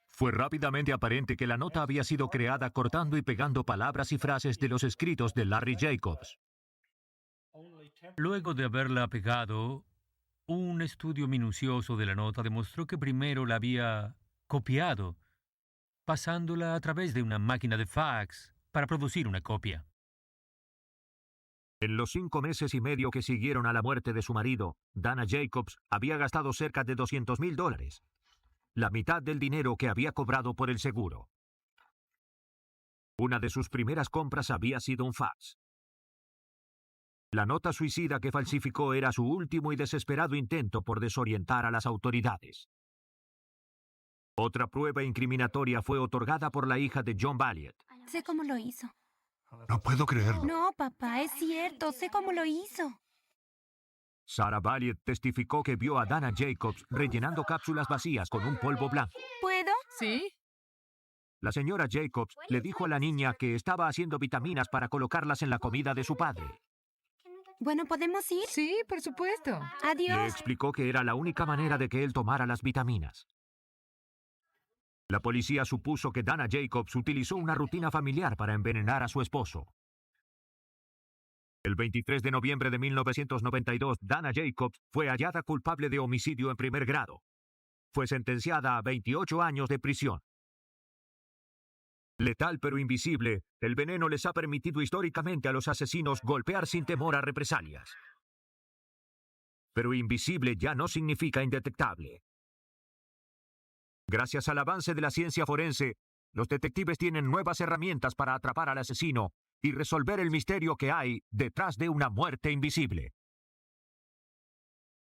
Fue rápidamente aparente que la nota había sido creada cortando y pegando palabras y frases de los escritos de Larry Jacobs. Luego de haberla pegado, un estudio minucioso de la nota demostró que primero la había copiado, pasándola a través de una máquina de fax para producir una copia. En los 5 meses y medio que siguieron a la muerte de su marido, Dana Jacobs había gastado cerca de $200,000, la mitad del dinero que había cobrado por el seguro. Una de sus primeras compras había sido un fax. La nota suicida que falsificó era su último y desesperado intento por desorientar a las autoridades. Otra prueba incriminatoria fue otorgada por la hija de John Valiant. Sé cómo lo hizo. No puedo creerlo. No, papá, es cierto. Sé cómo lo hizo. Sarah Valiant testificó que vio a Dana Jacobs rellenando cápsulas vacías con un polvo blanco. ¿Puedo? ¿Sí? La señora Jacobs le dijo a la niña que estaba haciendo vitaminas para colocarlas en la comida de su padre. Bueno, ¿podemos ir? Sí, por supuesto. Adiós. Le explicó que era la única manera de que él tomara las vitaminas. La policía supuso que Dana Jacobs utilizó una rutina familiar para envenenar a su esposo. El 23 de noviembre de 1992, Dana Jacobs fue hallada culpable de homicidio en primer grado. Fue sentenciada a 28 años de prisión. Letal pero invisible, el veneno les ha permitido históricamente a los asesinos golpear sin temor a represalias. Pero invisible ya no significa indetectable. Gracias al avance de la ciencia forense, los detectives tienen nuevas herramientas para atrapar al asesino y resolver el misterio que hay detrás de una muerte invisible.